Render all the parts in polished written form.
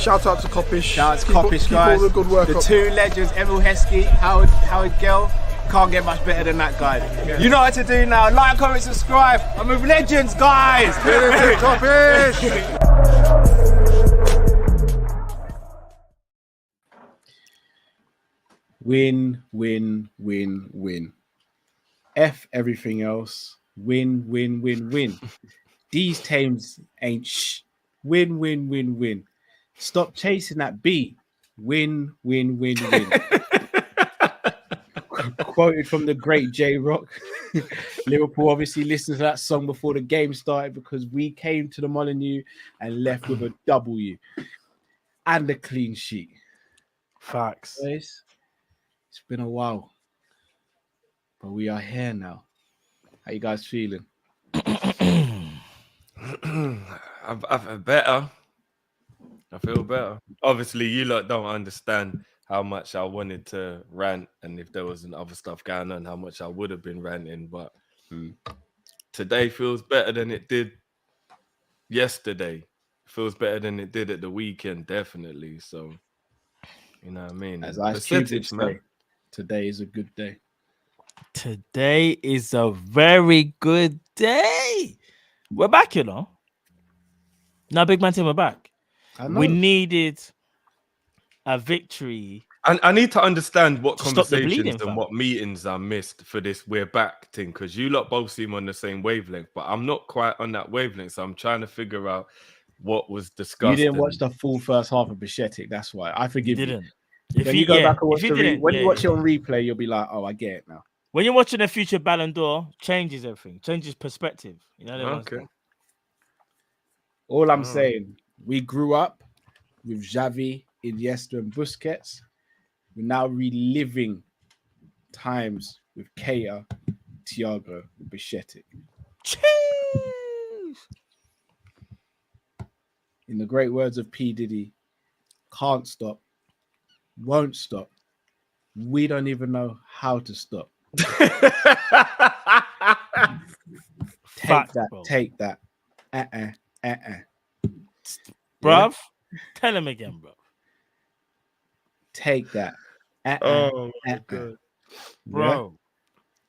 Shout out to Kopish. Shout out to Kopish, guys. Keep all the good work the up. two legends, Emil Heskey, Howard Gill. Can't get much better than that guy. Yeah. You know what to do now. Like, comment, subscribe. I'm with legends, guys. Kopish. Win, win, win, win. F everything else. Win, win, win, win. These teams ain't shh. Win, win, win, win. Stop chasing that B. Win, win, win, win. Quoted from the great J Rock. Liverpool obviously listened to that song before the game started because we came to the Molineux and left with a W and a clean sheet. Facts. Boys, it's been a while, but we are here now. How you guys feeling? I'm better. I feel better. Obviously, you lot don't understand how much I wanted to rant, and if there wasn't other stuff going on, how much I would have been ranting. But today feels better than it did yesterday. Feels better than it did at the weekend, definitely. So, you know what I mean? As I should say, today is a good day. Today is a very good day. We're back, you know. Now, big man team, we're back. We needed a victory. I need to understand what conversations bleeding, and what meetings I missed for this we're back thing, because you lot both seem on the same wavelength, but I'm not quite on that wavelength. So I'm trying to figure out what was discussed. You didn't watch the full first half of Bajcetic, that's why. I forgive you. If when you go back and watch when you watch it on replay, you'll be like, oh, I get it now. When you're watching a future Ballon d'Or, changes everything, changes perspective. You know what okay. All I'm saying, we grew up with Xavi, Iniesta, and Busquets. We're now reliving times with Keita, Thiago, and Bajcetic. Cheers! In the great words of P. Diddy, can't stop, won't stop. We don't even know how to stop. Take that. Bruv, tell him again, bro. Take that. Bro.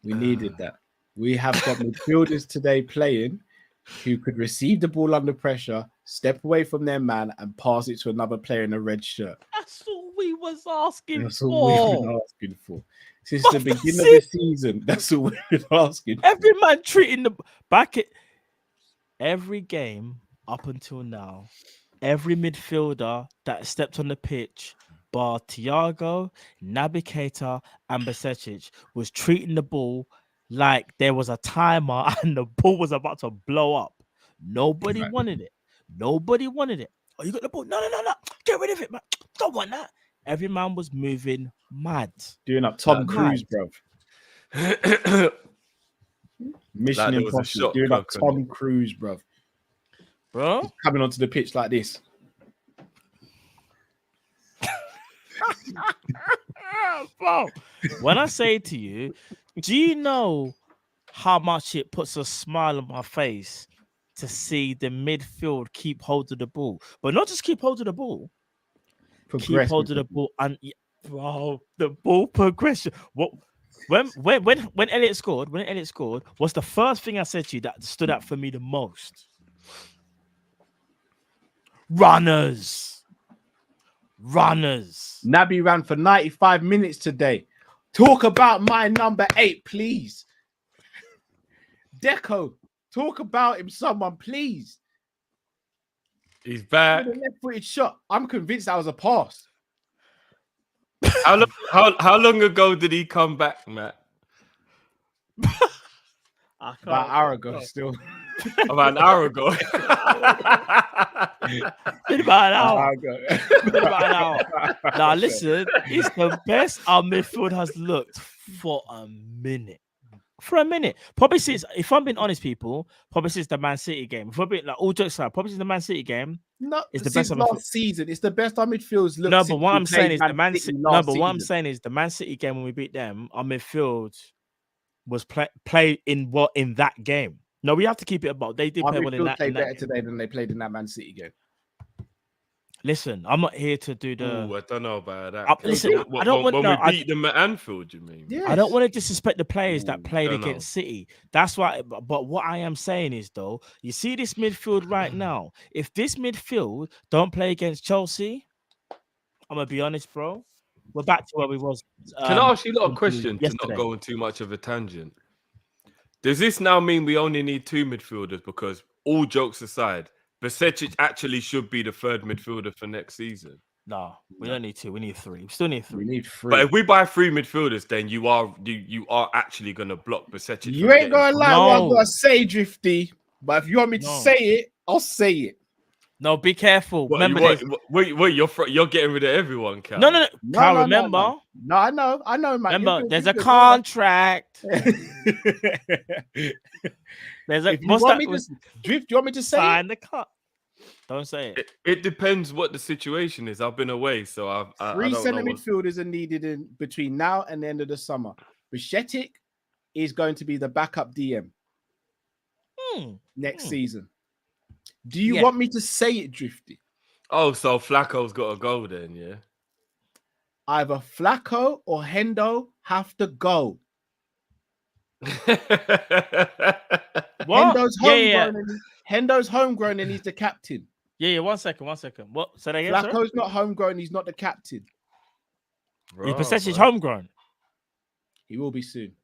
We needed that. We have got midfielders today playing who could receive the ball under pressure, step away from their man, and pass it to another player in a red shirt. That's all we was asking That's for. all we've been asking for. Since the beginning of the season, that's all we've been asking for. Every man treating the back at every game up until now, every midfielder that stepped on the pitch, bar Thiago, Naby Keita, and Bajcetic, was treating the ball like there was a timer and the ball was about to blow up. Nobody wanted it. Nobody wanted it. Oh, you got the ball? No. Get rid of it, man. Don't want that. Every man was moving mad. Doing up Tom Cruise, bro. Mission Impossible. Doing up Tom Cruise, bro. Bro? He's coming onto the pitch like this. Bro, when I say to you, do you know how much it puts a smile on my face to see the midfield keep hold of the ball? But not just keep hold of the ball. Keep hold of the ball, and bro, the ball progression. What when Elliot scored? When Elliot scored, what's the first thing I said to you that stood out for me the most? Runners. Naby ran for 95 minutes today. Talk about my number 8, please. Deco, talk about him, someone, please. He's back. The left-footed shot. I'm convinced that was a pass. How long ago did he come back, Matt? About an hour ago, still. About an hour ago. Been about an hour. Now listen, it's the best our midfield has looked for a minute. for a minute. Probably since, if I'm being honest, people, probably since the Man City game. If I'm being like all jokes aside, probably since the Man City game. No, It's the since best last season. It's the best our midfields look. No, since but what we I'm saying played is the Man City. No, last but what I'm season. saying is the Man City game when we beat them, our midfield was played in that game. No, we have to keep it about. They did Our play well in midfield that. played In that better game. today than they played in that Man City game. Listen, I'm not here to do the. Ooh, I don't know about that. Listen, I don't want. when No, we beat them at Anfield, you mean? Yeah. I don't want to disrespect the players that Ooh, played don't know. against City. That's why. But what I am saying is, though, you see this midfield right now. If this midfield don't play against Chelsea, I'm gonna be honest, bro. We're back to where we was. Can I ask you a lot of questions to yesterday. not go on too much of a tangent? Does this now mean we only need 2 midfielders? Because all jokes aside, Bajcetic actually should be the 3rd midfielder for next season. No, we don't need 2. We need 3. We still need 3. We need 3. But if we buy 3 midfielders, then you are actually going to block Bajcetic. You ain't gonna lie what I'm No. gonna say, Drifty. But if you want me to No. say it, I'll say it. No, be careful. Remember, You're getting rid of everyone, Cal. no. No, Can't no, remember. No, I know, man. Remember, there's a You're good. contract. There's a If you what's want that? me to, Drift, do you want me to say it? Sign the cut. Don't say it. It depends what the situation is. I've been away, so I 3 don't centre know. midfielders are needed in between now and the end of the summer. Bajcetic is going to be the backup DM next season. Do you Yeah. want me to say it, Drifty? Oh, so Flacco's got to go then, yeah? Either Flacco or Hendo have to go. What? Hendo's homegrown. Hendo's homegrown and he's the captain. Yeah. 1 second. What? Say that again, sir? Flacco's not homegrown. He's not the captain. His percentage homegrown. He will be soon.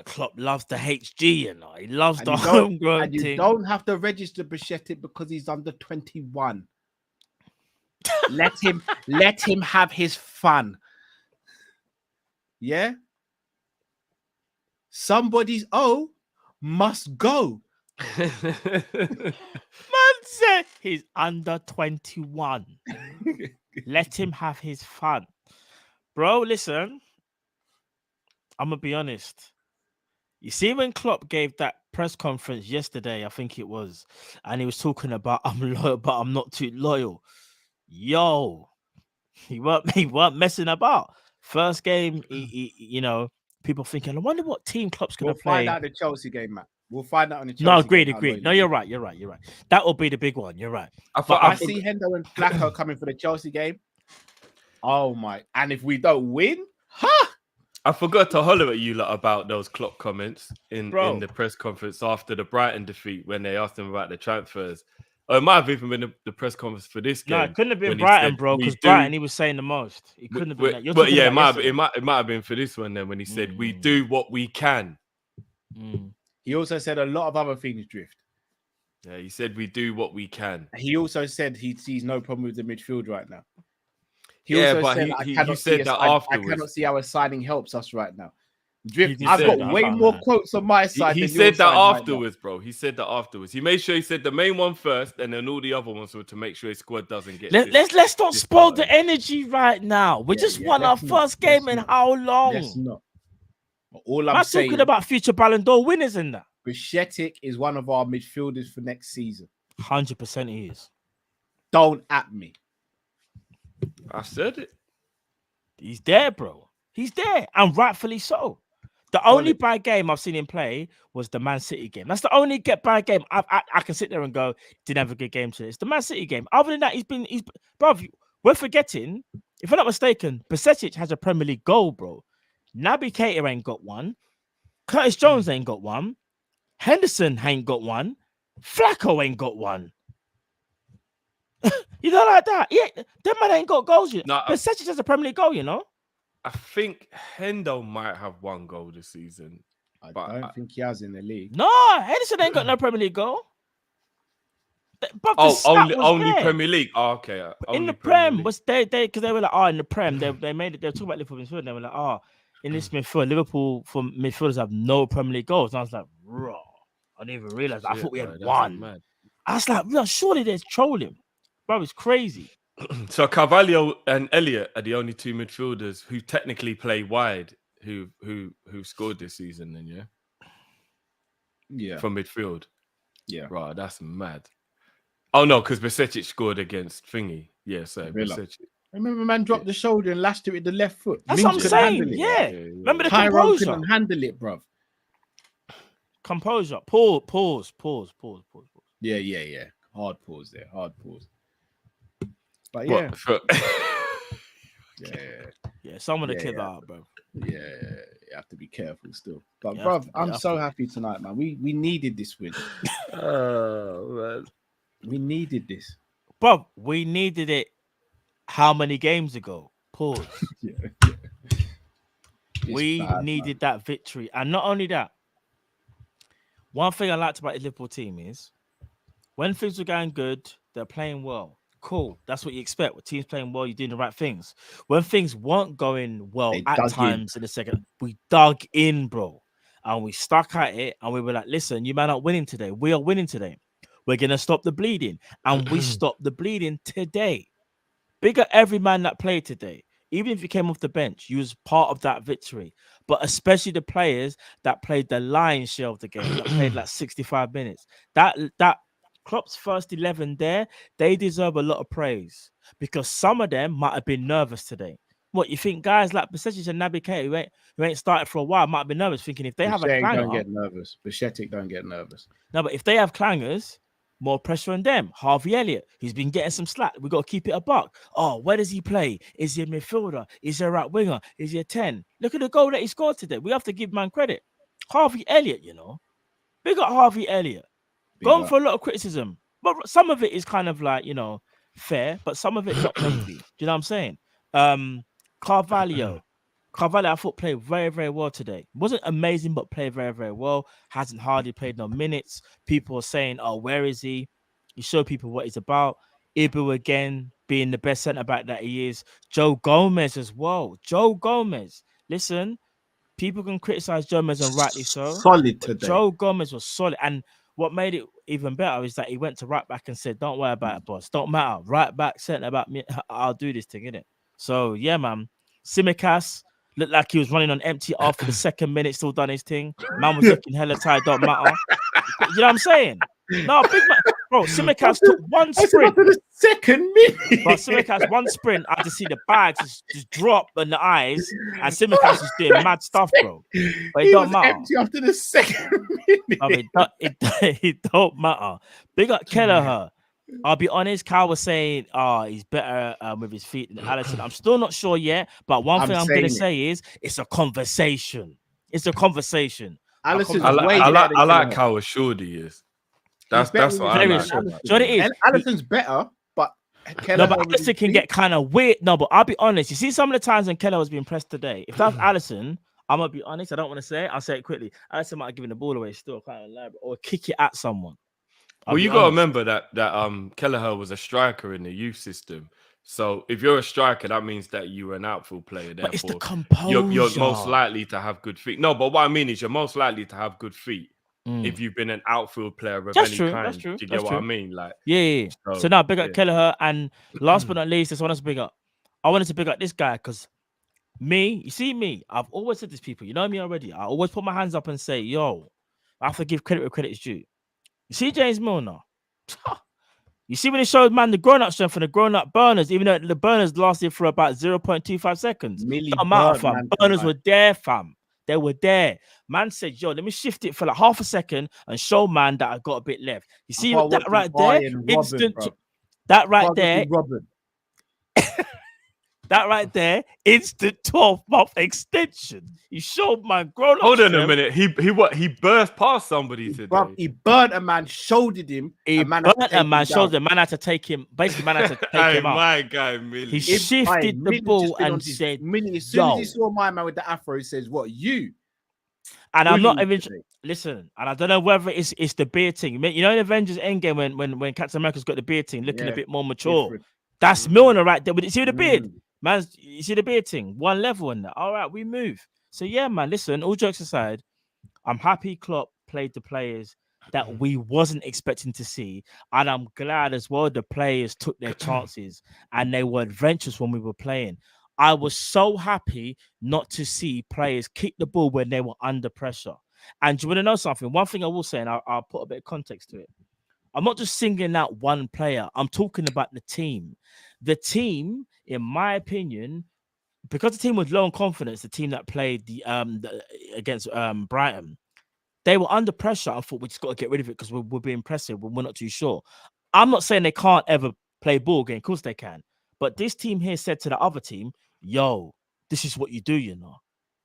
Klopp loves the HG, you know. He loves And the you don't- homegrown And you thing. don't have to register Bajcetic because he's under 21. let him have his fun. Yeah. Somebody's must go. Man said he's under 21. Let him have his fun. Bro, listen. I'm going to be honest. You see, when Klopp gave that press conference yesterday, I think it was, and he was talking about I'm loyal, but I'm not too loyal. Yo, he weren't messing about. First game, he people thinking, I wonder what team Klopp's going We'll to play. find out the Chelsea game, Matt. We'll find out on the Chelsea No, game. agreed. No, you're right. That will be the big one. You're right. I see Hendo and Flacco coming for the Chelsea game. Oh my! And if we don't win, I forgot to holler at you lot about those Klopp comments in the press conference after the Brighton defeat when they asked him about the transfers. Or it might have even been the press conference for this game. No, it couldn't have been when he Brighton, said, bro, "We because do-" Brighton, he was saying the most. It couldn't have been that. You're But talking yeah, about it might have been for this one then when he said, "We do what we can." he also said a lot of other things, Drift. Yeah, he said, "We do what we can." He also said he sees no problem with the midfield right now. Yeah, also but said, he said that afterwards. I cannot see how a signing helps us right now. Drift, did I've say got that, way I can't more lie. quotes on my side. He than said your that side right now. afterwards, bro. He said that afterwards. He made sure he said the main one first, and then all the other ones were to make sure his squad doesn't get. Let's not this spoil part. the energy right now. We just won our let's not, first game let's in not. how long? Let's not. But all I'm I'm saying, talking about future Ballon d'Or winners in that. Bajcetic is one of our midfielders for next season. 100% he is. Don't at me. I said it. He's there, bro. He's there, and rightfully so. The only bad game I've seen him play was the Man City game. That's the only bad game I can sit there and go, didn't have a good game today. It's the Man City game. Other than that, bro, we're forgetting, if I'm not mistaken, Bajcetic has a Premier League goal, bro. Naby Keita ain't got one. Curtis Jones ain't got one. Henderson ain't got one. Flacco ain't got one. You know, like that. Yeah, them man ain't got goals yet. No, Bajcetic has a Premier League goal, you know. I think Hendo might have one goal this season. I But don't think he has in the league. No, Henderson ain't got no Premier League goal. But Only Premier League. Oh, okay. in Only the Premier Prem League. was they because they were like, in the Prem they made it. They were talking about Liverpool midfield. And they were like, in this midfield, Liverpool for midfielders have no Premier League goals. And I was like, raw. I didn't even realize. I thought we had That's one. mad. I was like, no, surely they're trolling, bro. It's crazy. So Carvalho and Elliot are the only 2 midfielders who technically play wide, who scored this season then, yeah? Yeah. From midfield. Yeah. Right, that's mad. Oh no, because Bajcetic scored against Thingy. Yeah, so Villa. Bajcetic. Remember, man dropped the shoulder and lashed it with the left foot. That's Mings what I'm couldn't saying. handle it. Yeah. Yeah. Remember the Tyrone composure. couldn't handle it, bruv. Composure. Pause. Yeah. Hard pause there. Hard pause. But yeah. Yeah, someone to Yeah, clip yeah. that out, bro. Yeah, you have to be careful still. But You bruv, have to, you I'm have so to. happy tonight, man. We needed this win. Oh man. We needed this. Bro, we needed it how many games ago? Pause. Yeah. We needed that victory. And not only that, one thing I liked about the Liverpool team is when things were going good, they're playing well. Cool. That's what you expect. When teams playing well, you're doing the right things. When things weren't going well They at dug times in the second, we dug in, bro. And we stuck at it and we were like, listen, you might not winning today. We are winning today. We're going to stop the bleeding. And we stopped the bleeding today. Big up every man that played today. Even if you came off the bench, you was part of that victory. But especially the players that played the lion's share of the game, that played like 65 minutes. That Klopp's first 11 there, they deserve a lot of praise because some of them might have been nervous today. What, you think guys like Bajcetic and Naby Keita, who ain't started for a while, might be nervous, thinking if they have a clanger... don't get nervous. Bajcetic don't get nervous. No, but if they have clangers, more pressure on them. Harvey Elliott, he's been getting some slack. We got to keep it a buck. Oh, where does he play? Is he a midfielder? Is he a right winger? Is he a 10? Look at the goal that he scored today. We have to give man credit. Harvey Elliott, you know. Big up Harvey Elliott. Going for a lot of criticism. But some of it is kind of like, you know, fair, but some of it not maybe. Do you know what I'm saying? Carvalho, I thought played very, very well today. Wasn't amazing, but played very, very well. Hasn't hardly played no minutes. People are saying, oh, where is he? He showed people what he's about. Ibu again, being the best centre-back that he is. Joe Gomez as well. Joe Gomez. Listen, people can criticize Joe Gomez and rightly so. Solid today. Joe Gomez was solid. And what made it even better is that he went to right back and said, don't worry about it, boss. Don't matter. Right back, centre-back, I'll do this thing, innit? So, yeah, man. Simicast looked like he was running on empty after the second minute, still done his thing. Man was looking hella tired, don't matter. You know what I'm saying? No, big man. Bro, Simicast took one sprint. The second minute. But Simicast, one sprint, I just see the bags just drop in the eyes, and Simicast is doing mad stuff, bro. But it don't matter. Empty after the second minute. I mean, it don't matter. Big up Kelleher. I'll be honest, Cal was saying, he's better with his feet than Alisson. I'm still not sure yet, but one thing I'm going to say is it's a conversation. It's a conversation. Alisson's I way better than like Kelleher. how assured he is. That's better what than I Very like. assured. Alisson. Do you know what it is? Alisson's better, but Kelleher No, but with his Alisson can feet- get kind of weird. No, but I'll be honest. You see some of the times when Kelleher was being pressed today. If that's Alisson, I'm going to be honest. I don't want to say it. I'll say it quickly. Alisson might have given the ball away still, kind of elaborate, or kick it at someone. Well, you got to remember that Kelleher was a striker in the youth system. So if you're a striker, that means that you're an outfield player. Therefore, But it's the composure. you're most likely to have good feet. No, but what I mean is you're most likely to have good feet if you've been an outfield player of That's any true, kind. that's true, Do you that's get what I true. mean? Like, Yeah. So now big up yeah. Kelleher, and last but not least, I wanted to big up. I wanted to big up this guy because you see me, I've always said this, people, you know me already. I always put my hands up and say, yo, I have to give credit where credit's due. You see James Milner? You see when he showed man the grown-up strength and the grown-up burners, even though the burners lasted for about 0.25 seconds. Millie Don't matter, Bird, fam. man, Burners tonight. were there, fam. They were there. Man said, yo, let me shift it for like half a second and show man that I got a bit left. You see thought that what right the there? Iron Robin, Instant. bro. That right Probably there. Robin. That right there, instant 12-month extension. You showed my grown up. hold on a minute. He burst past somebody today. Bruv, he burnt a man, shouldered him. He and man had to burnt take a him man, down. showed the man had to take him. Basically, man had to take Hey, him out. my guy, Millie. He shifted the Millie ball just been on and his said, Millie, as soon as he yo. saw my man with the afro, he says, "What you?" And I'm not bullying even today. listen. And I don't know whether it's the beard thing. You know, in Avengers Endgame when Captain America's got the beard thing, looking a Yeah, bit more mature. different. That's Milner right there. But you see the beard, Mm. man. You see the beard thing, one level in that. All right, we move. So yeah, man. Listen, all jokes aside, I'm happy Klopp played the players that we wasn't expecting to see, and I'm glad as well the players took their chances and they were adventurous when we were playing. I was so happy not to see players kick the ball when they were under pressure. And do you want to know something? One thing I will say, and I'll put a bit of context to it. I'm not just singling out one player. I'm talking about the team. The team, in my opinion, because the team was low on confidence, the team that played against Brighton, they were under pressure. I thought we just got to get rid of it because we're being pressive. We're not too sure. I'm not saying they can't ever play ball again. Of course they can. But this team here said to the other team, yo, this is what you do, you know.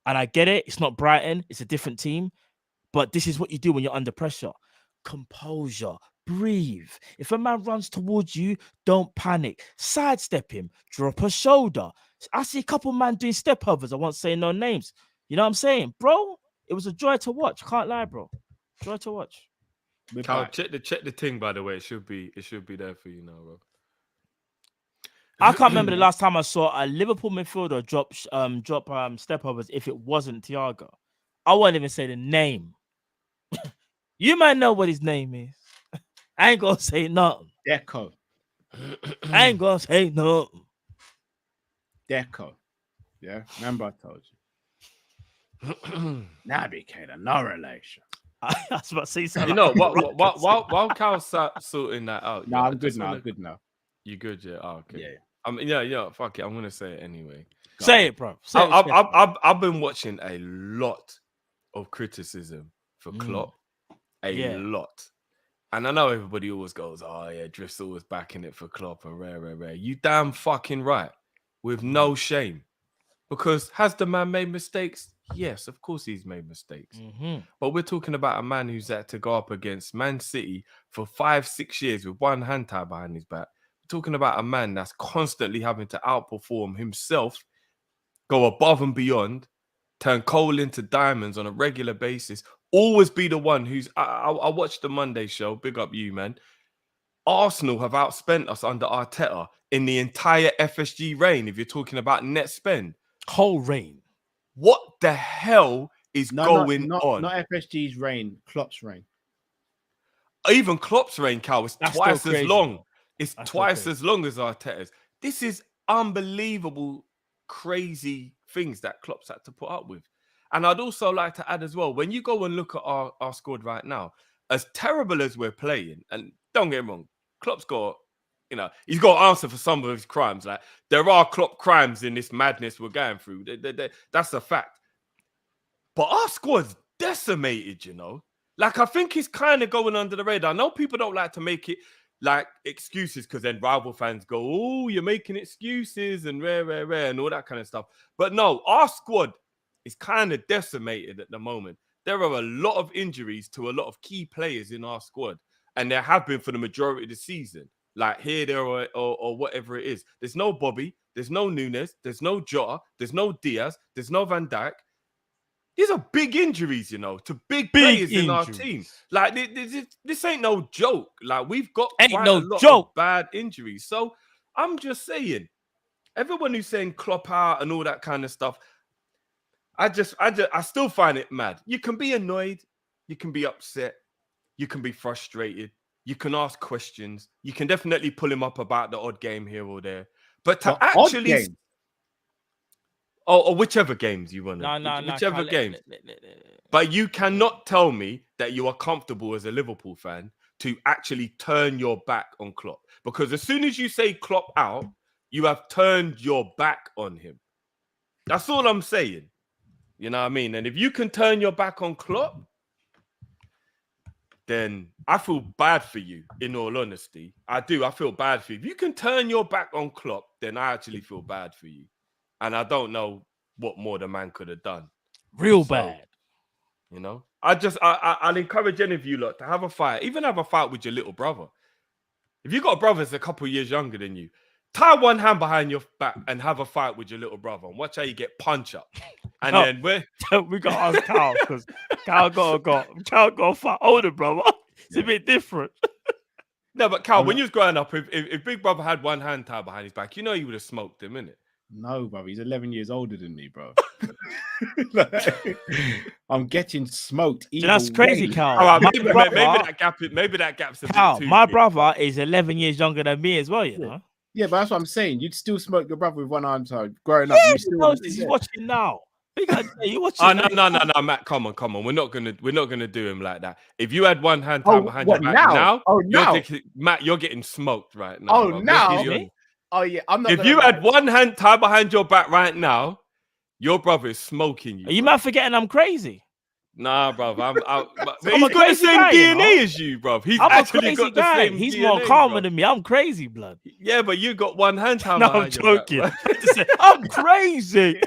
And I get it. It's not Brighton. It's a different team. But this is what you do when you're under pressure. Composure. Breathe. If a man runs towards you, don't panic. Sidestep him. Drop a shoulder. I see a couple man doing step overs. I won't say no names. You know what I'm saying? Bro, it was a joy to watch. Can't lie, bro. Joy to watch. Cal, check the thing, by the way. It should be there for you now, bro. I can't remember the last time I saw a Liverpool midfielder drop step overs if it wasn't Thiago. I won't even say the name. You might know what his name is. I ain't gonna say nothing. Deco. I ain't gonna say nothing. Deco. Yeah, remember I told you. Naby Keita, no relation. I was about to say something. You know, while Cal's sorting that out. No, I'm good now. I'm good now. You good, yeah? Oh, okay. Yeah. I mean, yeah. Fuck it. I'm gonna say it anyway. Say it, bro. I've been watching a lot of criticism for Klopp. A lot. And I know everybody always goes, oh yeah, Drift's always backing it for Klopp and rare. You damn fucking right. With no shame. Because has the man made mistakes? Yes, of course he's made mistakes. But we're talking about a man who's had to go up against Man City for 5-6 years with one hand tied behind his back. We're talking about a man that's constantly having to outperform himself, go above and beyond, turn coal into diamonds on a regular basis, always be the one who's... I watched the Monday show, big up you, man. Arsenal have outspent us under Arteta in the entire FSG reign, if you're talking about net spend. Whole reign. What the hell is going on? Not FSG's reign, Klopp's reign. Even Klopp's reign, Cal, is twice as long. It's That's twice as long as Arteta's. This is unbelievable, crazy things that Klopp's had to put up with. And I'd also like to add as well, when you go and look at our squad right now, as terrible as we're playing, and don't get me wrong, Klopp's got, he's got to answer for some of his crimes. Like, there are Klopp crimes in this madness we're going through. That's a fact. But our squad's decimated, Like, I think it's kind of going under the radar. I know people don't like to make it like excuses because then rival fans go, oh, you're making excuses and rare, and all that kind of stuff. But no, our squad is kind of decimated at the moment. There are a lot of injuries to a lot of key players in our squad, and there have been for the majority of the season. Like here, there, or whatever it is. There's no Bobby, there's no Nunes, there's no Jota, there's no Diaz, there's no Van Dijk. These are big injuries, to big players in our team. Like this ain't no joke. Like we've got quite a lot of bad injuries. So I'm just saying, everyone who's saying Klopp out and all that kind of stuff, I still find it mad. You can be annoyed, you can be upset, you can be frustrated, you can ask questions, you can definitely pull him up about the odd game here or there. But to actually, or whichever games you want to, whichever games. But you cannot tell me that you are comfortable as a Liverpool fan to actually turn your back on Klopp, because as soon as you say Klopp out, you have turned your back on him. That's all I'm saying. You know what I mean? And if you can turn your back on Klopp, then I feel bad for you, in all honesty. I do. I feel bad for you. If you can turn your back on Klopp, then I actually feel bad for you. And I don't know what more the man could have done. Real bad. I'll encourage any of you lot to have a fight. Even have a fight with your little brother. If you got a brother that's a couple of years younger than you, tie one hand behind your back and have a fight with your little brother and watch how you get punch up. And then we got to ask Cal, because Cal got a fight older brother. It's a bit different. No, but Cal, when you was growing up, if Big Brother had one hand tied behind his back, you would have smoked him, innit? No, brother, he's 11 years older than me, bro. I'm getting smoked. That's crazy, Cal. All right, maybe that gap's a Cal, bit too my big. brother is 11 years younger than me as well, Yeah, but that's what I'm saying. You'd still smoke your brother with one arm tied. Growing up, Yeah, you he still knows want this. to He's watching now. Big idea. You watching? Oh no, Matt, come on. We're not gonna do him like that. If you had one hand tied Oh, behind what your back now? Oh, now. Matt, you're getting smoked right now. Oh, bro. now. Let's be honest. Oh yeah, I'm not. If you had one hand tied behind your back right now, your brother is smoking you. Are you bro. not forgetting I'm crazy? Nah, bro. But I'm he's a got the crazy same guy, you DNA know? as you, bro. He's I'm a actually crazy got the guy. same He's DNA, more calmer bro. than me. I'm crazy, blood. Yeah, but you got one hand tied No, I'm behind your back, joking. bro. I just said, I'm crazy.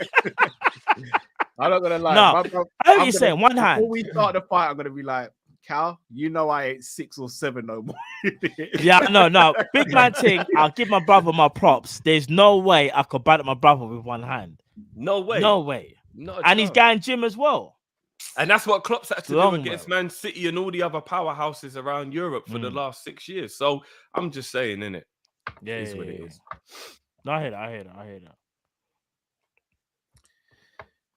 I'm not gonna lie. No, I hear you saying one hand. Before we start the fight, I'm gonna be like, Cal, you know I ain't 6 or 7 no more. Yeah, no. Big man thing. I'll give my brother my props. There's no way I could bat my brother with one hand. No way. No way. Not a And he's chance. going gym as well. And that's what Klopp's had to do Long against way. Man City and all the other powerhouses around Europe for the last 6 years. So I'm just saying, innit? Yeah, It is what it is. No, I hear that.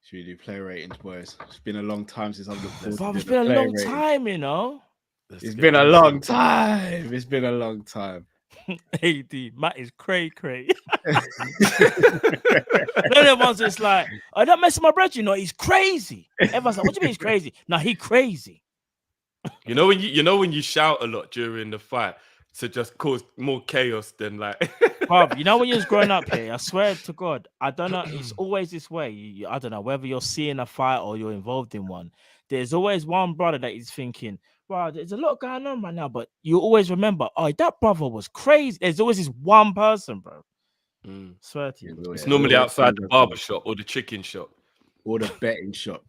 Should we do play ratings, boys? It's been a long time since I've looked forward But to it's doing been a play long ratings. time, you know. It's been a long time. It's been a long time. AD, Matt is cray. Then everyone's just like, I don't mess with my brother, you know, he's crazy. Everyone's like, what do you mean he's crazy? No, he crazy. You know when you shout a lot during the fight to just cause more chaos than like. Bruv, you know when you was growing up here, I swear to God, I don't know, it's always this way. I don't know, whether you're seeing a fight or you're involved in one, there's always one brother that is thinking, wow, there's a lot going on right now, but you always remember, oh, that brother was crazy. There's always this one person, bro. Swear to you. It's normally outside the barber shop or the chicken shop. Or the betting shop.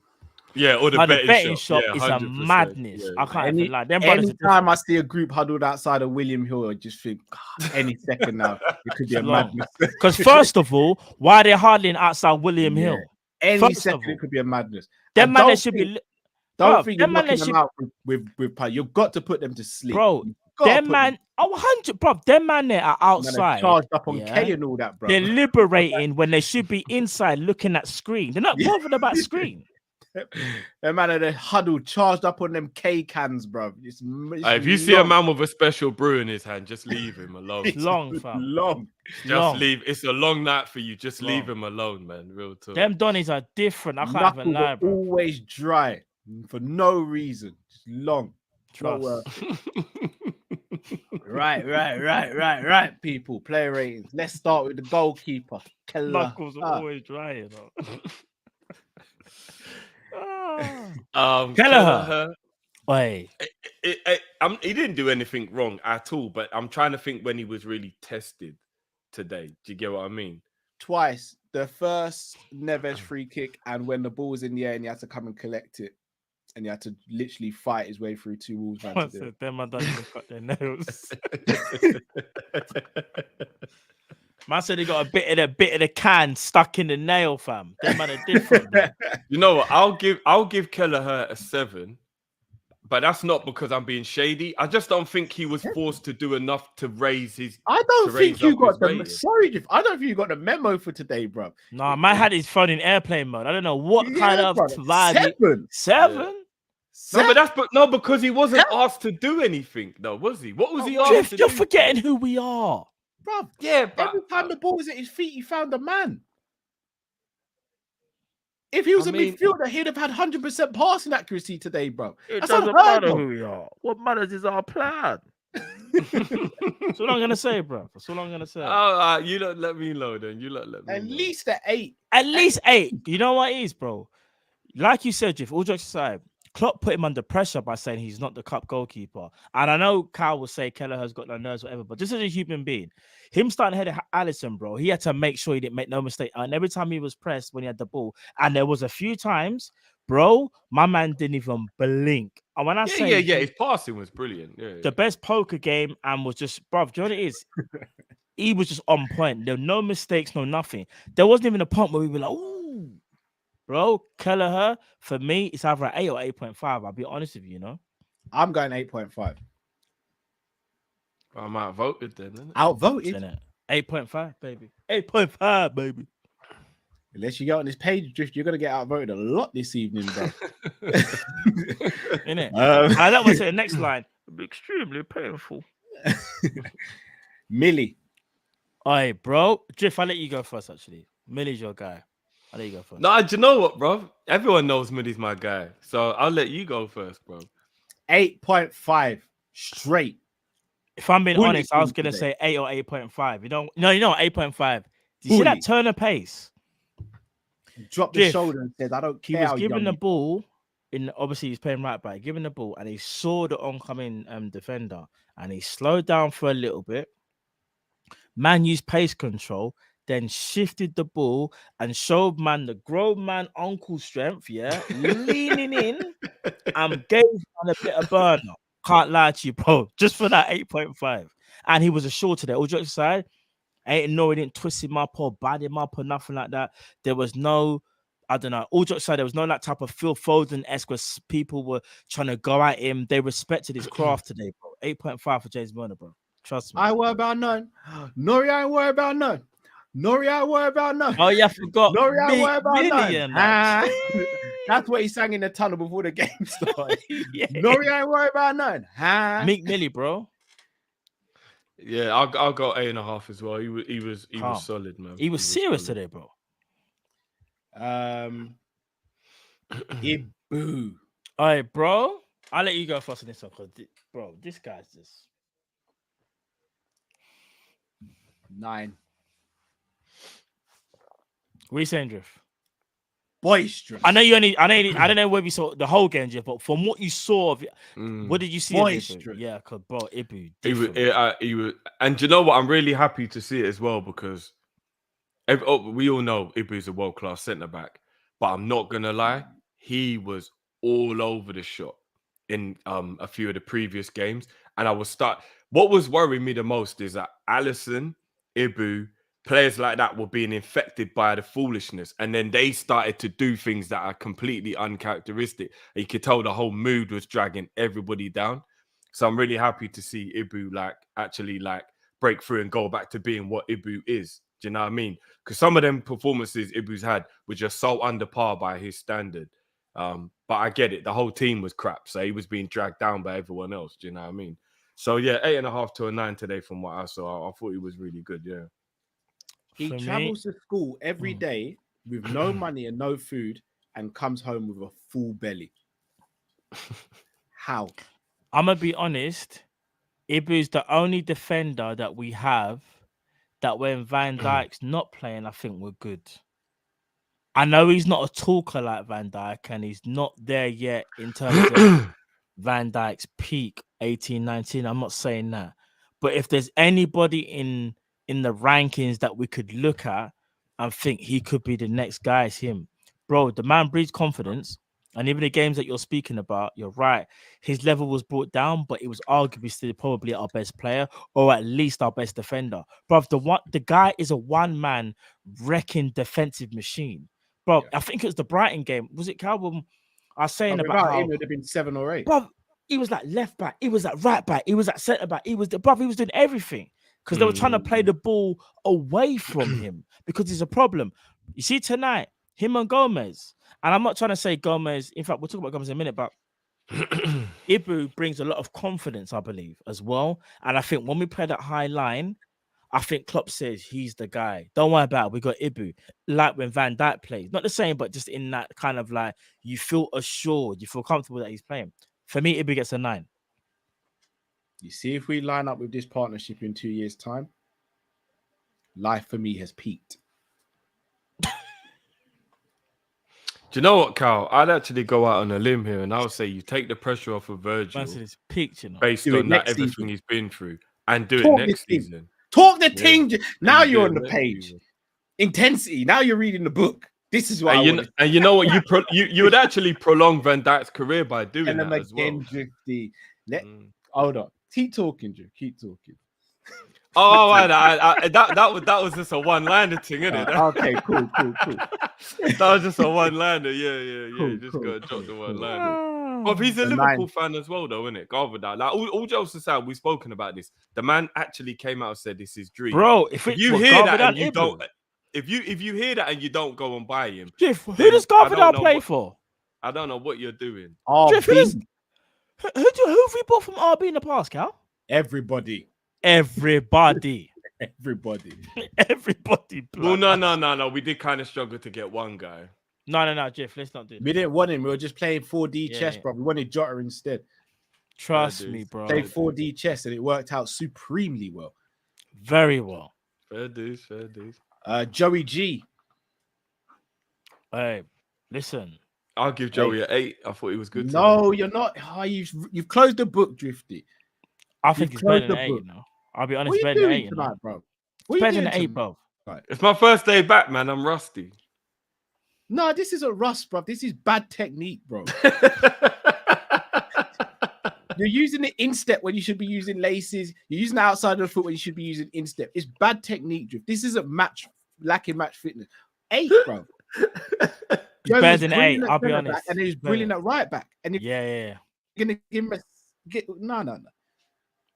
Yeah, or the betting shop. Yeah, is a 100%. madness. Yeah. I can't even lie. Them brothers are Anytime I see a group huddled outside of William Hill, I just think any second now it could be a madness. Because first of all, why are they huddling outside William Hill? Any First of second all, it could be a madness. them And man don't they should be. Don't Bruv, think you're them man knocking they them should- out with pie. You've got to put them to sleep. Bro, them man, 100, bro, them man there are outside. Charged up on yeah? K and all that, bro. They're liberating when they should be inside looking at screen. They're not bothered about screen. Them man are huddled, charged up on them K cans, bro. If you see a man with a special brew in his hand, just leave him alone. It's long, fam. long. Just leave. It's a long night for you. Just leave him alone, man. Real talk. Them Donnies are different. I can't Knuckles even lie, are bro. always dry for no reason. Just long. Trust. Right, people. Player ratings. Let's start with the goalkeeper. Kelleher. Knuckles are always dry, you know. Kelleher. Oi. He didn't do anything wrong at all, but I'm trying to think when he was really tested today. Do you get what I mean? Twice. The first Neves free kick, and when the ball was in the air and he had to come and collect it. And he had to literally fight his way through 2 walls. I said, them man don't even cut their nails. Man said he got a bit of the can stuck in the nail, fam. Them man are different. Bro. You know what? I'll give Kelleher a 7, but that's not because I'm being shady. I just don't think he was forced to do enough to raise his. I don't think you got the. rating. Sorry, Jeff. I don't think you got the memo for today, bro. Nah, man had his phone in airplane mode. I don't know what kind of vibe. 7. Seven? No, because he wasn't asked to do anything, though, was he? What was he asked Jeff, to you're do? forgetting who we are. Bro, Yeah, but every time the ball was at his feet, he found a man. If he was a midfielder, he'd have had 100% passing accuracy today, bro. It That's doesn't unheard matter of. who we are. What matters is our plan. That's all I'm gonna say, bro. That's all I'm gonna say. You don't let me know, then. You don't let me At know. least at 8. At least 8. You know what it is, bro? Like you said, Jeff, all jokes aside, Klopp put him under pressure by saying he's not the cup goalkeeper. And I know Kyle will say Kelleher's got no nerves, whatever, but just as a human being, him starting ahead of Alisson, bro, he had to make sure he didn't make no mistake. And every time he was pressed when he had the ball, and there was a few times, bro, my man didn't even blink. And when I say his passing was brilliant. Yeah, the best poker game and was just, bro, do you know what it is? He was just on point. There were no mistakes, no nothing. There wasn't even a point where we were like, ooh. Bro, Kelleher, for me, it's either an 8 or 8.5. I'll be honest with you, you know? I'm going 8.5. I'm outvoted then, isn't it? Outvoted? 8.5, baby. 8.5, baby. Unless you get on this page drift, you're going to get outvoted a lot this evening, bro. Innit? I don't want to say the next line. It'll be extremely painful. Millie. All right, bro. Drift, I'll let you go first, actually. Millie's your guy. I'll let you go first. No, do you know what, bro? Everyone knows Moody's my guy. So I'll let you go first, bro. 8.5 straight. If I'm being Bullet honest, I was him going to today. say 8 or 8.5. You know, 8.5. Do you see that Bully. turn of pace? Dropped the Drift. shoulder and said, I don't He care was how given young the you ball. Obviously, he's playing right back, given the ball, and he saw the oncoming defender, and he slowed down for a little bit. Man used pace control, then shifted the ball and showed man the grown man uncle strength, yeah, leaning in and gave man a bit of burner. Can't lie to you, bro, just for that 8.5. And he was assured today, all jokes aside, he didn't twist him up or bad him up or nothing like that. There was no, I don't know, all jokes aside, there was no that type of Phil Foden-esque where people were trying to go at him. They respected his craft today, bro. 8.5 for James Milner, bro. Trust me. I worry about none. Nori, I ain't worry about none. Nori, I worry about none. Oh, yeah, I forgot. Nori, I worry about Million. none. That's what he sang in the tunnel before the game started. Yeah. Nori, I ain't worry about none. Meek Millie, bro. Yeah, I'll go 8.5 as well. He was Calm. solid, man. He was serious solid. today, bro. Boo. All right, bro. I'll let you go first on this one, because, bro, this guy's just 9. what are you saying, Drift? Boisterous. I don't know whether you saw the whole game, Drift, but from what you saw of it, what did you see? Boisterous. Yeah, because bro, Ibu. He was, and you know what? I'm really happy to see it as well because we all know Ibu's a world-class centre-back, but I'm not gonna lie, he was all over the shop in a few of the previous games, and what was worrying me the most is that Alisson, Ibu, players like that were being infected by the foolishness, and then they started to do things that are completely uncharacteristic. You could tell the whole mood was dragging everybody down. So I'm really happy to see Ibu actually break through and go back to being what Ibu is. Do you know what I mean? Because some of them performances Ibu's had were just so under par by his standard. But I get it. The whole team was crap, so he was being dragged down by everyone else. Do you know what I mean? So yeah, 8.5 to a 9 today from what I saw. I thought he was really good. Yeah. He travels to school every day with no money and no food and comes home with a full belly. How? I'm gonna be honest. Ibu's the only defender that we have that when Van Dijk's not playing, I think we're good. I know he's not a talker like Van Dijk, and he's not there yet in terms of Van Dijk's peak 18, 19. I'm not saying that. But if there's anybody in the rankings that we could look at and think he could be the next guy, it's him. Bro, the man breeds confidence. And even the games that you're speaking about, you're right. His level was brought down, but it was arguably still probably our best player, or at least our best defender. Bro, the guy is a one-man wrecking defensive machine. Bro, I think it was the Brighton game. Was it Calvin? I was saying about how him, it would have been 7 or 8. Bro, he was like left back, he was like right back, he was like centre back, he was doing everything. Because they were trying to play the ball away from him because it's a problem. You see tonight, him and Gomez, and I'm not trying to say Gomez, in fact, we'll talk about Gomez in a minute, but Ibu brings a lot of confidence, I believe, as well. And I think when we play that high line, I think Klopp says he's the guy. Don't worry about it. We got Ibu. Like when Van Dijk plays. Not the same, but just in that kind of like, you feel assured, you feel comfortable that he's playing. For me, Ibu gets a 9. You see, if we line up with this partnership in 2 years' time, life for me has peaked. Do you know what, Carl? I'd actually go out on a limb here and I would say you take the pressure off of Virgil peaked, you know, based on that everything he's been through and do Talk it next season. Talk the thing. Now And you're do on it the next page. season. Intensity. Now you're reading the book. This is what and you know what? You would actually prolong Van Dijk's career by doing that as well. Hold on. Keep talking, Drew. Keep talking. Oh, that was just a one-liner thing, isn't it? Okay, cool. That was just a one-liner. Yeah. Cool, You just gotta drop the one-liner. Ah. But he's a The Liverpool 9. fan as well, though, isn't it? Go over that. Like all jokes aside, we've spoken about this. The man actually came out and said this is dream. Bro, if you hear that and you don't, if you hear that and you don't go and buy him, Jeff, who does Carvalho play for? I don't know what you're doing. Jeff, who have we bought from RB in the past, Cal? Everybody. Everybody. Everybody. Everybody. Well, blood. no. We did kind of struggle to get one guy. No, Jeff. Let's not do We that. didn't want him. We were just playing 4D Yeah, chess, yeah. bro. We wanted Jota instead. Trust Yeah, me, dude. bro. Played 4D chess, and it worked out supremely well. Very well. Fair dues, fair dues. Joey G. Hey, listen. I'll give Joey an 8. I thought he was good. today. No, you're not. Oh, you've closed the book, Drifty. I think You've it's better closed than the 8, book. you know. I'll be honest, What are better you than 8, doing you know. tonight, bro? It's What are better you than doing 8, bro. tonight? It's my first day back, man. I'm rusty. No, this isn't rust, bro. This is bad technique, bro. You're using the instep when you should be using laces. You're using the outside of the foot when you should be using instep. It's bad technique, Drift. This isn't lacking match fitness. 8, bro. It's better than 8, I'll be honest. And he's brilliant at right back. And if Yeah. you're gonna give him no.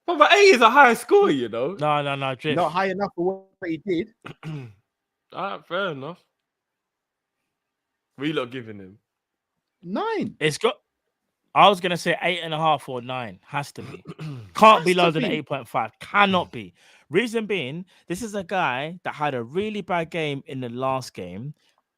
But 8 is a high score, you know. No, Drift. Not high enough for what he did. All right, fair enough. We lot giving him. 9. It's got. I was gonna say 8.5 or 9. Has to be. Can't be Has to lower than be. 8.5. Cannot be. Reason being, this is a guy that had a really bad game in the last game.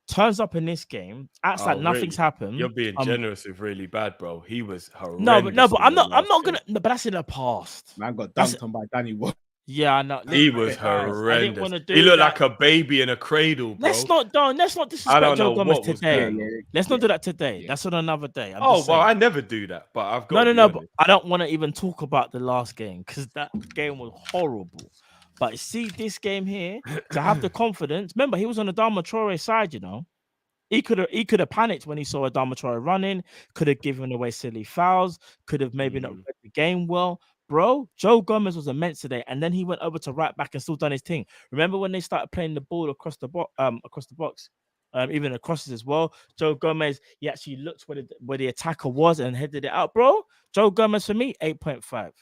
Turns up in this game, acts Oh, like nothing's really? happened. You're being generous with really bad, bro. He was horrendous. No, but I'm in the not last game. gonna. No, but that's in the past. Man got That's- dunked on by Danny Wood. Yeah, I know. He was Guys, I didn't horrendous. wanna do He looked that. like a baby in a cradle, bro. Let's not I disrespect don't Joe know Gomez what was today. going on. Let's not do that today. Yeah. That's on another day. I'm Oh, just well, saying. I never do that, but I've got No, but I don't want to even talk about the last game because that game was horrible. But see this game here, to have the confidence. Remember, he was on the Adama Traore side, you know. He could have panicked when he saw Adama Traore running, could have given away silly fouls, could have maybe not read the game well. Bro, Joe Gomez was immense today, and then he went over to right back and still done his thing. Remember when they started playing the ball across the box, even the crosses as well. Joe Gomez, he actually looked where the attacker was and headed it out, bro. Joe Gomez for me, 8.5.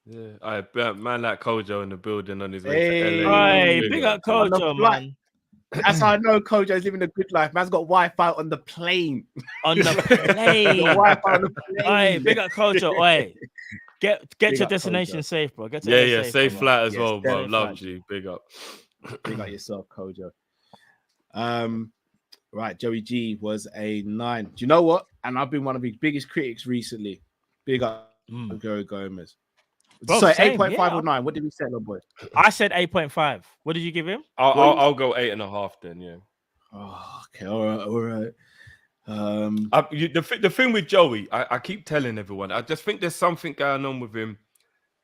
Yeah, I bet man like Kojo in the building on his way Hey. to LA. Hey, Big big up up to him. Kojo, flight. man. That's how I know Kojo's living a good life. Man's got Wi-Fi on the plane. On the Got plane. Wi-Fi on the plane. Hey, big up Kojo. Hey, get Big your up destination Kojo. safe, bro. Get to Yeah, LA safe bro. flight as Yes, well, bro. safe Love flight. you. Big up. Big up yourself, Kojo. Right, Joey G was a 9. Do you know what? And I've been one of his biggest critics recently. Big up Joe Gomez. Bro, Sorry, same, 8.5 yeah. or 9. What did we say, little boy? I said 8.5. What did you give him? I'll go 8.5 then. Yeah. Oh, okay, all right. The thing with Joey, I keep telling everyone, I just think there's something going on with him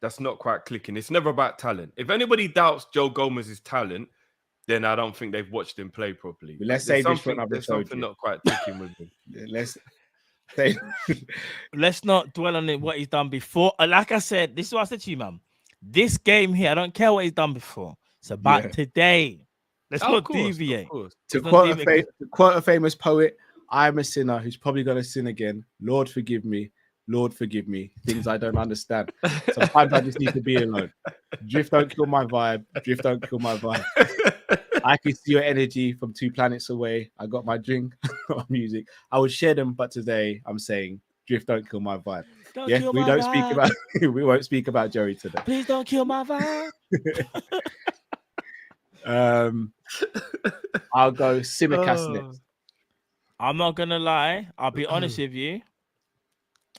that's not quite clicking. It's never about talent. If anybody doubts Joe Gomez's talent, then I don't think they've watched him play properly. But let's There's save this for something- another There's show, something Jim. not quite ticking with him. Let's say Let's not dwell on what he's done before. Like I said, this is what I said to you, man. This game here, I don't care what he's done before. It's about Yeah. today. Let's Of not course, deviate. Of course. to It's not quote a famous poet, I'm a sinner who's probably going to sin again. Lord, forgive me. Lord, forgive me. Things I don't understand. Sometimes I just need to be alone. Drift don't kill my vibe. Drift don't kill my vibe. I can see your energy from 2 planets away. I got my drink, my music. I would share them, but today I'm saying Drift don't kill my vibe. Don't Yeah, kill we my don't vibe. speak about we won't speak about Joey today. Please don't kill my vibe. I'll go Simicast next. I'm not gonna lie. I'll be honest with you.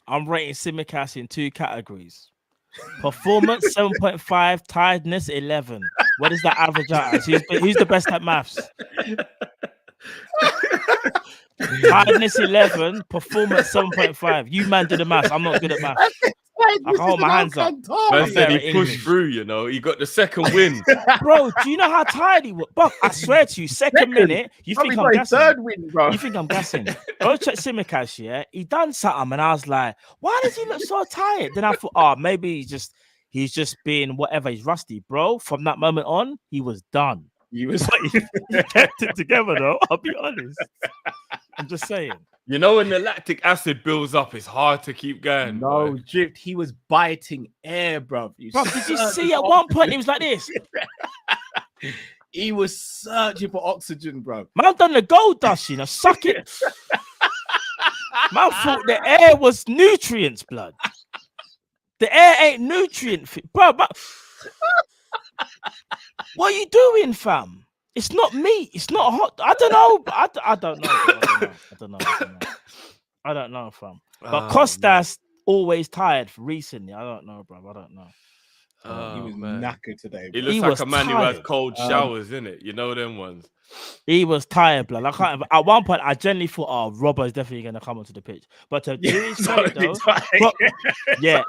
I'm rating Simicast in 2 categories. Performance 7.5, tiredness 11. What is that average out as? Who's the best at maths? Tiredness 11, performance 7.5. You man do the maths. I'm not good at maths. I can hold my hands up. Man said better he at pushed English. through, you know. He got the second win. Bro, do you know how tired he was? Bro, I swear to you, second minute, you think I'm gassing. 3rd win, bro. You think I'm gassing? Go check Simicast, yeah. He done something, and I was like, why does he look so tired? Then I thought, oh, maybe he's just being whatever. He's rusty, bro. From that moment on, he was done. He was He kept it together, though. I'll be honest. I'm just saying. You know, when the lactic acid builds up, it's hard to keep going. no boy. Drift. He was biting air, bro. Bro, did you see at one point he was like this? He was searching for oxygen, bro. Man done the gold dust, you know, suck it. Man thought the air was nutrients, blood. The air ain't nutrient fit. Bro, What are you doing, fam? It's not meat. It's not hot. I don't know. I don't know. I don't know, fam. But Costa's always tired recently. I don't know, bro. I don't know. He was knackered today. He Bro. looks He like was a man who has tired. cold showers, innit? You know them ones. He was tired, blood. I can't. At one point, I genuinely thought, "Oh, Robbo is definitely going to come onto the pitch." But to his credit, though, Klopp,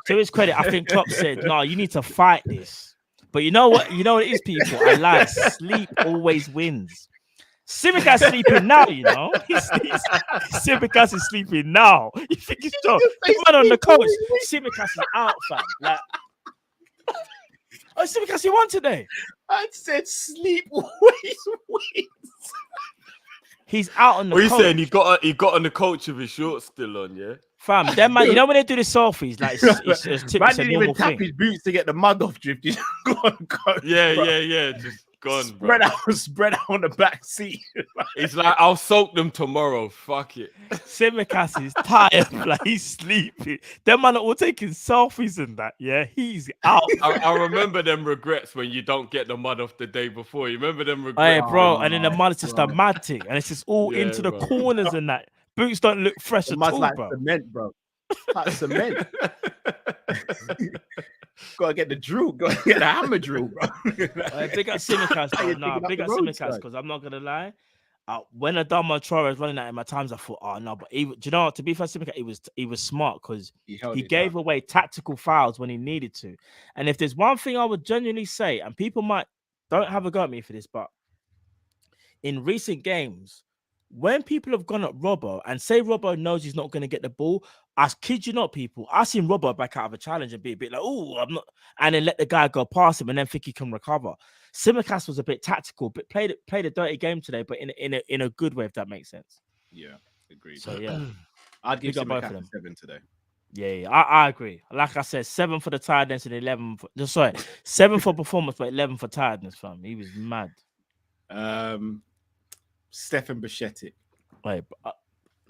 to his credit, I think Klopp said, "No, you need to fight this." But you know what? You know what it is, people. I lie. Sleep always wins. Simicas sleeping now, you know. Simicas is sleeping now. You think he's job? The man on the coach. Simicas is out, fam. Like, oh, Simicas, you won today. I said sleep always wins. He's out on the What are you coach. saying? He got on the coach with his shorts still on, yeah? Fam, them man, you know when they do the selfies, like it's Man a didn't normal even tap thing. his boots to get the mud off, Drift. He just got on coach. Yeah. Just gone, bro. Spread out on the back seat. He's like, I'll soak them tomorrow. Fuck it. Simicas is tired, like he's sleeping. Them man are all taking selfies and that. Yeah, he's out. I remember them regrets when you don't get the mud off the day before. You remember them regrets? Hey, bro, and then the mud is just a mad thing, and it's just all Yeah, into the bro. corners and that. Boots don't look fresh The at mud's all, like bro. cement, bro. Like cement. Gotta get the drill. Gotta get the hammer drill, bro. Big up Simicas, How bro. you Nah, picking up big the up road, Simicas, son? because I'm not gonna lie. When I done my Torres running at him at times, I thought, oh no, but do you know what? To be fair, Simicas, he was smart because he gave away tactical fouls when he needed to. And if there's one thing I would genuinely say, and people don't have a go at me for this, but in recent games, when people have gone at Robbo and say Robbo knows he's not going to get the ball, I kid you not, people, I seen Robbo back out of a challenge and be a bit like, oh, I'm not, and then let the guy go past him and then think he can recover. Simicas was a bit tactical, but played a dirty game today, but in a good way, if that makes sense. Yeah, agreed. So yeah, I'd give Big up both Simicas of a them. 7 today. yeah, I agree. Like I said, 7 for the tiredness and 7 for performance, but 11 for tiredness, fam. He was mad. Stefan Bajcetic. Wait,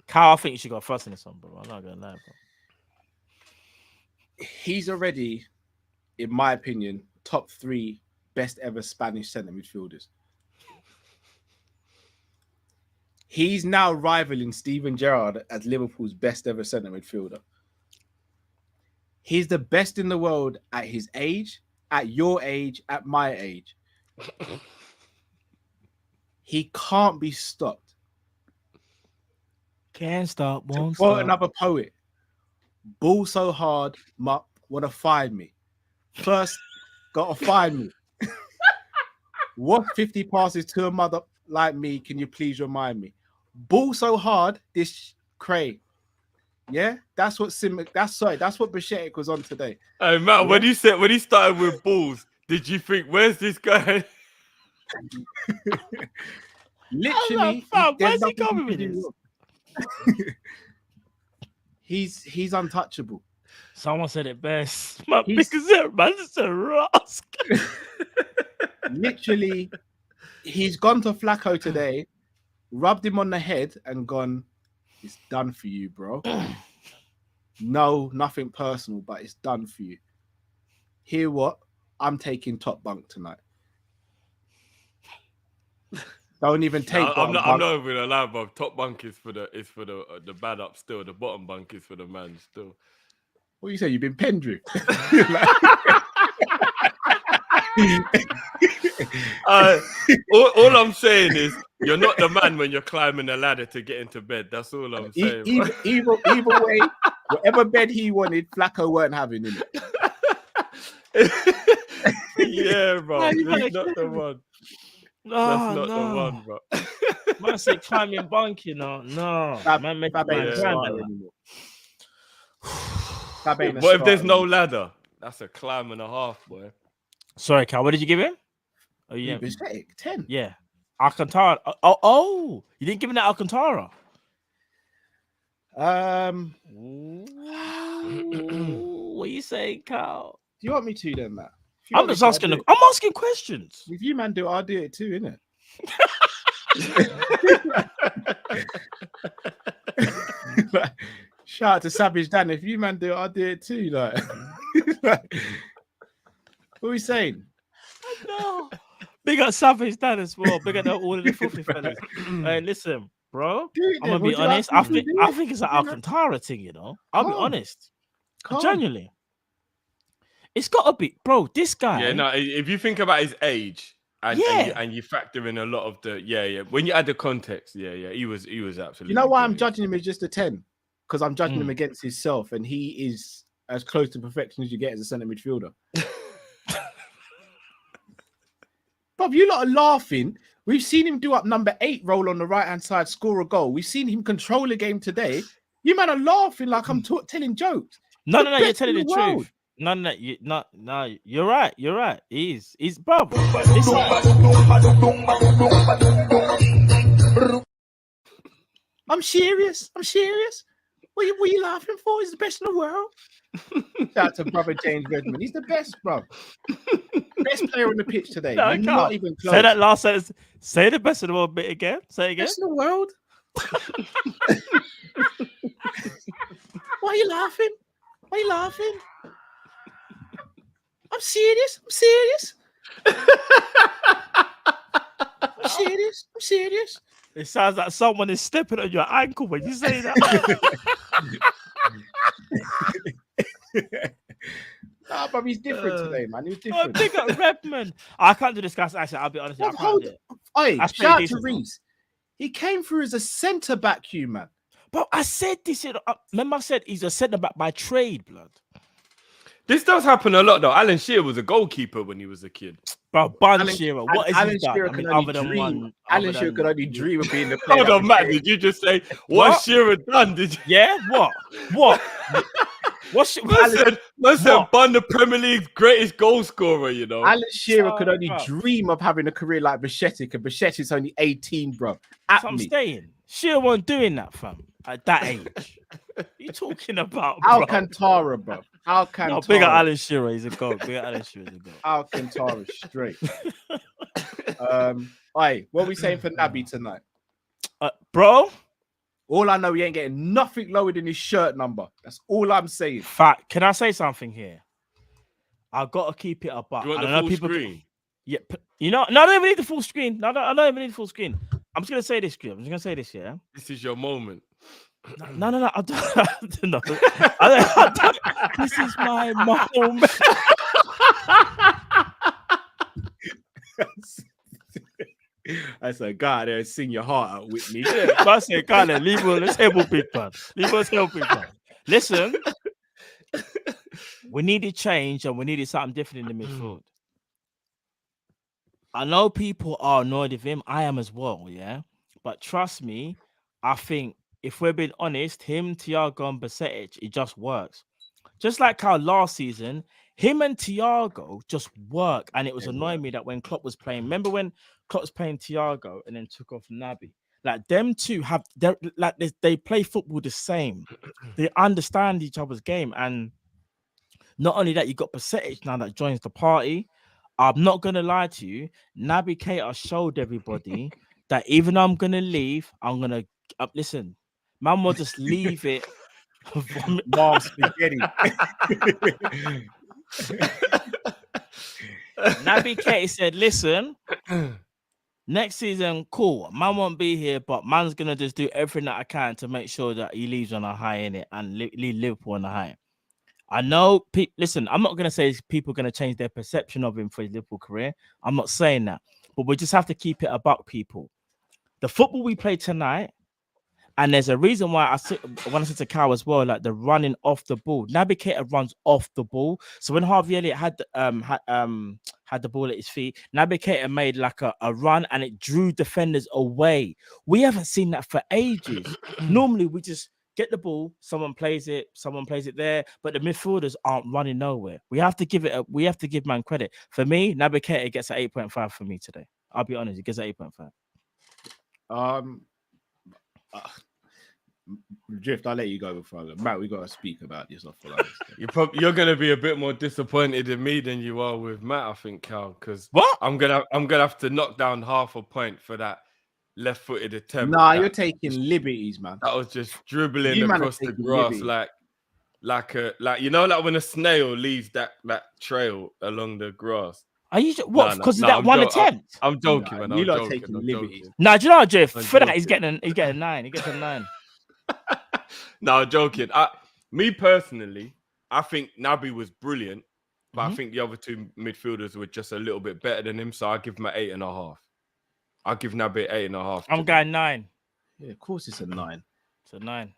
Kyle, I think you should go first in this one, bro. I'm not gonna lie, bro. He's already, in my opinion, top 3 best ever Spanish centre midfielders. He's now rivaling Steven Gerrard as Liverpool's best ever centre midfielder. He's the best in the world at his age, at your age, at my age. He can't be stopped. Can't stop, won't Quote stop. another poet. Ball so hard, mup, wanna find me. First, gotta find me. What 50 passes to a mother like me, can you please remind me? Ball so hard, this cray. Yeah, that's what that's what Bajcetic was on today. Hey, Matt, when he started with balls, did you think, where's this guy? Literally, fam, there's where's he nothing going he with can do this? wrong. He's untouchable. Someone said it best. My He's- biggest man's a rusk. Literally, he's gone to Flacco today, rubbed him on the head, and gone, "It's done for you, bro." No, nothing personal, but it's done for you. Hear what? I'm taking top bunk tonight. Don't even take. I'm not bunk. even gonna lie, bro. Top bunk is for the bad up still. The bottom bunk is for the man still. What you say? You've been pen drift. All I'm saying is you're not the man when you're climbing the ladder to get into bed. That's all I'm saying. bro. Either way, whatever bed he wanted, Flacco weren't having it. Yeah, bro. Man, you That's gotta not the one. Oh, That's not no. the one, bro. Man said climbing bunk, you know. No. Man, make Fab man ain't a climb starter that. anymore. Fab ain't a What if there's starter no ladder? That's a climb and a half, boy. Sorry, Cal. What did you give him? Oh, yeah. anymore. Bajcetic, 10. Yeah. Alcantara. Oh, you didn't give him that Alcantara. What you saying, Cal? Do you want me to then, Matt? If you I'm want me just to, I'll asking. do it. I'm asking questions. If you man do it, I'll do it too, innit? Like, shout out to Savage Dan. If you man do it, I'll do it too. Like, what are we saying? No. Big up Savage Dan as well. Big up all of the filthy fellas. Hey, listen, bro. I'm gonna be honest. I think it's an Alcantara thing, you know. I'll be honest. Genuinely. It's gotta be, bro. This guy. Yeah, no, if you think about his age and you factor in a lot of the when you add the context, he was absolutely. You know why I'm brilliant. judging him as just a 10? Because I'm judging him against himself, and he is as close to perfection as you get as a centre midfielder. Bob, you lot are laughing. We've seen him do up number 8 role on the right-hand side, score a goal. We've seen him control a game today. You man are laughing like I'm telling jokes. No, you're telling the truth. No, you're right. You're right. He's bro. I'm serious. What are you laughing for? He's the best in the world. Shout out to brother James Redmond. He's the best, bro. Best player on the pitch today. No, not even close. Say that last sentence. Say the best in the world bit again. Say it again. Best in the world. Why are you laughing? I'm serious. I'm serious. It sounds like someone is stepping on your ankle when you say that. Nah, but he's different today, man. He was different. Big up Redmond. I can't do this, guys. Actually, I'll be honest. I can't do it. Hey, That's shout out pretty to decent, Reese. He came through as a centre back, you man. Bro, I said this. Remember, I said he's a centre back by trade, blood. This does happen a lot, though. Alan Shearer was a goalkeeper when he was a kid. Bro, Shearer. What is he done? Alan Shearer could only dream of being the player. Hold on, Matt. Did you just say what Shearer done? Did you? Yeah. What? Man said Bun the Premier League's greatest goal scorer, you know. Alan Shearer could only dream of having a career like Bajcetic, and Bajcetic's only 18, bro. That's what I'm saying. Shearer wasn't doing that, fam, at that age. What are you talking about, bro? Alcantara, bro. Alcantara. No, big up Alan Shearer, he's a goat. Alcantara straight. What are we saying for Naby tonight? Bro? All I know, he ain't getting nothing lower than his shirt number. That's all I'm saying. Fact. Can I say something here? I've got to keep it up. Do you want the full screen? Yeah. You know, no, I don't even need the full screen. No, I don't even need the full screen. I'm just going to say this, yeah? This is your moment. No. I don't know. This is my moment. I said, God, there, sing your heart out with me. Yeah, I said, God, let's help a big man. Listen, we needed change and we needed something different in the midfield. I know people are annoyed with him. I am as well, yeah? But trust me, I think if we're being honest, him, Thiago, and Bajcetic, it just works. Just like how last season, him and Thiago just work. And it was annoying me that when Klopp was playing, remember when Klopp was playing Thiago and then took off Naby? Like them two they play football the same. They understand each other's game. And not only that, you got Bajcetic now that joins the party. I'm not going to lie to you. Naby Keita showed everybody that even though I'm going to leave, I'm going to... listen, man will just leave it. Mom spaghetti. Naby Keita said, listen, next season, cool. Man won't be here, but man's going to just do everything that I can to make sure that he leaves on a high in it and leave Liverpool on a high. I know, listen, I'm not going to say people are going to change their perception of him for his Liverpool career. I'm not saying that. But we just have to keep it about people. The football we played tonight, and there's a reason why when I said to Cal as well, like the running off the ball. Naby Keita runs off the ball. So when Harvey Elliott had the ball at his feet, Naby Keita made like a run and it drew defenders away. We haven't seen that for ages. Normally we just get the ball, someone plays it there, but the midfielders aren't running nowhere. We have to give man credit. For me, Naby Keita gets an 8.5 for me today. I'll be honest, he gets an 8.5. Drift, I'll let you go before I go. Matt, we got to speak about this. You're going to be a bit more disappointed in me than you are with Matt, I think, Cal, because what? I'm gonna have to knock down half a point for that left-footed attempt. Nah, you're taking liberties, man. That was just dribbling across the grass like when a snail leaves that trail along the grass. Are you what? No, Because no, of that I'm one jo- attempt? I'm joking, Nah, man. you I'm lot joking. taking I'm liberties. joking. Nah, do you know, Jeff? I'm For that, he's joking. getting a 9. He gets a 9. No, I'm joking. Me personally, I think Naby was brilliant, but I think the other two midfielders were just a little bit better than him. So I give him an 8.5. I'll give Naby 8.5. I'm going 9. Yeah, of course it's a 9. It's a 9.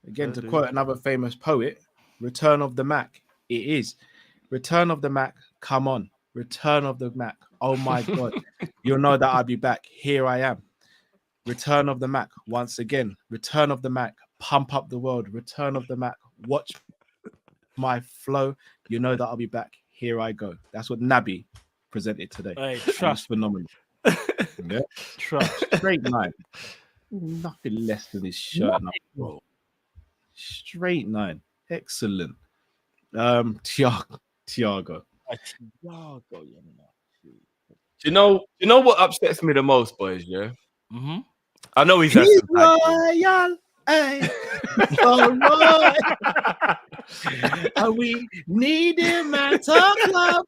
Again, to quote another famous poet, Return of the Mac. It is. Return of the Mac. Come on. Return of the Mac. Oh my God. You'll know that I'll be back. Here I am. Return of the Mac. Once again. Return of the Mac. Pump up the world. Return of the Mac. Watch my flow. You know that I'll be back. Here I go. That's what Naby presented today. Hey, And it's trust, phenomenal. Yeah. trust. Straight 9. Nothing less than his shirt. Bro. Straight 9. Excellent. Thiago. Thiago, you know. Do you know what upsets me the most, boys? Yeah. Mm-hmm. I know he's had He's some bad games. royal. Hey. All right. And we need him at our club.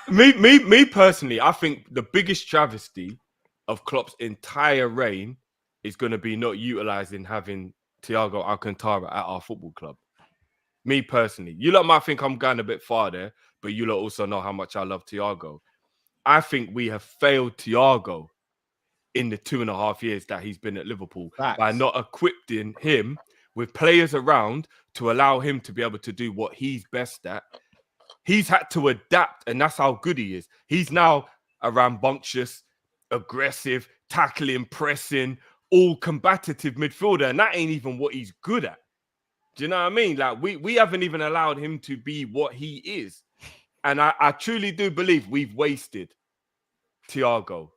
Me personally, I think the biggest travesty of Klopp's entire reign is going to be not utilizing having Thiago Alcantara at our football club. Me personally, you lot might think I'm going a bit far there, but you lot also know how much I love Thiago. I think we have failed Thiago in the 2.5 years that he's been at Liverpool by not equipping him with players around to allow him to be able to do what he's best at. He's had to adapt, and that's how good he is. He's now a rambunctious, aggressive, tackling, pressing, all combative midfielder, and that ain't even what he's good at. Do you know what I mean? Like, we haven't even allowed him to be what he is. And I truly do believe we've wasted Thiago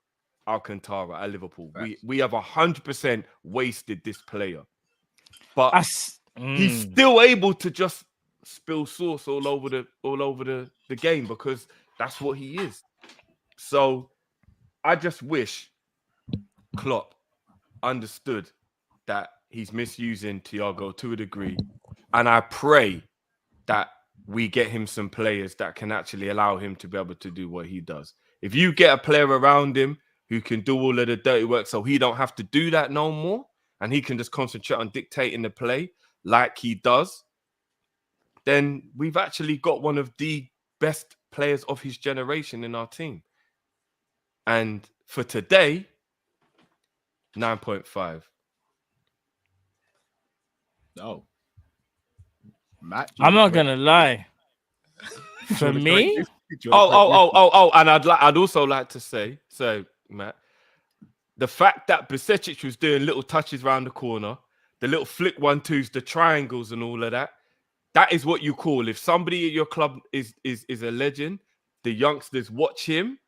Alcantara at Liverpool. We have 100% wasted this player. But he's still able to just spill sauce all over the game because that's what he is. So I just wish Klopp understood that he's misusing Thiago to a degree. And I pray that we get him some players that can actually allow him to be able to do what he does. If you get a player around him who can do all of the dirty work so he don't have to do that no more, and he can just concentrate on dictating the play like he does, then we've actually got one of the best players of his generation in our team. And for today, 9.5. No. Matt, I'm not gonna lie. For me, And I'd also like to say, so Matt, the fact that Bajcetic was doing little touches around the corner, the little flick 1-2s, the triangles, and all of that, that is what you call, if somebody at your club is a legend, the youngsters watch him,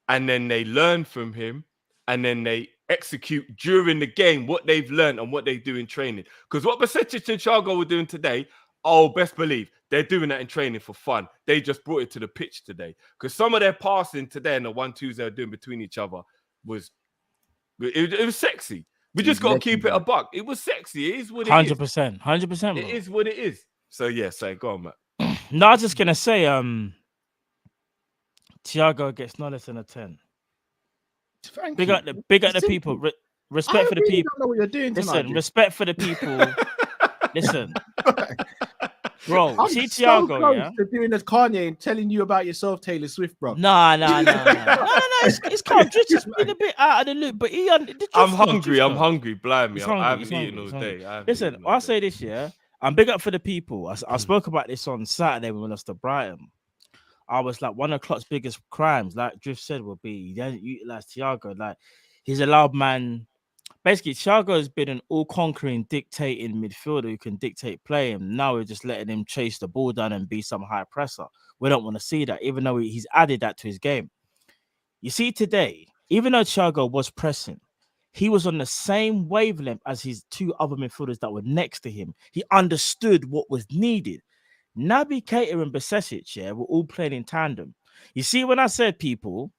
and then they learn from him, and then they execute during the game what they've learned and what they do in training. Because what Bajcetic and Thiago were doing today, oh, best believe they're doing that in training for fun. They just brought it to the pitch today. Because some of their passing today and the 1-2s they were doing between each other was sexy. We just got to keep it a buck. It was sexy. It is what it is. 100%, 100%. It is what it is. So yeah, go on, Matt. No, I was just gonna say, Thiago gets no less than a 10. Big up the people. Respect for the people. Don't know what you're doing tonight. Listen, respect for the people. Listen, bro. I'm See so Thiago, close yeah. to doing this Kanye and telling you about yourself, Taylor Swift, bro. No. It's calm. Just been a bit out of the loop, but I'm hungry. Blind me. I haven't hungry, eaten all day. Listen, I'll say this, yeah. I'm big up for the people. I spoke about this on Saturday when we lost to Brighton. I was like, one of Klopp's biggest crimes, like Drift said, would be he doesn't utilize Thiago. Like, he's a loud man. Basically, Thiago has been an all-conquering, dictating midfielder who can dictate play. And now we're just letting him chase the ball down and be some high presser. We don't want to see that, even though he's added that to his game. You see, today, even though Thiago was pressing, he was on the same wavelength as his two other midfielders that were next to him. He understood what was needed. Naby, Keita, and Bajcetic, yeah, were all playing in tandem. You see, when I said people,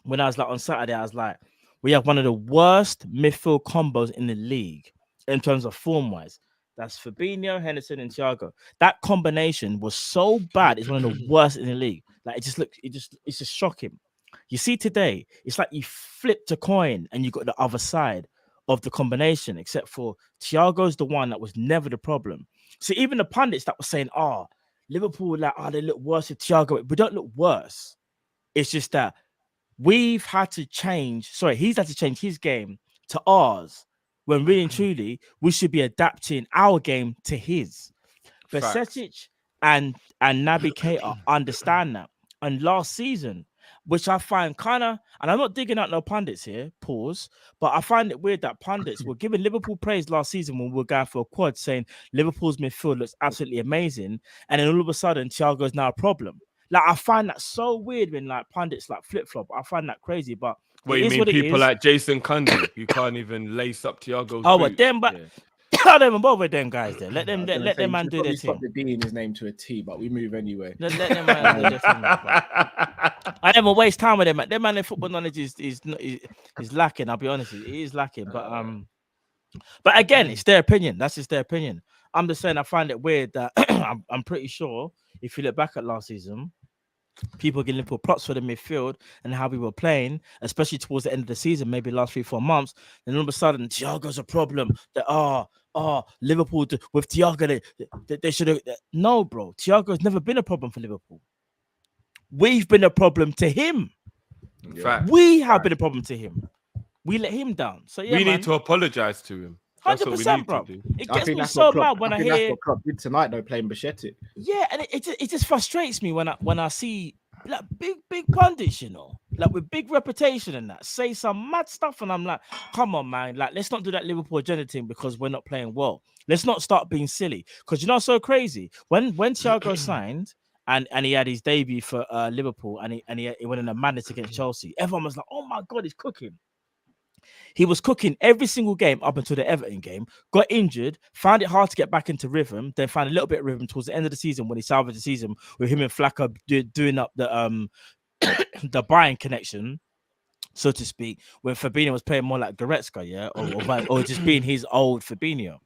when I was like on Saturday, I was like, we have one of the worst midfield combos in the league in terms of form-wise. That's Fabinho, Henderson, and Thiago. That combination was so bad. It's one of the worst in the league. Like it's just shocking. You see today, it's like you flipped a coin and you got the other side of the combination, except for Thiago's the one that was never the problem. So even the pundits that were saying, Liverpool, like, they look worse with Thiago. We don't look worse. It's just that he's had to change his game to ours, when really and truly we should be adapting our game to his. Bajcetic and Naby Keita understand that. And last season, which I find kind of, and I'm not digging out no pundits here, pause, but I find it weird that pundits were giving Liverpool praise last season when we were going for a quad, saying Liverpool's midfield looks absolutely amazing, and then all of a sudden Thiago's now a problem. Like, I find that so weird when like pundits like flip-flop. I find that crazy, but what you mean, people like Jason Cundy who can't even lace up Thiago's boots? Them, but I don't even bother with them guys there. Let them man do their thing. Stop the D in his name to a T, but we move anyway. Let them man do their thing. I never waste time with them, man. Them man, their football knowledge is lacking. I'll be honest, it is lacking. But again, it's their opinion. That's just their opinion. I'm just saying, I find it weird that I'm pretty sure if you look back at last season, people giving Liverpool props for the midfield and how we were playing, especially towards the end of the season, maybe last 3-4 months. Then all of a sudden, Thiago's a problem. That Liverpool with Thiago, they should have. No, bro. Thiago's never been a problem for Liverpool. We've been a problem to him. We have been a problem to him. We let him down. So yeah, we need to apologize to him. 100%, bro. It gets me so mad when I hear. That's what Klopp did tonight, though, playing Bajcetic. Yeah, and it just frustrates me when I see like big pundits, you know, like with big reputation and that, say some mad stuff, and I'm like, come on, man, like let's not do that Liverpool agenda thing because we're not playing well. Let's not start being silly, because you know, so crazy when Thiago signed and he had his debut for Liverpool and he went in a madness against Chelsea. Everyone was like, oh my god, he's cooking. He was cooking every single game up until the Everton game, got injured, found it hard to get back into rhythm, then found a little bit of rhythm towards the end of the season when he salvaged the season with him and Flacco doing up the the Bayern connection, so to speak, when Fabinho was playing more like Goretzka, yeah, or just being his old Fabinho.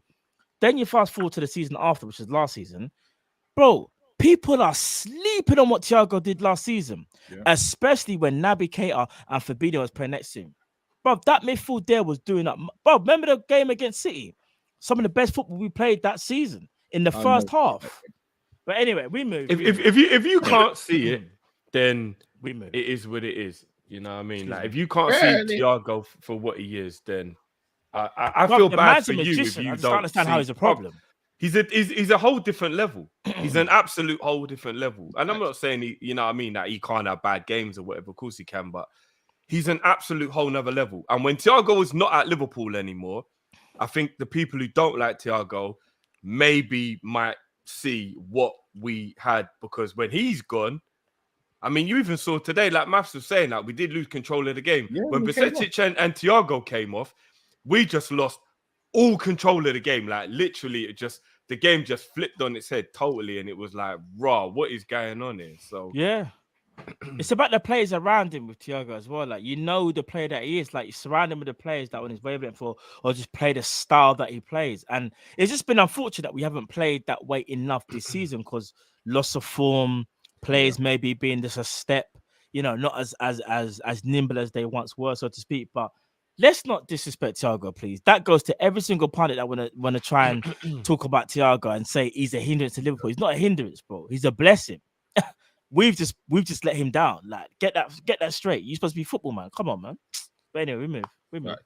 Then you fast forward to the season after, which is last season. Bro, people are sleeping on what Thiago did last season, especially when Naby Keita and Fabinho was playing next to him. Bro, that midfield there was doing up. Bro, remember the game against City? Some of the best football we played that season in the first half. But anyway, we move. If you can't see it, then we move. It is what it is. You know what I mean? Like, if you can't see Thiago for what he is, then I feel bad for you if you don't understand how he's a problem. He's a whole different level. He's an absolute whole different level. And I'm not saying you know what I mean, that he can't have bad games or whatever. Of course he can, but he's an absolute whole nother level. And when Thiago is not at Liverpool anymore, I think the people who don't like Thiago maybe might see what we had, because when he's gone, I mean, you even saw today, like Maths was saying, that we did lose control of the game. Yeah, when Bajcetic and Thiago came off, we just lost all control of the game. Like, literally, the game just flipped on its head totally, and it was like, raw, what is going on here? So yeah. It's about the players around him with Thiago as well. Like, you know the player that he is. Like, you surround him with the players that on his wavelength for, or just play the style that he plays. And it's just been unfortunate that we haven't played that way enough this season, because loss of form, players maybe being just a step, you know, not as nimble as they once were, so to speak. But let's not disrespect Thiago, please. That goes to every single pundit that want to try and talk about Thiago and say he's a hindrance to Liverpool. He's not a hindrance, bro. He's a blessing. We've just let him down. Like, get that straight. You're supposed to be football, man. Come on, man. But anyway, we move.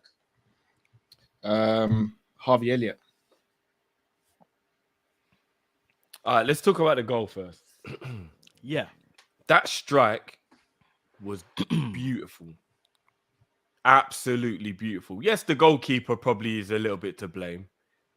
Right. Harvey Elliot. All right, let's talk about the goal first. Yeah. That strike was beautiful. Absolutely beautiful. Yes, the goalkeeper probably is a little bit to blame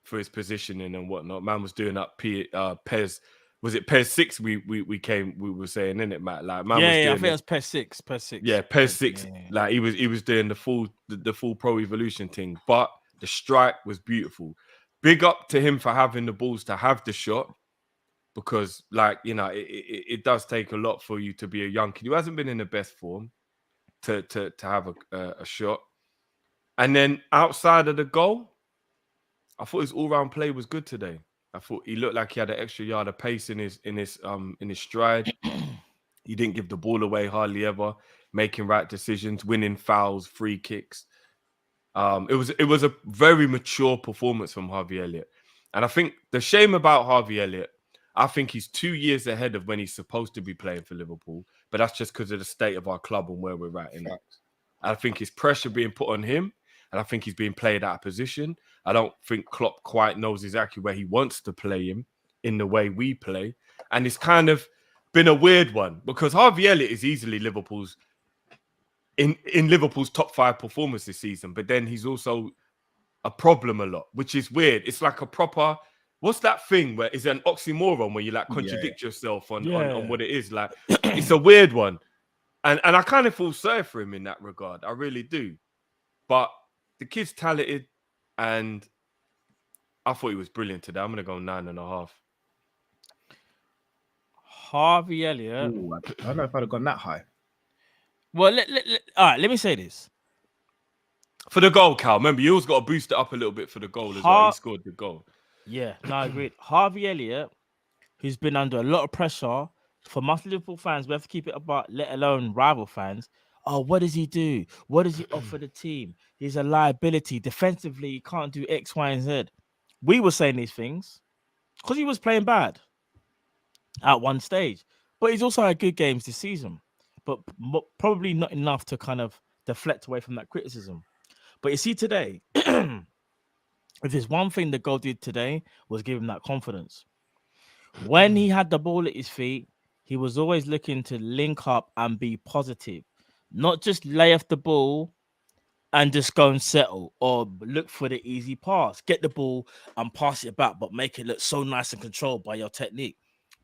for his positioning and whatnot. Man was doing up Pez. Was it PES 6 we were saying, innit, it, Matt? Like, man was doing I think it was PES 6. PES 6. Yeah, PES 6. Yeah. Like, he was doing the full Pro Evolution thing. But the strike was beautiful. Big up to him for having the balls to have the shot, because, like, you know, it does take a lot for you to be a young kid who hasn't been in the best form to have a shot. And then outside of the goal, I thought his all-round play was good today. I thought he looked like he had an extra yard of pace in his stride. He didn't give the ball away hardly ever, making right decisions, winning fouls, free kicks. It was a very mature performance from Harvey Elliott. And I think the shame about Harvey Elliott, I think he's 2 years ahead of when he's supposed to be playing for Liverpool. But that's just because of the state of our club and where we're at in it. I think his pressure being put on him, and I think he's being played out of position. I don't think Klopp quite knows exactly where he wants to play him in the way we play. And it's kind of been a weird one because Harvey Elliott is easily Liverpool's in Liverpool's top 5 performers this season, but then he's also a problem a lot, which is weird. It's like a proper, what's that thing where it's an oxymoron where you like contradict yourself on what it is. Like it's a weird one. And I kind of feel sorry for him in that regard. I really do. But the kid's talented and I thought he was brilliant today. I'm gonna go 9.5. Harvey Elliott. Ooh, I don't know if I'd have gone that high. Well, all right, let me say this. For the goal, Cal. Remember, you always got to boost it up a little bit for the goal as well. He scored the goal. Yeah, no, I agree. Harvey Elliott, who's been under a lot of pressure from us Liverpool fans, we have to keep it apart, let alone rival fans. Oh, what does he do? What does he offer the team? He's a liability. Defensively, he can't do X, Y, and Z. We were saying these things because he was playing bad at one stage. But he's also had good games this season. But probably not enough to kind of deflect away from that criticism. But you see today, if there's one thing the goal did today was give him that confidence. When he had the ball at his feet, he was always looking to link up and be positive. Not just lay off the ball and just go and settle or look for the easy pass. Get the ball and pass it back, but make it look so nice and controlled by your technique.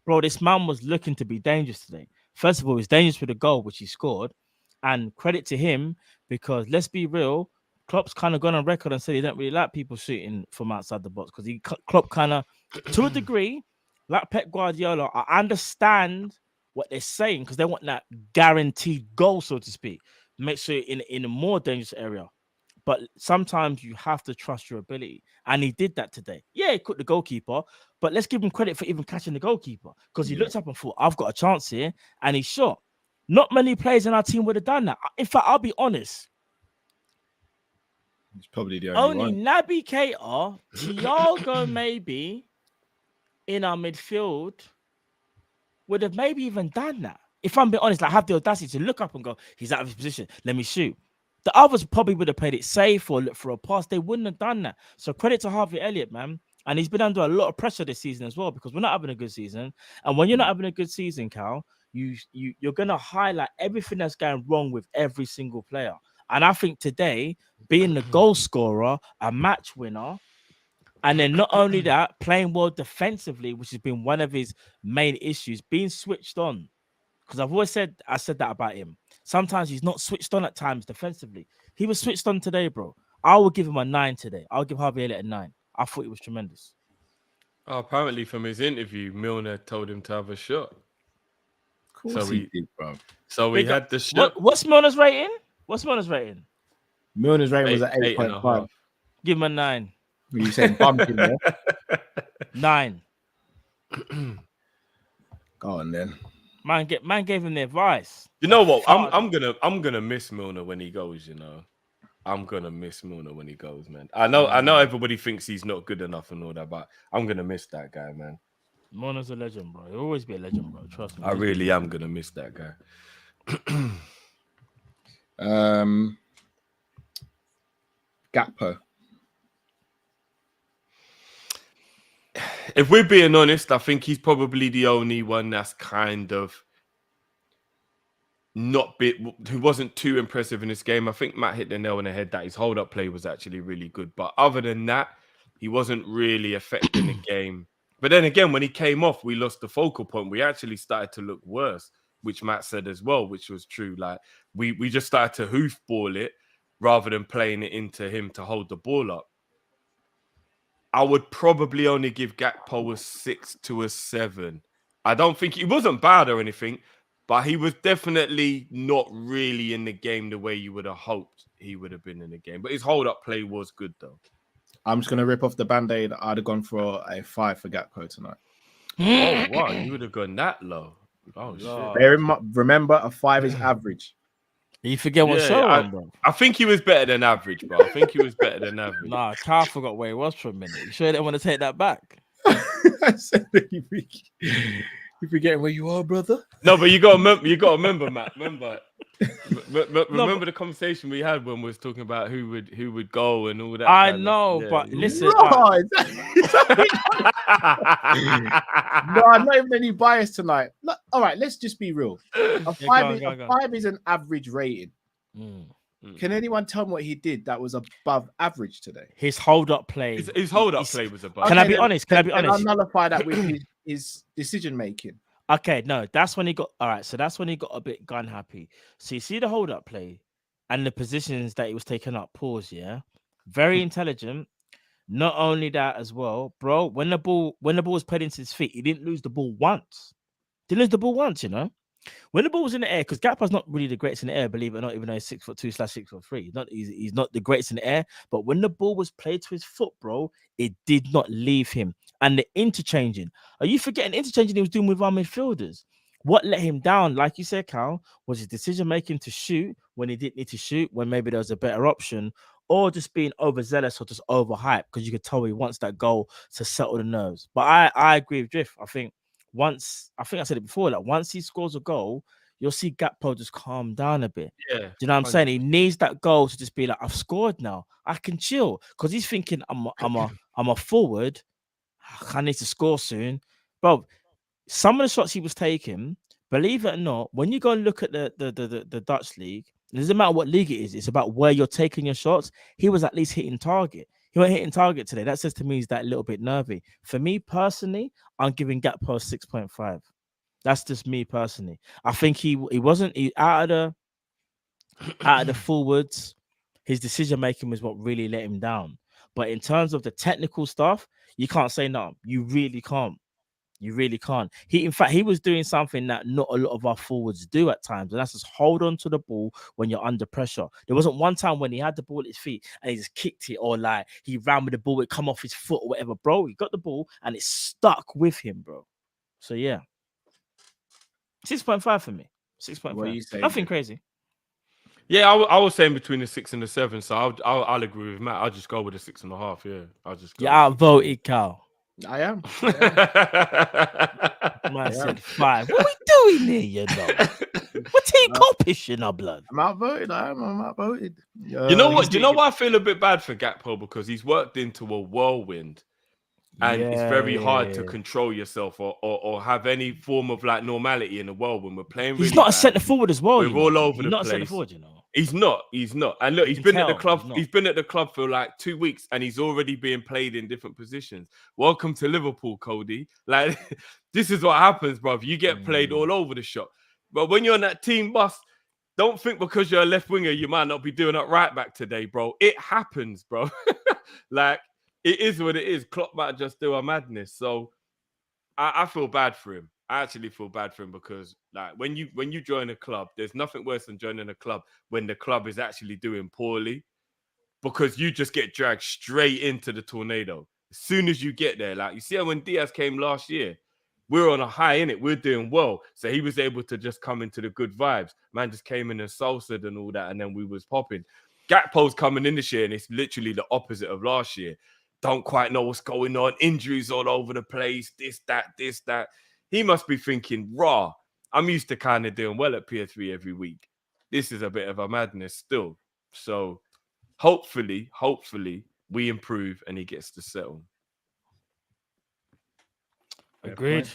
Bro, this man was looking to be dangerous today. First of all, he's dangerous with the goal, which he scored. And credit to him, because let's be real, Klopp's kind of gone on record and said he don't really like people shooting from outside the box because Klopp kind of, to a degree, like Pep Guardiola, I understand what they're saying because they want that guaranteed goal, so to speak. Make sure you're in a more dangerous area. But sometimes you have to trust your ability. And he did that today. Yeah, he caught the goalkeeper, but let's give him credit for even catching the goalkeeper because he looked up and thought, I've got a chance here. And he shot. Not many players in our team would have done that. In fact, I'll be honest. He's probably the only one. Naby Keita, Thiago maybe in our midfield would have maybe even done that. If I'm being honest, I have the audacity to look up and go, he's out of his position. Let me shoot. The others probably would have played it safe or looked for a pass. They wouldn't have done that. So credit to Harvey Elliott, man. And he's been under a lot of pressure this season as well because we're not having a good season. And when you're not having a good season, Cal, you're going to highlight everything that's going wrong with every single player. And I think today, being the goal scorer, a match winner, and then not only that, playing well defensively, which has been one of his main issues, being switched on. Because I've always said, I said that about him. Sometimes he's not switched on at times defensively. He was switched on today, bro. I will give him a 9 today. I'll give Harvey Elliott a 9. I thought it was tremendous. Oh, apparently from his interview, Milner told him to have a shot. Of course he did, bro. So we had the shot. What's Milner's rating? Milner's rating was at 8.5. Give him a 9. You said bumping there. 9. Go on then. Man gave him the advice. You know what? I'm gonna miss Milner when he goes. You know, I'm gonna miss Milner when he goes, man. I know everybody thinks he's not good enough and all that, but I'm gonna miss that guy, man. Milner's a legend, bro. He'll always be a legend, bro. Trust me. I really am gonna miss that guy. Gakpo. If we're being honest, I think he's probably the only one that's kind of who wasn't too impressive in this game. I think Matt hit the nail on the head that his hold-up play was actually really good. But other than that, he wasn't really affecting the game. But then again, when he came off, we lost the focal point. We actually started to look worse, which Matt said as well, which was true. Like we just started to hoofball it rather than playing it into him to hold the ball up. I would probably only give Gakpo a 6 to a 7. I don't think he wasn't bad or anything, but he was definitely not really in the game the way you would have hoped he would have been in the game. But his hold-up play was good, though. I'm just gonna rip off the band-aid. I'd have gone for a 5 for Gakpo tonight. Oh wow, you would have gone that low. Oh shit. Remember, a 5 is average. You forget what show on, bro. I think he was better than average, bro. I think he was better than average. Nah, Carl forgot where he was for a minute. You sure you didn't want to take that back? I said that you forgetting where you are, brother. No, but you got to remember, Matt. Remember the conversation we had when we was talking about who would go and all that. I know, but listen. No, I'm not even any bias tonight. Look, all right, let's just be real. A 5 is an average rating. Can anyone tell me what he did that was above average today? His hold-up play. His hold-up play was above. Can I be honest? I'll nullify that with his decision-making. Okay, no, that's when he got... All right, so that's when he got a bit gun-happy. So you see the hold-up play and the positions that he was taking up. Pause, yeah? Very intelligent. Not only that as well, bro, when the ball was put into his feet, he didn't lose the ball once. Didn't lose the ball once, you know? When the ball was in the air, because Gakpo's not really the greatest in the air, believe it or not, even though he's 6'2/6'3". He's not the greatest in the air. But when the ball was played to his foot, bro, it did not leave him. And the interchanging. Are you forgetting interchanging he was doing with our midfielders? What let him down, like you said, Cal, was his decision making to shoot when he didn't need to shoot, when maybe there was a better option, or just being overzealous or just overhyped, because you could tell he wants that goal to settle the nerves. But I agree with Drift. I think I said it before, like once he scores a goal, you'll see Gakpo just calm down a bit. Yeah. Do you know what I'm saying? He needs that goal to just be like, I've scored now. I can chill. Because he's thinking, I'm a forward. I need to score soon. Bro, some of the shots he was taking, believe it or not, when you go and look at the Dutch league, it doesn't matter what league it is, it's about where you're taking your shots. He was at least hitting target. He wasn't hitting target today. That says to me he's that little bit nervy. For me personally, I'm giving Gakpo 6.5. That's just me personally. I think he wasn't out of the forwards. His decision making was what really let him down. But in terms of the technical stuff, you can't say no. You really can't. You really can't. In fact, he was doing something that not a lot of our forwards do at times, and that's just hold on to the ball when you're under pressure. There wasn't one time when he had the ball at his feet and he just kicked it, or like he ran with the ball, it come off his foot or whatever, bro. He got the ball and it stuck with him, bro. So yeah, 6.5 for me. 6.5. What are you saying? Nothing crazy. Yeah, I was saying between the 6 and the 7, so I'll agree with Matt. I'll just go with the 6.5. Yeah, I'll just go. You outvoted Cal. I am. Man said 5. What are we doing here, you know? What team Kopish in our blood? I'm outvoted. I'm outvoted. You know what? Do you know why I feel a bit bad for Gakpo? Because he's worked into a whirlwind, and it's very hard to control yourself or have any form of like normality in the world when we're playing. He's really not a bad. centre forward as well. We're all over the not place. A centre forward, you know. He's not. And look, he's been at the club. He's been at the club for like 2 weeks, and he's already being played in different positions. Welcome to Liverpool, Cody. Like this is what happens, bro. You get played all over the shop. But when you're on that team bus, don't think because you're a left winger you might not be doing it right back today, bro. It happens, bro. Like it is what it is. Klopp might just do a madness. So I feel bad for him. I actually feel bad for him because, like, when you join a club, there's nothing worse than joining a club when the club is actually doing poorly, because you just get dragged straight into the tornado as soon as you get there. Like you see how when Diaz came last year, we're on a high in it, we're doing well, so he was able to just come into the good vibes. Man just came in and salsa'd and all that, and then we was popping. Gakpo's coming in this year, and it's literally the opposite of last year. Don't quite know what's going on. Injuries all over the place. This, that. He must be thinking, raw, I'm used to kind of doing well at PS3 every week. This is a bit of a madness still. So hopefully, we improve and he gets to settle. Agreed.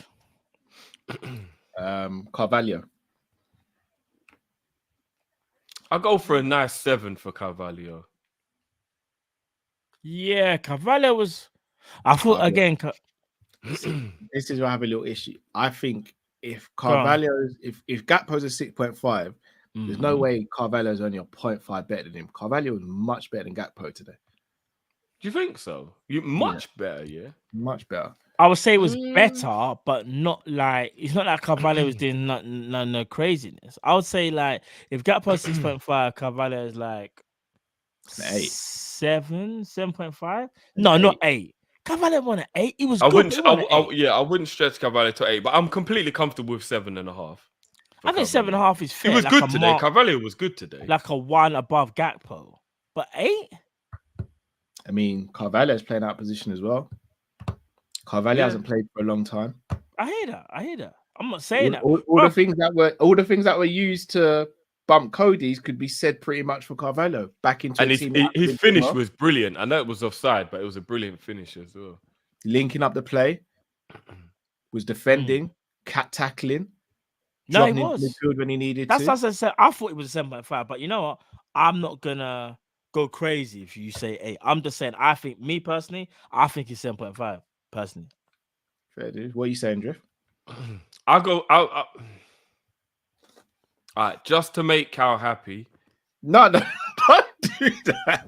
Carvalho. I'll go for a nice 7 for Carvalho. Yeah, Carvalho was... I thought, again... This is where I have a little issue. I think if Carvalho's, if Gakpo's a 6.5, there's no way Carvalho's only a 0.5 better than him. Carvalho was much better than Gakpo today. Do you think so? Much better, yeah? Much better. I would say it was better, but not like... It's not like Carvalho was doing no craziness. I would say, like, if Gakpo's 6.5, Carvalho is like An 8. 7.5. An No, 8. not 8. Carvalho won an 8. He was I good. wouldn't. But he won an 8. Yeah, I wouldn't stretch Carvalho to 8, but I'm completely comfortable with 7.5. I think 7.5 is He fair. was like good a today. mark, Carvalho was good today. like a 1 above Gakpo. But 8? I mean, Carvalho's playing out of position as well. Carvalho hasn't played for a long time. I hear that. I'm not saying that. All the things that were used to bump Cody's could be said pretty much for Carvalho back into And a team. his finish was brilliant. I know it was offside, but it was a brilliant finish as well. Linking up the play, was defending, cat tackling. No, he dropping was. into midfield when he needed That's to. what I said. I thought it was a 7.5, but you know what? I'm not gonna go crazy if you say 8. I'm just saying. I think me personally, I think it's 7.5. Personally, Fair dude. What are you saying, Drift? I'll go. All right, just to make Cal happy. No, don't do that.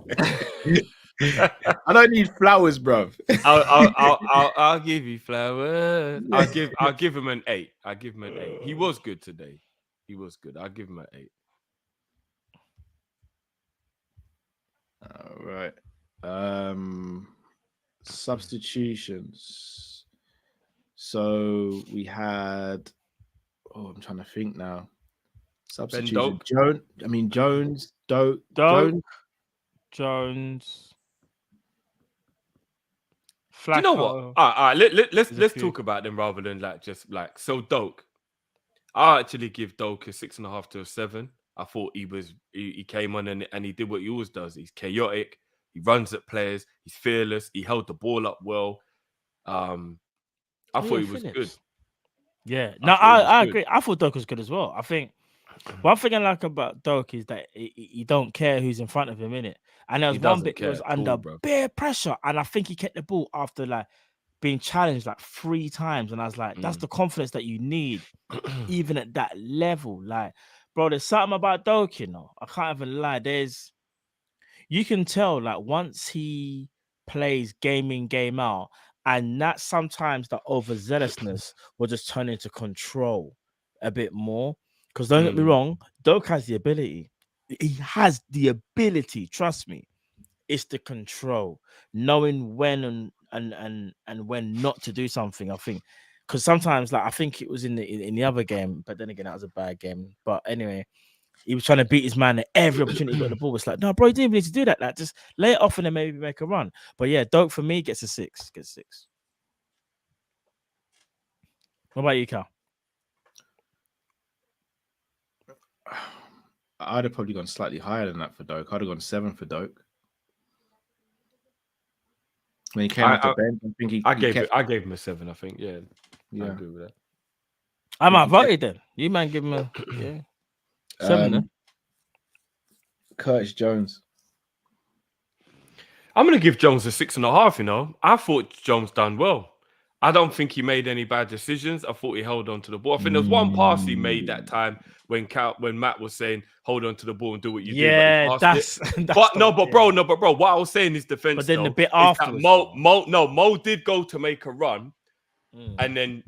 I don't need flowers, bro. I'll give you flowers. I'll give him an 8. I'll give him an 8. He was good today. He was good. I'll give him an 8. All right. Substitutions. So we had. Oh, I'm trying to think now. Substitution. Jones, Doak. Jones. Do you know what? All right. Let's talk about them rather than so Doak. I actually give Doak a 6.5 to a 7. I thought he came on and he did what he always does. He's chaotic. He runs at players. He's fearless. He held the ball up well. I thought he was good. Yeah, no, I agree. I thought Doak was good as well. I think one thing I like about Doak is that he don't care who's in front of him, innit? And there was one bit he was under bare pressure, and I think he kept the ball after like being challenged like 3 times. And I was like, that's the confidence that you need, even at that level. Like, bro, there's something about Doak, you know. I can't even lie. You can tell, like, once he plays game in, game out, and that sometimes the overzealousness will just turn into control a bit more. Because don't get me wrong, Doak has the ability. He has the ability, trust me. It's the control, knowing when and when not to do something. I think because sometimes, like I think it was in the other game, but then again, that was a bad game. But anyway, he was trying to beat his man at every opportunity he got the ball. It's like, no, bro, you didn't even need to do that. Like, just lay it off and then maybe make a run. But yeah, Doak for me gets a 6. Gets 6. What about you, Cal? I'd have probably gone slightly higher than that for Doak. I'd have gone 7 for Doak. When he came off the bench, I think I gave him a 7. I think, yeah. I agree with that. I might vote then. You might give him a 7. Then. Curtis Jones. I'm gonna give Jones a 6.5. You know, I thought Jones done well. I don't think he made any bad decisions. I thought he held on to the ball. I think there was one pass he made that time when Matt was saying, "Hold on to the ball and do what you do." Yeah, that's bro. What I was saying is defense. But then the bit after, Mo did go to make a run, and then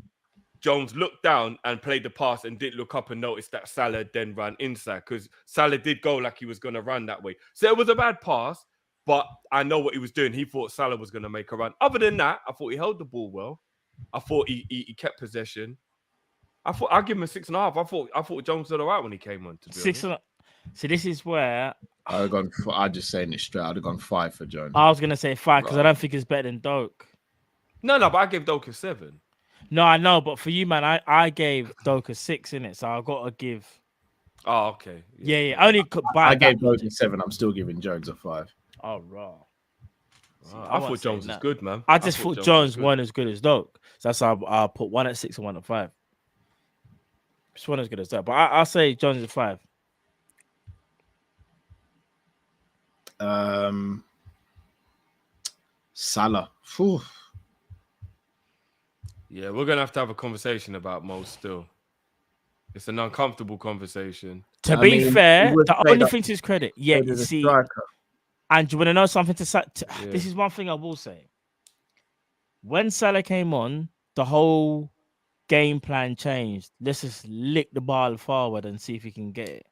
Jones looked down and played the pass and didn't look up and noticed that Salah then ran inside because Salah did go like he was going to run that way. So it was a bad pass, but I know what he was doing. He thought Salah was going to make a run. Other than that, I thought he held the ball well. I thought he kept possession. I'll give him a 6.5. I thought Jones did all right when he came on. To be 6. honest. So this is where I'd have gone. I'm just saying it straight. I'd have gone 5 for Jones. I was gonna say 5 because I don't think it's better than Doak. No, but I gave Doak a 7. No, I know, but for you, man, I gave Doak a 6 in it, so I got to give. Oh, okay. Yeah. Only I gave Doak a 7. I'm still giving Jones a 5. Oh, raw. I thought Jones was good, man. I just thought Jones weren't as good as Doak. So that's how I put 1 at 6 and 1 at 5. Just one as good as that. But I'll say Jones is 5. Salah. Whew. Yeah, we're going to have a conversation about Mo still. It's an uncomfortable conversation. To be fair, the only thing to his credit, you see, and you want to know something this is one thing I will say. When Salah came on, the whole game plan changed. Let's just lick the ball forward and see if we can get it.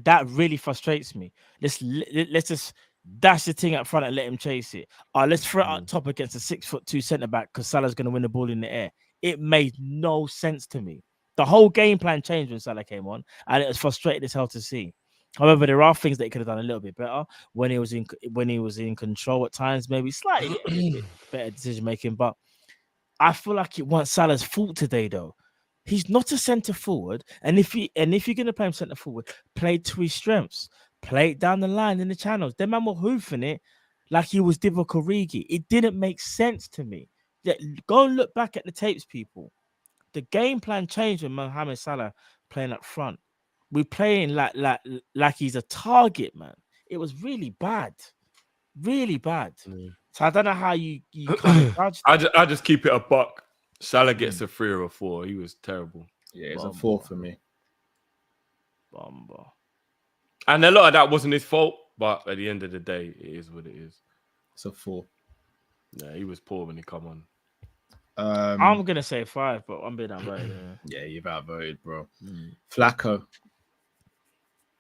That really frustrates me. Let's just Dash the thing up front and let him chase it. Let's throw it up top against a 6'2" centre back because Salah's going to win the ball in the air. It made no sense to me. The whole game plan changed when Salah came on, and it was frustrating as hell to see. However, there are things that he could have done a little bit better when he was in control at times, maybe slightly a bit better decision making. But I feel like it wasn't Salah's fault today, though. He's not a centre forward, and if you're gonna play him centre forward, play to his strengths, play it down the line in the channels. Them man were hoofing it like he was Divock Origi. It didn't make sense to me. Yeah, go and look back at the tapes, people. The game plan changed when Mohamed Salah playing up front. We're playing like he's a target, man. It was really bad. Really bad. So I don't know how you kind of judge that. I just keep it a buck. Salah gets a 3 or a 4. He was terrible. Yeah, it's a 4 for me. Bomber. And a lot of that wasn't his fault, but at the end of the day, it is what it is. It's a 4. Yeah, he was poor when he come on. I'm gonna say 5, but I'm being outvoted. Yeah, you've outvoted, bro. Flacco.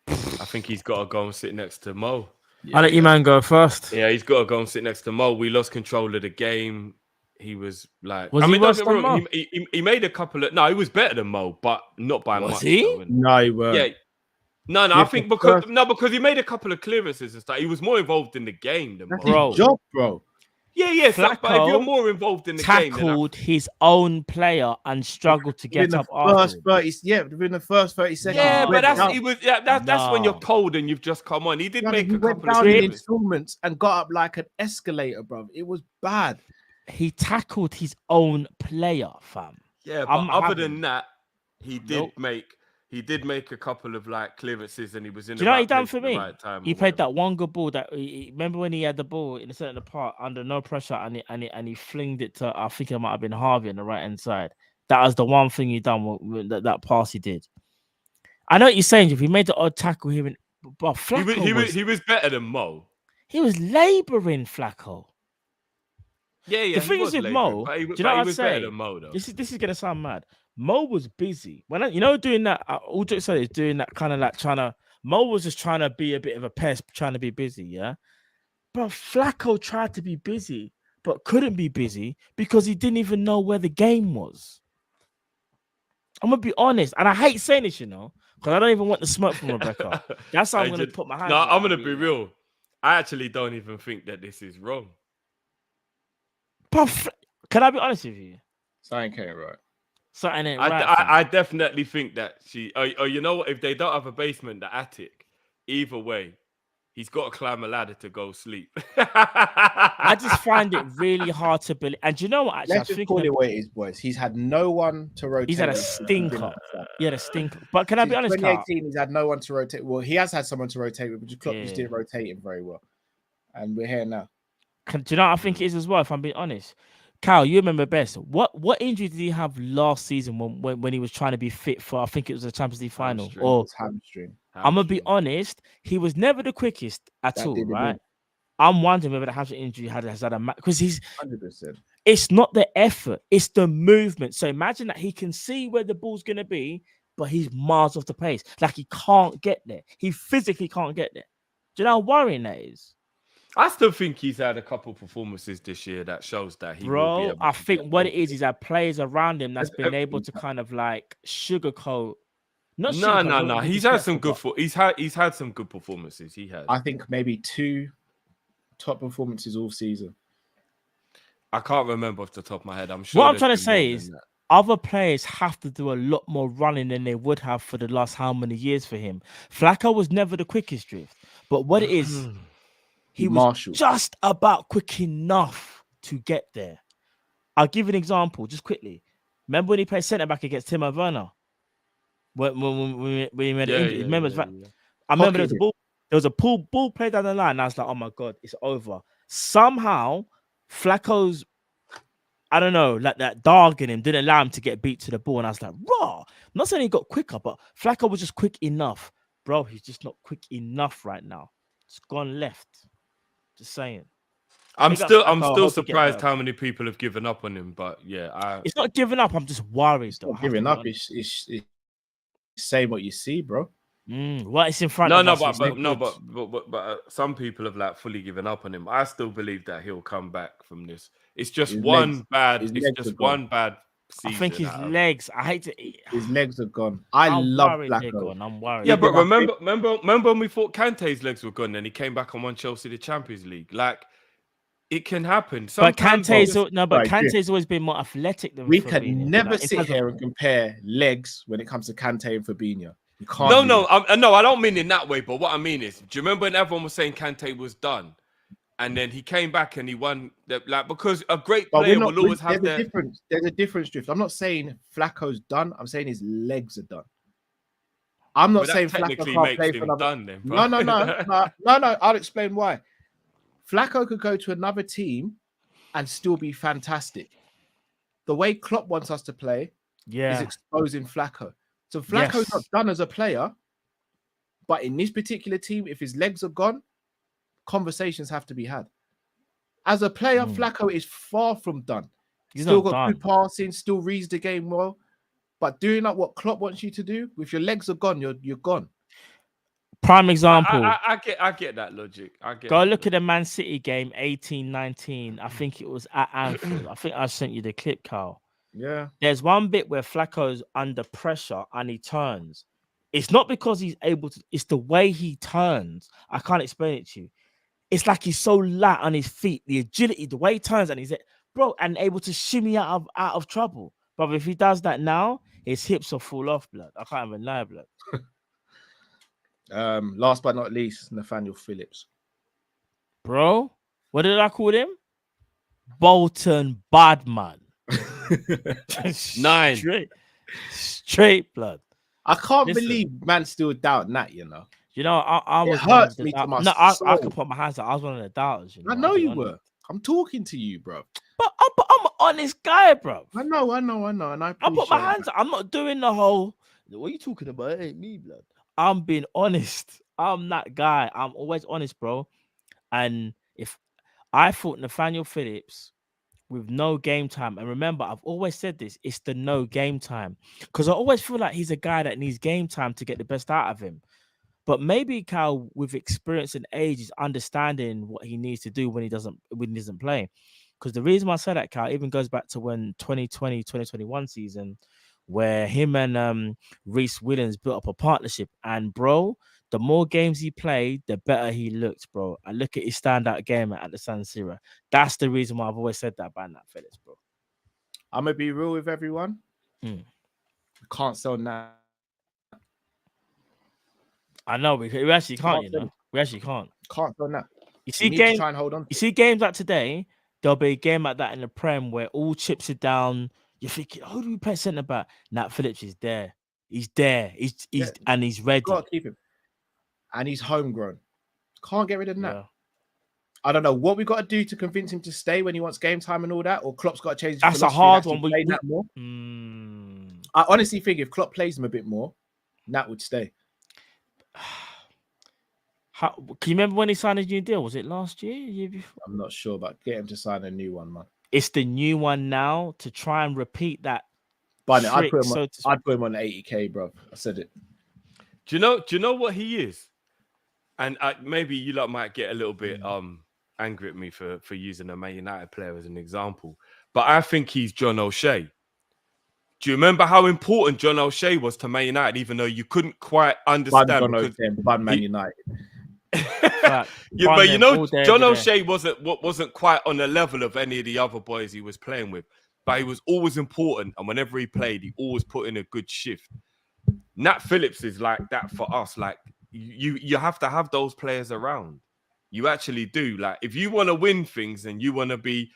I think he's got to go and sit next to Mo. I'll let you man go first. Yeah, he's got to go and sit next to Mo. We lost control of the game. He was like, Was I he mean, worse don't get me than wrong, Mo? he made a couple of. No, he was better than Mo, but not by Was much. he? though, innit? No, you weren't. Yeah. No, I think because he made a couple of clearances and stuff. He was more involved in the game than Mo. That's his job, bro. Yeah. So, but if you're Flacco more involved in the game, tackled his own player and struggled to get up after. Within the first 30 seconds. yeah, he but went down. that's when you're No. cold and you've just come on. He did make He a went couple of down in clearances. installments and got up like an escalator, bro. It was bad. He tackled his own player, fam. Yeah, but I'm other happy. than that, he did Nope. make a couple of like clearances, and he was in. Do the you know what right he done place for at the me? right time He or played whatever. that one good ball that remember when he had the ball in the center of the park under no pressure and he flinged it to, I think it might have been Harvey on the right hand side. That was the one thing he done with that pass he did. I know what you're saying. If he made the odd tackle here, but Flacco He was better than Mo. he was labouring Flacco. Yeah. The thing is with Mo, but he do you know what I'd was better say? than Mo though. This is gonna sound mad. Mo was busy when doing that. All jokes aside, is doing that kind of like trying to. Mo was just trying to be a bit of a pest, trying to be busy, yeah. But Flacco tried to be busy, but couldn't be busy because he didn't even know where the game was. I'm gonna be honest, and I hate saying this, because I don't even want the smoke from Rebecca. That's how I'm gonna put my hands. No, up I'm and gonna be real. I actually don't even think that this is wrong. But can I be honest with you? Something ain't right. Something ain't right. I definitely think that you know what? If they don't have a basement, the attic, either way, he's got to climb a ladder to go sleep. I just find it really hard to believe. And do you know what? Actually, Let's just call it what it is, boys. He's had no one to rotate. He's had a stinker. He had a stinker. But can I be honest? 2018, he's had no one to rotate. Well, he has had someone to rotate with, but Klopp just Yeah. didn't rotate him very well. And we're here now. Do you know what I think it is as well? If I'm being honest, Cal, you remember best. What injury did he have last season when he was trying to be fit for? I think it was the Champions League final. Hamstring. Or It's hamstring. I'm gonna be honest, he was never the quickest at That all, did it right? in. I'm wondering whether the hamstring injury has had a because he's 100%. it's not the effort, it's the movement. So imagine that he can see where the ball's gonna be, but he's miles off the pace. Like he can't get there. He physically can't get there. Do you know how worrying that is? I still think he's had a couple performances this year that shows that he will be Bro, able I to think get what there. it is had players around him that's been able to kind of like sugarcoat. Not sugarcoat, No. not He's had some disrespectful, good. He's had some good performances. He has. I think maybe 2 top performances all season. I can't remember off the top of my head. I'm but sure. what I'm there's trying to been say more is than that. other players have to do a lot more running than they would have for the last how many years for him. Flacco was never the quickest drift, but what it is, he was Marshall. just about quick enough to get there. I'll give you an example just quickly. Remember when he played centre back against Timo Werner? When he made an injury. I remember there was a ball played down the line. And I was like, oh my God, it's over. Somehow, Flacco's, I don't know, like that dog in him didn't allow him to get beat to the ball. And I was like, raw. I'm not saying he got quicker, but Flacco was just quick enough. Bro, he's just not quick enough right now. It's gone left. Just saying. I'm Big up still Flacco. I hope he surprised gets how many people have given up on him. But yeah, It's not giving up. I'm just worried. Though. Not giving up. It's saying what you see, bro. What is in front No, of no, us? is not good. but some people have like fully given up on him. I still believe that he'll come back from this. It's just His one legs- bad. his It's legs just are gone. one bad I season. think his out of- legs. I hate to. His legs are gone. I I'm love worried they're Flacco. gone. I'm worried. Yeah, Even but I remember when we thought Kante's legs were gone and he came back and won Chelsea the Champions League? Like, it can happen. But Sometimes Kante's just- no, but Right, Kante's always been more athletic than We Fabinho, can you never know, in sit terms of- here and compare legs when it comes to Kante and Fabinho. You can't. No, do no, that. no, I don't mean in that way. But what I mean is, do you remember when everyone was saying Kante was done, and then he came back and he won? Like, because a great But player will always have there's a their. difference. There's a difference, Drift. I'm not saying Flacco's done. I'm saying his legs are done. I'm not But that saying Flacco technically can't makes play for him another. done then, No, bro. no. I'll explain why. Flacco could go to another team and still be fantastic. The way Klopp wants us to play is Yeah, exposing Flacco. So Flacco's Yes. not done as a player, but in this particular team, if his legs are gone, conversations have to be had. As a player, Flacco is far from done. he's Still not got done. good passing, still reads the game well. But doing like what Klopp wants you to do, if your legs are gone, you're gone. Prime example. I get that logic. I get. Go that look at logic. the Man City game 18-19. I think it was at Anfield. I think I sent you the clip, Carl. Yeah. There's one bit where Flacco's under pressure and he turns. It's not because he's able to, it's the way he turns. I can't explain it to you. It's like he's so light on his feet, the agility, the way he turns, and he's bro, and able to shimmy out of trouble. But if he does that now, his hips will fall off, blood. I can't even lie, blood. Last but not least, Nathaniel Phillips. Bro, what did I call him? Bolton Badman. 9. Straight blood. I can't Listen. believe man still doubting that, you know. You know, I It was one of hurts the me to doubt- my No, I soul. can put my hands up. I was one of the doubters. You know, I know I'll be you honest. were. I'm talking to you, bro. But I'm an honest guy, bro. I know, and I I put my appreciate hands up. I'm not doing the whole. What are you talking about? It ain't me, blood. I'm being honest. I'm that guy. I'm always honest, bro. And if I thought Nathaniel Phillips with no game time, and remember, I've always said this, it's the no game time. Because I always feel like he's a guy that needs game time to get the best out of him. But maybe Cal, with experience and age, is understanding what he needs to do when he doesn't play. Because the reason why I say that, Cal, even goes back to when 2020, 2021 season, where him and Reece Williams built up a partnership. And bro, the more games he played, the better he looked, bro. And look at his standout game at the San Siro. That's the reason why I've always said that about Nat Phillips, bro. I'm gonna be real with everyone. Mm. We can't sell now. I know we actually can't, you Can't know. We actually can't. Can't sell now. You see You need to games. try and hold on. You see games like today, there'll be a game like that in the Prem where all chips are down. You're thinking, who do we play centre back? Nat Phillips is there. He's there. He's Yeah. and he's ready. Got to keep him. And he's homegrown. Can't get rid of that. Yeah. I don't know what we got to do to convince him to stay when he wants game time and all that, or Klopp's got to change his That's a philosophy and hard actually one. play Nat more. I honestly think if Klopp plays him a bit more, Nat would stay. How, can you remember when he signed his new deal? Was it last year? Year before? I'm not sure, but get him to sign a new one, man. It's the new one now to try and repeat that. But I'd trick, put him so on, to I'd put him on 80k, bro. I said it. Do you know what he is? And maybe you lot might get a little bit angry at me for using a Man United player as an example, but I think he's John O'Shea. Do you remember how important John O'Shea was to Man United, even though you couldn't quite understand? Bun Man United. But you know, day, John every day. O'Shea wasn't quite on the level of any of the other boys he was playing with, but he was always important, and whenever he played, he always put in a good shift. Nat Phillips is like that for us. Like you have to have those players around. You actually do. Like if you want to win things and you want to be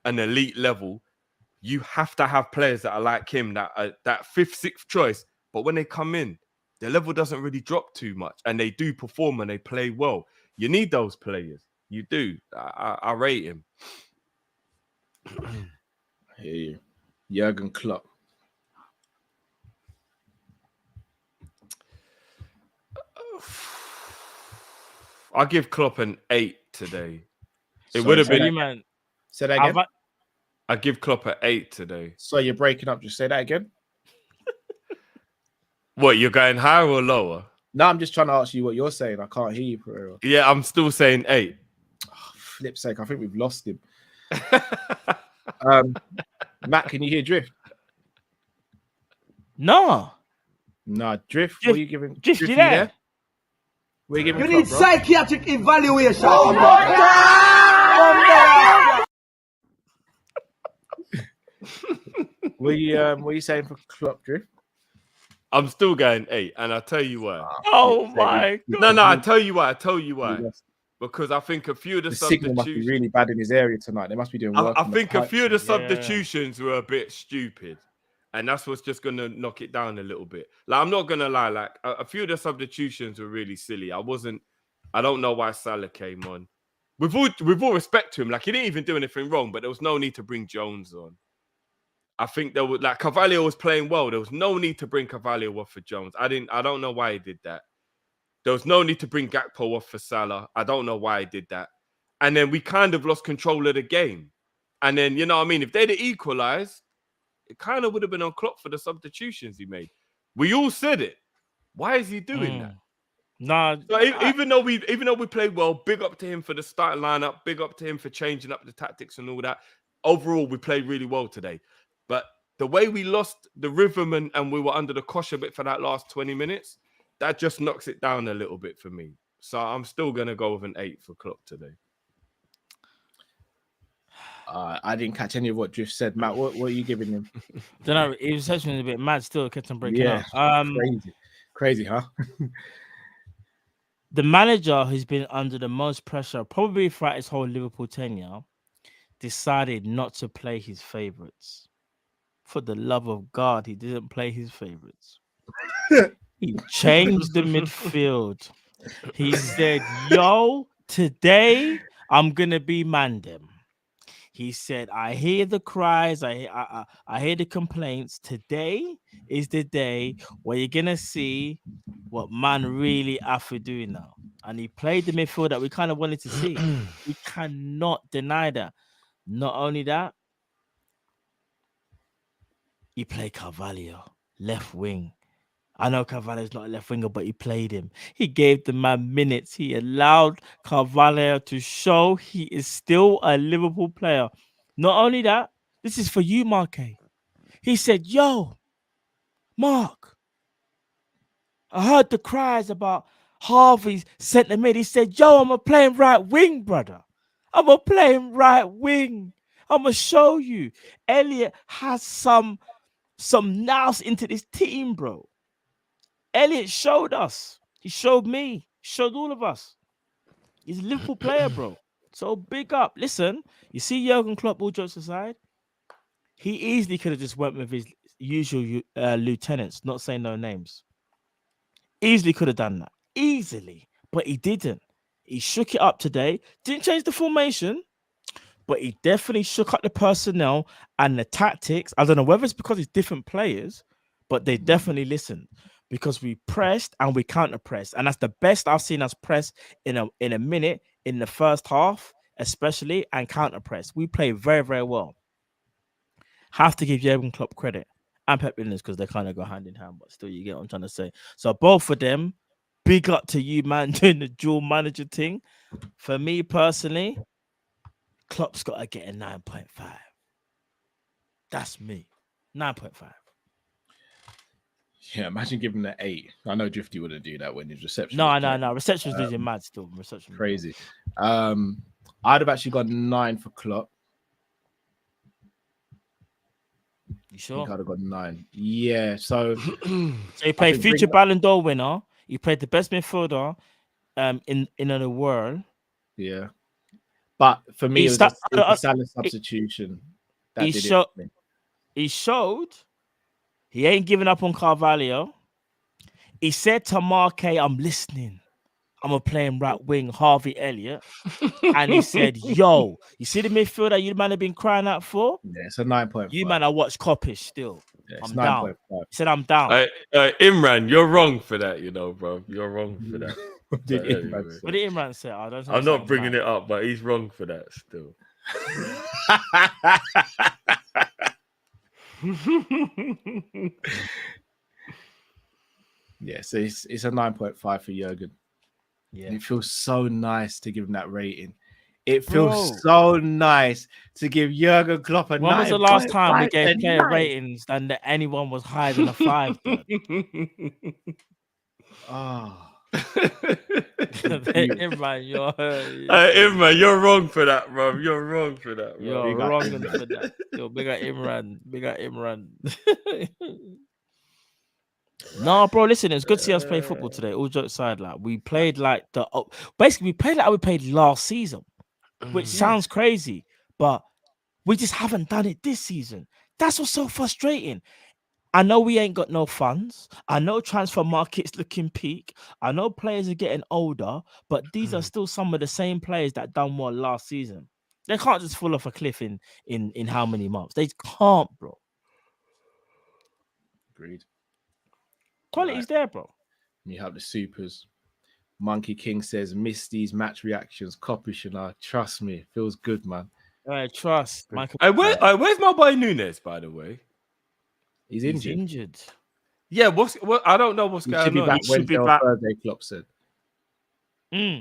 an elite level, you have to have players that are like him, that are that fifth, sixth choice. But when they come in, their level doesn't really drop too much, and they do perform and they play well. You need those players. You do. I rate him. I hear you. Jurgen Klopp. I'll give Klopp an 8 today. It Sorry, would have say been. that- man. Say that again. I give Klopp an 8 today. So you're breaking up. Just say that again. What, you're going higher or lower? No, I'm just trying to ask you what you're saying. I can't hear you, Pereira. Yeah, I'm still saying 8. Flip's sake, I think we've lost him. Matt, can you hear Drift? No. Nah, Drift. Drift, What are you giving? Drift, you you there? What are you giving? You Klopp, need bro? psychiatric evaluation. What are you saying for Klopp, Drift? I'm still going 8, and I'll tell you why. Oh my god. No, I tell you why. Yes. Because I think a few of the The signal must be substitutions. really bad in his area tonight. They must be doing work. I on the think a pipes few of the and- substitutions were a bit stupid, and that's what's just gonna knock it down a little bit. Like, I'm not gonna lie, like a few of the substitutions were really silly. I don't know why Salah came on. With all respect to him, like, he didn't even do anything wrong, but there was no need to bring Jones on. I think there was, like, Carvalho was playing well. There was no need to bring Carvalho off for Jones. I don't know why he did that. There was no need to bring Gakpo off for Salah. I don't know why he did that. And then we kind of lost control of the game. And then, you know what I mean? If they'd have equalized, it kind of would have been on Klopp for the substitutions he made. We all said it. Why is he doing that? Nah, So even though we played well, big up to him for the starting lineup, big up to him for changing up the tactics and all that. Overall, we played really well today. But the way we lost the rhythm and we were under the cosh a bit for that last 20 minutes, that just knocks it down a little bit for me. So I'm still going to go with an 8 for Klopp today. I didn't catch any of what Drift said. Matt, what are you giving him? don't know. He was actually a bit mad still, kept on breaking Yeah, up. crazy, huh? The manager who's been under the most pressure, probably throughout his whole Liverpool tenure, decided not to play his favourites. For the love of God, he didn't play his favourites. He changed the midfield. He said, yo, today I'm going to be Mandem. He said, I hear the cries, I hear the complaints. Today is the day where you're going to see what man really have to do now. And he played the midfield that we kind of wanted to see. We cannot deny that. Not only that, he played Carvalho, left wing. I know Carvalho's not a left winger, but he played him. He gave the man minutes. He allowed Carvalho to show he is still a Liverpool player. Not only that, this is for you, Mark. He said, yo, Mark, I heard the cries about Harvey's centre mid. He said, yo, I'm a playing right wing, brother. I'm a playing right wing. I'm going to show you. Elliot has some nous into this team, bro. Elliot showed us. He showed me. He showed all of us. He's a Liverpool player, bro. So big up. Listen, you see Jurgen Klopp, all jokes aside, he easily could have just went with his usual lieutenants, not saying no names. Easily could have done that. Easily. But he didn't. He shook it up today. Didn't change the formation, but he definitely shook up the personnel and the tactics. I don't know whether it's because it's different players, but they definitely listened. Because we pressed and we counter-pressed. And that's the best I've seen us press in a minute in the first half, especially, and counter-press. We played very, very well. Have to give Jurgen Klopp credit. And Pep Linders, because they kind of go hand in hand, but still you get what I'm trying to say. So both of them, big up to you, man, doing the dual manager thing. For me personally, Klopp's got to get a 9.5. That's me. 9.5. Yeah, imagine giving him an 8. I know Drifty wouldn't do that when his reception. No. Reception was losing mad still. Reception was crazy. I'd have actually got 9 for Klopp. You sure? I'd have got 9. Yeah. So he played future Ballon d'Or winner. He played the best midfielder in the world. Yeah. But for me, it was a Salah substitution. He showed he ain't giving up on Carvalho. He said to Marque, I'm listening. I'm a playing right wing, Harvey Elliot. And he said, yo, you see the midfield that you man have been crying out for? Yeah, it's a 9.5. You man, I watch Kopish still. Yeah, I'm down. He said, I'm down. Imran, you're wrong for that, you know, bro. You're wrong for that. What did Imran say? I'm not bringing it up, but he's wrong for that still. Yeah, so it's a 9.5 for Jurgen. Yeah. It feels so nice to give him that rating. It feels Bro. so nice to give Jurgen Klopp a 9.5. When was the last time we gave player 9. ratings and that anyone was higher than a 5? Oh, Imran, Imran, you're wrong for that, bro. You're wrong for that, bro. you're Big up wrong Imran. for that. Yo, big up Imran. Big up Imran. No, bro, listen, it's good to see us play football today. All jokes aside, like we played like basically we played like we played last season, which sounds crazy, but we just haven't done it this season. That's what's so frustrating. I know we ain't got no funds. I know transfer market's looking peak. I know players are getting older, but these are still some of the same players that done well last season. They can't just fall off a cliff in how many months? They can't, bro. Agreed. Quality's there, bro. You have the supers. Monkey King says, miss these match reactions. Kopish and I, trust me, it feels good, man. Trust. Michael. Where's my boy Nunes, by the way? He's He's injured. injured. Yeah, I don't know what's He going should be on. back He should Wednesday be or back. Thursday, Klopp said.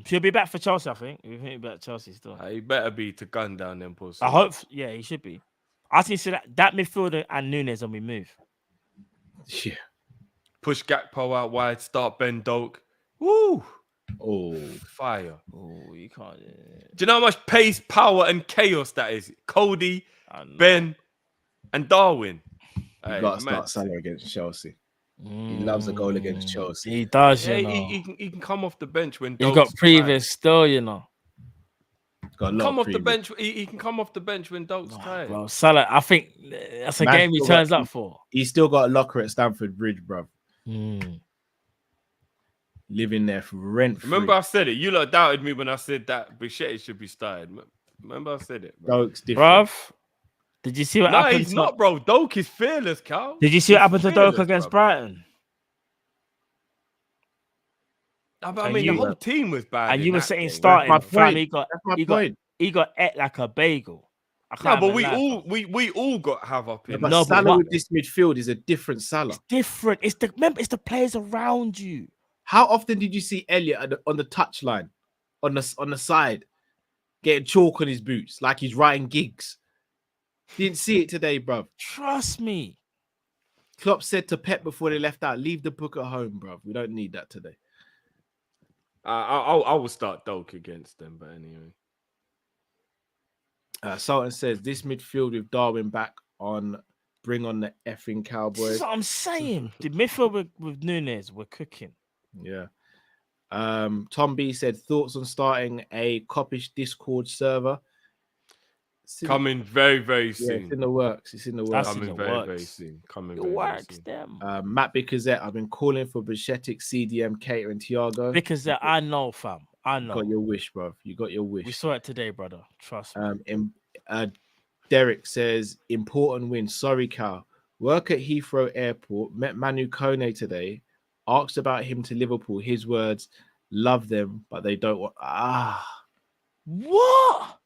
She'll be back for Chelsea, I think. We think about Chelsea still. He better be to gun down them pussy. I hope. Yeah, he should be. I think so that midfielder and Nunes when we move. Yeah. Push Gakpo out wide, start Ben Doak. Woo! Oh, Oh, Fire. you can't. Do you know how much pace, power, and chaos that is? Cody, Ben, and Darwin. you got to start Salah against Chelsea. He loves a goal against Chelsea. He does, Yeah, you know. he can come off the bench when He's Doak's got previous still, you know. Got a lot come of off the previous. bench. He can come off the bench when Doak's tired. Bro, Salah, I think that's a Man game he still turns got- up for. He's still got a locker at Stamford Bridge, bro. Mm. Living there for rent free. Remember I said it. You lot doubted me when I said that Bajcetic should be started. Remember I said it, bro. Doak's different. Bruv, did you see what No, happened? he's not, bro. Doak is fearless, Cal. Did you see what happened to Doak Fearless, against bro. Brighton? I And mean, you- the whole team was bad. And in you were that saying game. starting, That's my fam, point. he got That's my he got point. he got ate like a bagel. I No, can't but even we lie, fam. all got havoc in. But No, but Salah what- with this midfield is a different Salah. It's different. It's the players around you. How often did you see Elliot on the touchline, on the side, getting chalk on his boots like he's writing gigs? Didn't see it today, bro. Trust me. Klopp said to Pep before they left out, leave the book at home, bro. We don't need that today. I will start Doak against them, but anyway. Sultan says this midfield with Darwin back on, bring on the effing This Cowboys. is what I'm saying. The midfield with Nunes, we're cooking. Yeah. Tom B said thoughts on starting a Kop-Ish Discord server. Coming very, very Yeah, soon. it's in the works. It's in the works. That's in Coming the very, works. very soon. Coming It very, very works, soon. them. Matt Bickerzette, I've been calling for Bajcetic, CDM, Keita, and Thiago. Because I know, fam. I You know. got your wish, bro. You got your We wish. saw it today, brother. Trust me. Derek says important win. Sorry, Cal. Work at Heathrow Airport. Met Manu Kone today. Asked about him to Liverpool. His words: love them, but they don't want. What?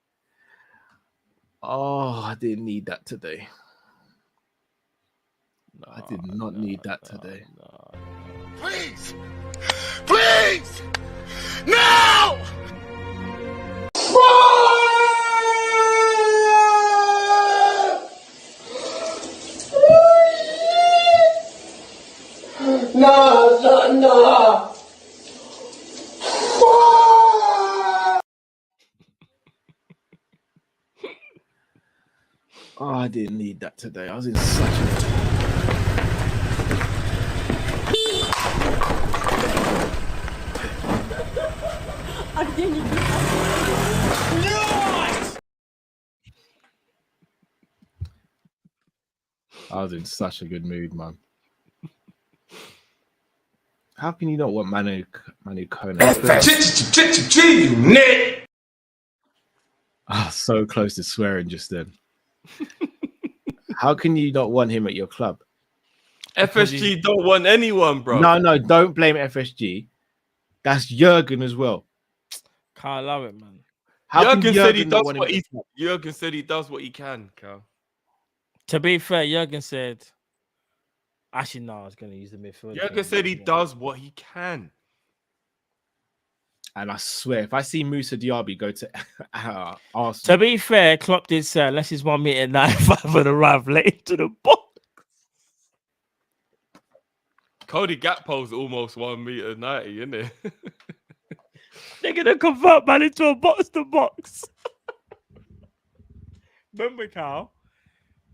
Oh, I didn't need that today. I did not need that today. Please! Please! No! No, no, no! Oh, I didn't need that today. I was in such a. I was in such a good mood, man. How can you not want Manu Kone? So close to swearing just then. How can you not want him at your club? FSG don't want anyone, bro. No, don't blame FSG. That's Jurgen as well. Can't allow it, man. How can Jurgen said he Jurgen not does want him what at he. his club? Jurgen said he does what he can, Cal. To be fair, Jurgen said Actually, no, I was going to use the midfield. Jurgen said he does what he can. And I swear, if I see Musa Diaby go to To Arsenal, be fair, Klopp did say unless he's 1 meter 95 and arrive late to the box. Cody Gakpo's almost 1 meter 90, isn't it? They're gonna convert man into a box to box. Remember, Cal?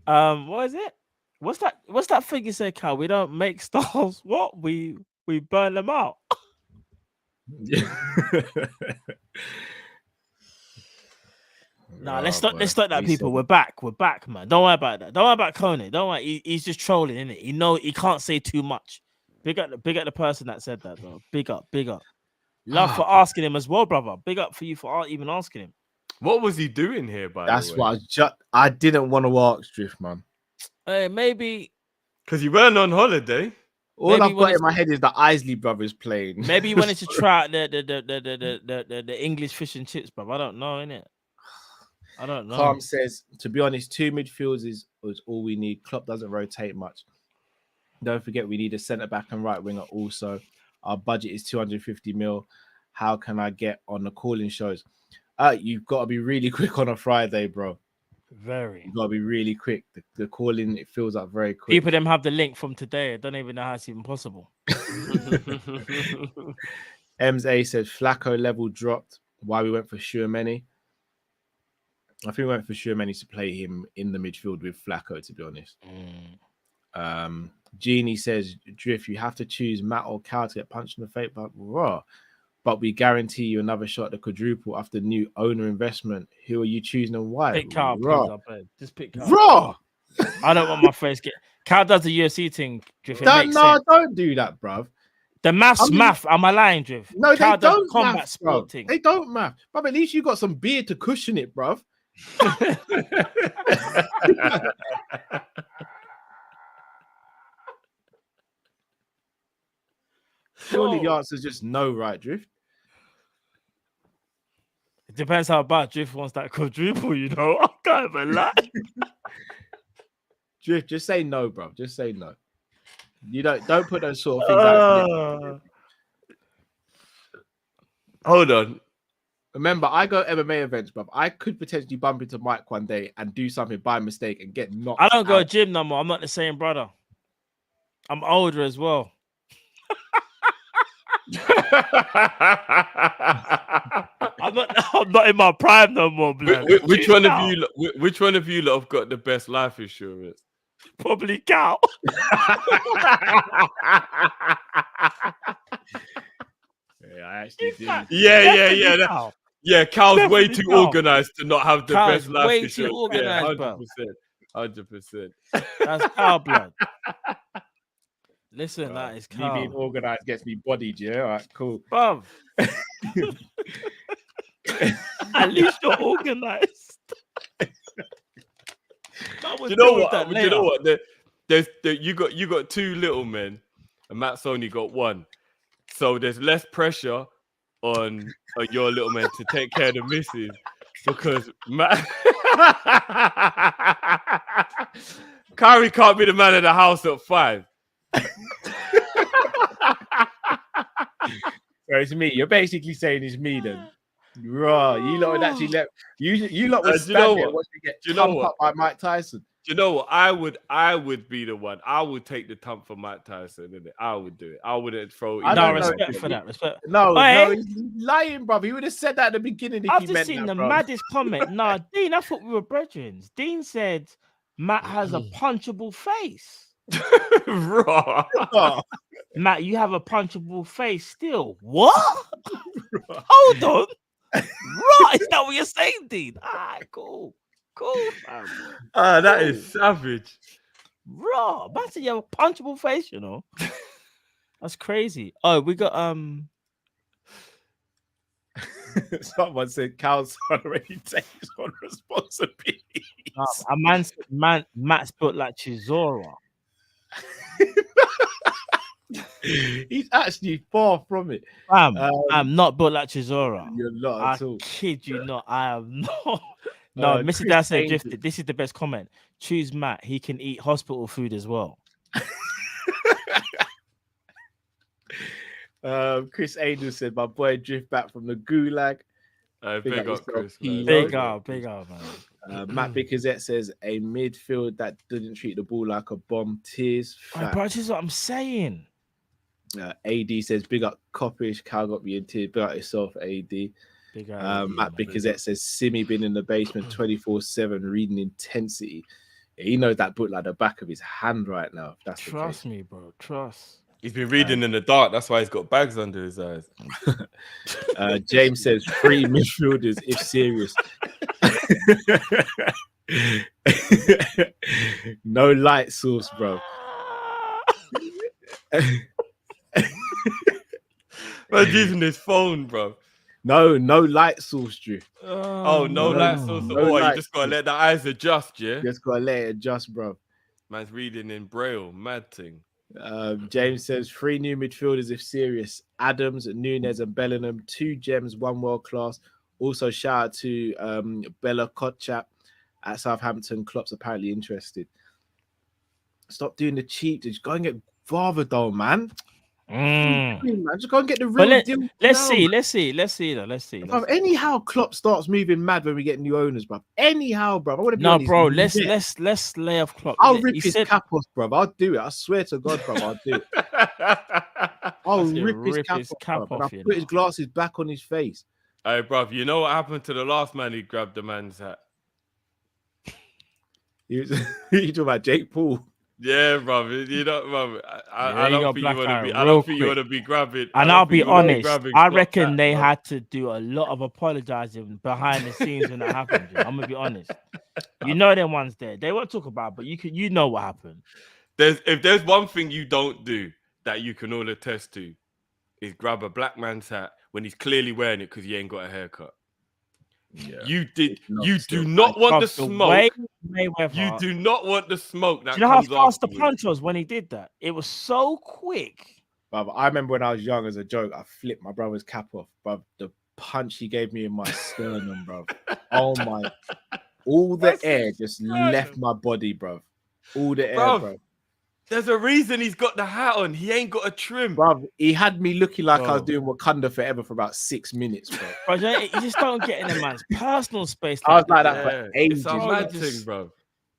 What is it? What's that thing you say, Cal? We don't make stars. What? We burn them out. Nah, let's stop that, people. We're back, man. Don't worry about that. Don't worry about Konate. Don't worry. He's just trolling, isn't it? He can't say too much. Big up the person that said that, though. Big up. Love for asking him as well, brother. Big up for you for even asking him. What was he doing here, by that's the way? what I didn't want to ask Drift, man. Hey, maybe Because you weren't on holiday. All Maybe I've got in my head is the Isley brothers playing. maybe you wanted to try out the English fish and chips, bro. I don't know, innit? I don't know. Calm says, to be honest, 2 midfielders is all we need. Klopp doesn't rotate much. Don't forget, we need a centre back and right winger also. Our budget is 250 mil. How can I get on the calling shows? You've got to be really quick on a Friday, bro. Very. You've got to be really quick. The calling, it fills up very quick. People them have the link from today. I don't even know how it's even possible. MA said Flacco level dropped. Why we went for Schumann. I think we went for Schumann to play him in the midfield with Flacco, to be honest. Jeannie says, Drift, you have to choose Matt or Cal to get punched in the face, but we guarantee you another shot at the quadruple after new owner investment. Who are you choosing and why? Pick Cal, please. I beg. Just pick Cal. Raw! I don't want my face get. Cal does the UFC thing, Drift. Don't do that, bruv. The math. Am I lying, Drift? No, Cal they don't combat math, sport bruv. thing. They don't math. But at least you got some beer to cushion it, bruv. Surely the answer is just no, right, Drift? It depends how bad Drift wants that quadruple, you know. I can't even lie. Drift, just say no, bro. Just say no. You don't put those sort of things out. Hold on. Remember, I go MMA events, bro. I could potentially bump into Mike one day and do something by mistake and get knocked. I don't go to out. gym no more. I'm not the same brother. I'm older as well. I'm not in my prime no more, blood. Which one of you lot have got the best life insurance? Probably Cal. Yeah, I actually do. Yeah. Yeah, Cal's way too organized to not have the best life way insurance. too organized, bro. 100%. That's Cal, blood. Listen, that is Me being Cal. organized gets me bodied, yeah? All right, cool. Bruv. At least you're organized. Do you know what? You got 2 little men, and Matt's only got 1. So there's less pressure on your little man to take care of the missus because Matt Kyrie can't be the man of the house at 5. So it's me. You're basically saying it's me then. Right. You lot would actually let you lot would stand there once you get thumped up by Mike Tyson. Do you know what? I would be the one. I would take the thump for Mike Tyson, innit? I would do it. I wouldn't throw it. No, respect for that. Respect. No, he's lying, bro. He would have said that at the beginning if I've he just meant seen that, the bro. maddest comment. Nah, Dean, I thought we were brethren. Dean said Matt has a punchable face. Raw. Matt, you have a punchable face still. What? Hold on. Right, is that what you're saying, Dean? Ah, cool. That is savage. Raw. Man said you have a punchable face, you know. That's crazy. Oh, we got Someone said Cal's son already takes on responsibility. a man said Matt's built like Chisora. He's actually far from it. I'm not built like Chisora. You're not at all. I kid you not. I am not. No, Mr. Chris Dad said Angel. drifted. This is the best comment. Choose Matt. He can eat hospital food as well. Chris Angel said, "My boy drift back from the gulag." Big up, yourself, Chris. Kilo. Man. Big up, man. Matt Bickerzette says, "A midfield that didn't treat the ball like a bomb." Tears. Right, bro, this is what I'm saying. AD says, "Big up Kopish. Cal got me in tears. Big up yourself, AD." Big up. Matt Bickerzette says, "Simi been in the basement 24/7 reading intensity." Yeah, he knows that book like the back of his hand right now. If that's Trust the case. me, bro. Trust. He's been reading in the dark. That's why he's got bags under his eyes. James says, "Free midfielders if serious." No light source, bro. Man's using his phone, bro. No light source, Drew. Oh, no light source at all. You just gotta let the eyes adjust, yeah? Just gotta let it adjust, bro. Man's reading in braille, mad thing. James says, "Three new midfielders if serious. Adams, Nunez, and Bellingham. 2 gems, 1 world class." Also, shout out to Bella Kotchap at Southampton. Klopp's apparently interested. Stop doing the cheap. Just go and get Varvadol, man. Man. Just go and get the real deal. Let's now, see. man. Let's see. Bruv, anyhow, Klopp starts moving mad when we get new owners, bro. Anyhow, bro. I want to be No, on his bro. neck. Let's lay off Klopp. I'll He rip his said- cap off, bro. I'll do it. I swear to God, bro. I'll do it. I'll Yeah, rip his cap off, bruv, and I'll you put his know. glasses back on his face. Hey, bruv, you know what happened to the last man who grabbed the man's hat? You talking about Jake Paul? Yeah, bruv. You know, bruv. I you don't got think you black want to eye be. I real don't think you quick. want to be grabbing. And don't I'll think be you wanna honest, grabbing I Klopp's reckon hat, they bruv. had to do a lot of apologizing behind the scenes when that happened. I'm gonna be honest. You know them ones there. They won't talk about, but you know what happened. If there's one thing you don't do that you can all attest to, is grab a black man's hat when he's clearly wearing it because he ain't got a haircut. Yeah. You do I not want the trust smoke. way Mayweather. You do not want the smoke that Do you know how comes fast the afterwards. punch was when he did that? It was so quick. Bruv, I remember when I was young, as a joke, I flipped my brother's cap off. Bruv, the punch he gave me in my sternum, bruv. Oh my! All the That's air just sternum. left my body, bruv. All the air, Bruv. bruv. There's a reason he's got the hat on. He ain't got a trim. Bruv, he had me looking like I was Bro. doing Wakanda Forever for about 6 minutes, bro. Bro, you just don't get in a man's personal space. I was like that Yeah, for ages. it's a bro. mad Just- thing, bro.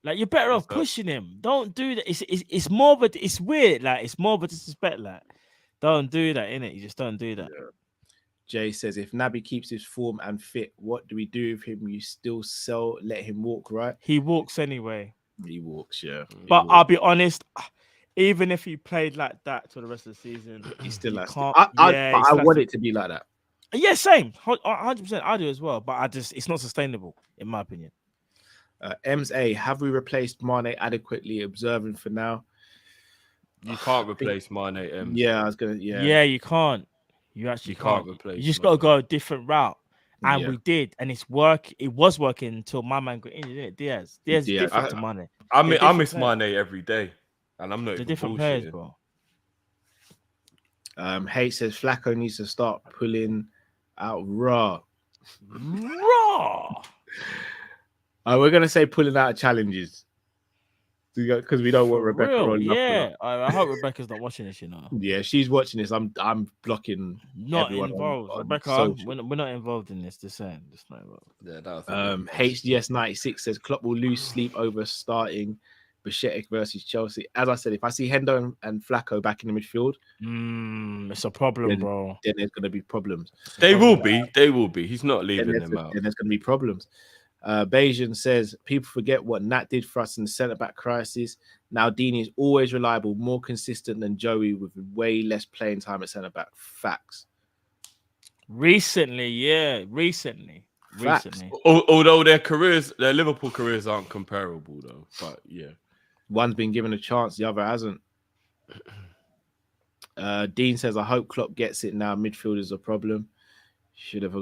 Like you're better off What's up? pushing him. Don't do that. It's more of a, it's weird. Like it's more of a disrespect. Like don't do that, innit? You just don't do that. Jay says, "If Naby keeps his form and fit, what do we do with him? You still sell, let him walk, right?" He walks anyway. He walks, yeah. But I'll be honest, even if he played like that for the rest of the season, He still you has to. can't- I he still has want to- it to be like that. Yeah, same. 100%. I do as well. But it's not sustainable, in my opinion. Ems A, have we replaced Mane adequately? Observing for now. You can't replace Mane. Yeah, I was gonna. Yeah, Yeah, you can't. You actually You can't replace You just Mane. got to go a different route. And Yeah. we did, and it was working until my man got injured. Didn't it? Diaz is Yeah, different to Mane. I They're miss different Mane every day, and I'm not They're even different players, bullshitting. bro. H says Flacco needs to start pulling out raw. Raw. We're gonna say pulling out challenges because we don't want For Rebecca real, rolling up. yeah. I hope Rebecca's not watching this. You know, Yeah, she's watching this. I'm blocking. not everyone involved. on Rebecca, social. we're not involved in this. Just saying, just not involved. Yeah, that was HDS96 says Klopp will lose sleep over starting Bajcetic versus Chelsea. As I said, if I see Hendo and Flacco back in the midfield, It's a problem, Then- bro. then there's going to be problems. They will be. They will be. He's not Then leaving there's, them out. then there's going to be problems. Bayesian says people forget what Nat did for us in the centre back crisis. Now Dini is always reliable, more consistent than Joey with way less playing time at centre back. Facts. Recently, yeah, recently. Facts. Although their Liverpool careers aren't comparable though. But yeah, One's been given a chance, the other hasn't. Dean says, I hope Klopp gets it now. Midfield is a problem. Should have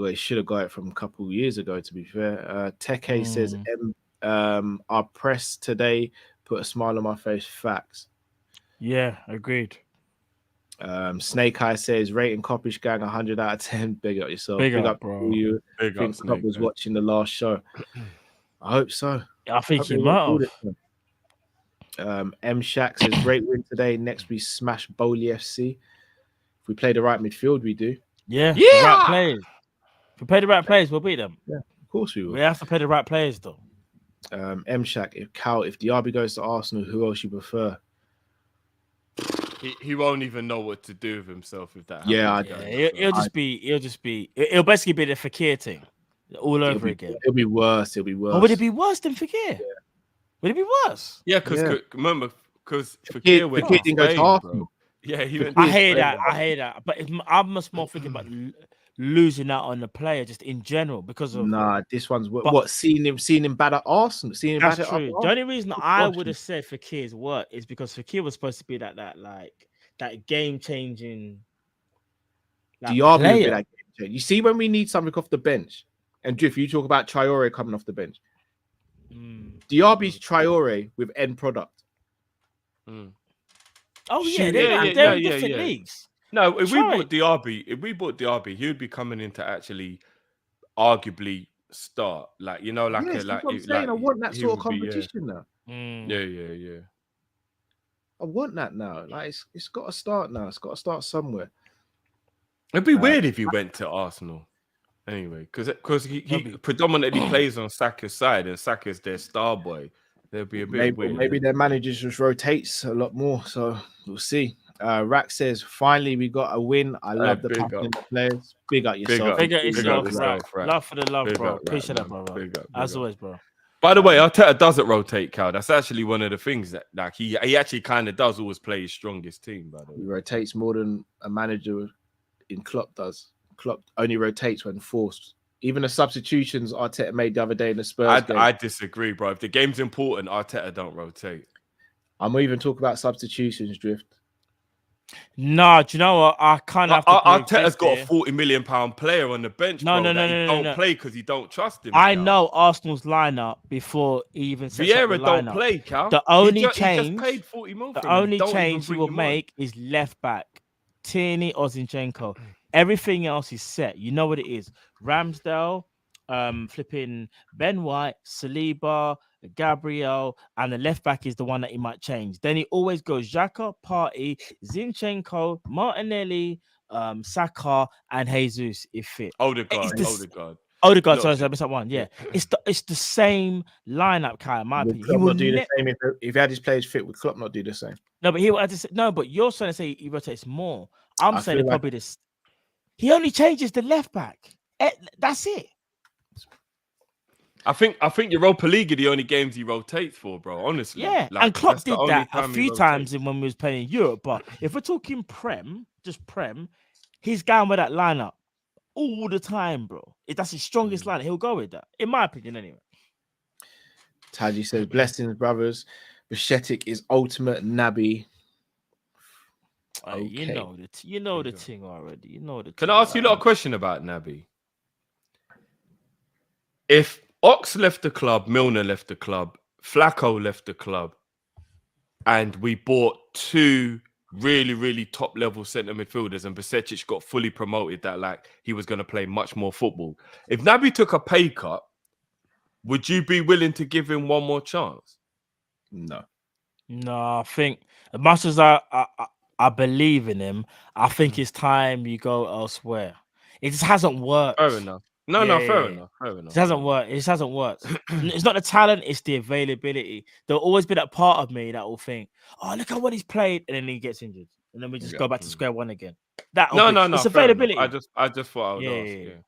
got it from a couple of years ago, to be fair. Teke says, our press today put a smile on my face. Facts. Yeah, agreed. Snake Eye says, rating Kopish gang 100 out of 10. Big up yourself. Big up, bro. all you. big I think up, Klopp Snake, was man. watching the last show. I hope so. I think Hope he they might record have. it. M Shack says, great win today. Next we smash Bowley FC. If we play the right midfield, we do. Yeah, the Yeah! right players. If we play the right players, we'll beat them. Of course we will. We have to play the right players, though. M-Shack, if Diaby goes to Arsenal, who else you prefer? He won't even know what to do with himself if that happens. Yeah, It'll basically be the Fekir thing all over again. It'll be worse. It'll be worse. Or would it be worse than Fekir? Would it be worse? Yeah, because remember, because Fekir didn't go to Arsenal. Yeah, he went. I hate that. But I'm much more thinking about losing out on the player just in general because of this one's what seeing him bad at Arsenal. Seeing him that's bad at true. Arsenal. The only reason I would have said Fekir's work is because Fekir was supposed to be that game changing. Diaby would be that game changer. You see, when we need something off the bench, and Drift, you talk about Traore coming off the bench. Diaby's Traore with end product. Oh yeah, they're in different leagues. No, if we bought Diaby, he would be coming in to actually arguably start. I want that sort of competition now. Yeah. I want that now. Like it's got to start now. It's got to start somewhere. It'd be weird if he went to Arsenal. Anyway, because he predominantly plays on Saka's side, and Saka's their star boy. There'd be a bit weird. Maybe their managers just rotates a lot more. So we'll see. Rack says, finally we got a win. I love the passion of the players. Big up yourself. Big up yourself, Rack. Love for the love, bro. Appreciate that, bro. As always, bro. By the way, Arteta doesn't rotate, Cal. That's actually one of the things that he actually kind of does always play his strongest team. By the way, he rotates more than a manager in Klopp does. Klopp only rotates when forced. Even the substitutions Arteta made the other day in the Spurs game. I disagree, bro. If the game's important, Arteta don't rotate. I'm even talking about substitutions, Drift. No, do you know what? I kind of have to. Arteta's got a £40 million player on the bench. No, bro, don't play because he don't trust him. I know Arsenal's lineup before he even sets up the Vieira lineup. don't play, Cal. The only he change, just paid 40 mil for the him. only change he will make is left back, Tierney or Zinchenko. Everything else is set. You know what it is. Ramsdale, flipping Ben White, Saliba, Gabriel, and the left back is the one that he might change. Then he always goes Xhaka, Partey, Zinchenko, Martinelli, Saka, and Jesus if fit. Odegaard. Sorry, I missed that one. Yeah, it's the same lineup, Kyle. In my opinion, he would do the same if he had his players fit. Would Klopp not do the same? No, but he would have to say, no. But you're trying to say he rotates more. I'm saying it probably this. He only changes the left back. That's it. I think Europa League are the only games he rotates for, bro. Honestly, yeah. And Klopp did that a few times when we was playing in Europe. But if we're talking just Prem, he's going with that lineup all the time, bro. If that's his strongest lineup, he'll go with that. In my opinion, anyway. Taji says, "Blessings, brothers. Bajcetic is ultimate nabby." Okay. You know the thing already. You know the. Can I ask you a lot of question about Naby? If Ox left the club, Milner left the club, Flacco left the club, and we bought two really, really top level centre midfielders, and Bajcetic got fully promoted that he was going to play much more football. If Naby took a pay cut, would you be willing to give him one more chance? No, I think as much as I believe in him, I think it's time you go elsewhere. It just hasn't worked. Fair enough. Fair enough. It hasn't worked. It's not the talent, it's the availability. There'll always be that part of me that will think, oh, look at what he's played, and then he gets injured. And then we just go back to square one again. No. It's availability. I just thought I would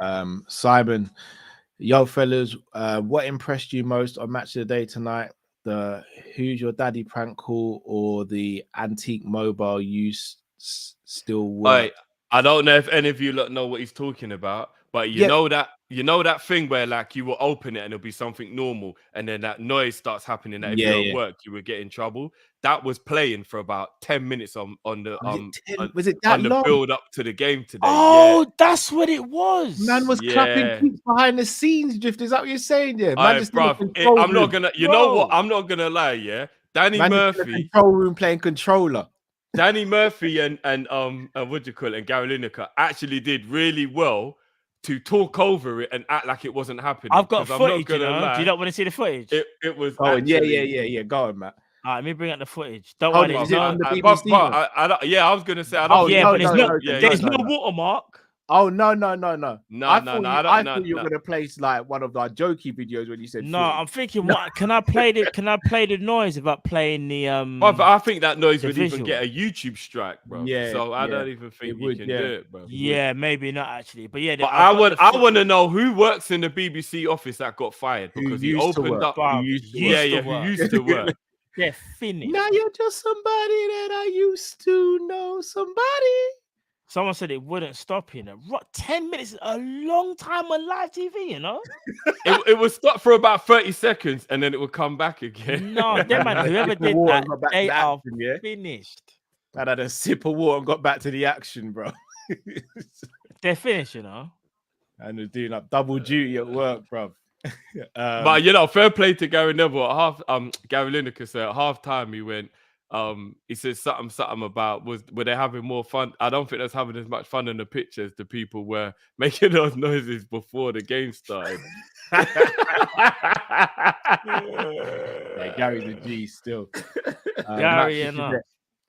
ask. Simon, yo fellas, what impressed you most on Match of the Day tonight? The Who's Your Daddy prank call or the antique mobile use still work? Right. I don't know if any of you know what he's talking about, but you know that thing where you will open it and it'll be something normal, and then that noise starts happening. That if you're at work, you would get in trouble. That was playing for about 10 minutes on the build up to the game today. Oh, that's what it was. Man was clapping behind the scenes. Drift, is that what you're saying? Yeah, man. I'm not gonna. You know what? I'm not gonna lie. Yeah, Danny Murphy, control room playing controller. Danny Murphy and what do you call it? And Gary Lineker actually did really well to talk over it and act like it wasn't happening. I've got footage. Do you not want to see the footage? It was. Oh, yeah. Go on, Matt. All right, let me bring out the footage. Don't Hold worry, on, there's is it no. on the But, BBC? I don't, yeah, I was gonna say I don't. Oh, think Yeah, no, but there's no, no. no, yeah, There's yeah. no watermark. Oh no! No, I no, thought no, you, I I don't. thought you were No. gonna place like one of our jokey videos when you said. No, footage. I'm thinking, what can I play? Can I play the noise without playing the But I think that noise the would even visual. get a YouTube strike, bro. Yeah, So I yeah, don't even it think you would, can yeah. do it, bro. Yeah, maybe not actually, but yeah. But I've got the I want to footage. know who works in the BBC office that got fired Who because he used to opened work? up. Who Bruv, used to used work? to Who work. used to work. They're finished. Now you're just somebody that I used to know. Somebody. Someone said it wouldn't stop. 10 minutes is a long time on live TV. It would stop for about 30 seconds and then it would come back again. No, them man, whoever Sip of did water that, and got back to they the are action, yeah? finished. I had a sip of water and got back to the action, bro. They're finished. And was doing up double duty at work, bro. But fair play to Gary Neville at Gary Lineker said at half time he went, he said something about were they having more fun? I don't think they was having as much fun in the pitch as the people were making those noises before the game started. Yeah, Gary's a G still. Gary, Matt,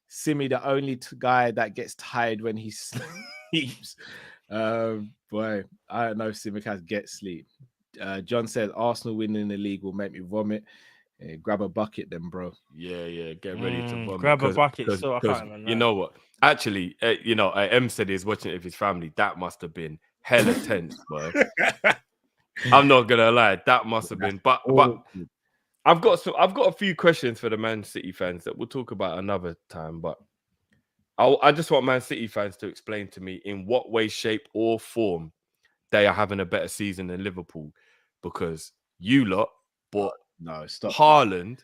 Simi, the only guy that gets tired when he sleeps. Boy, I don't know if Simicast gets sleep. John said Arsenal winning the league will make me vomit. Grab a bucket, then, bro. Yeah, get ready to vomit. Grab a bucket. So I can't Because remember. you know what? Actually, M said he's watching it with his family. That must have been hella tense, boy. I'm not gonna lie, that must have been. But I've got a few questions for the Man City fans that we'll talk about another time. But I just want Man City fans to explain to me in what way, shape, or form they are having a better season than Liverpool, because you lot bought Haaland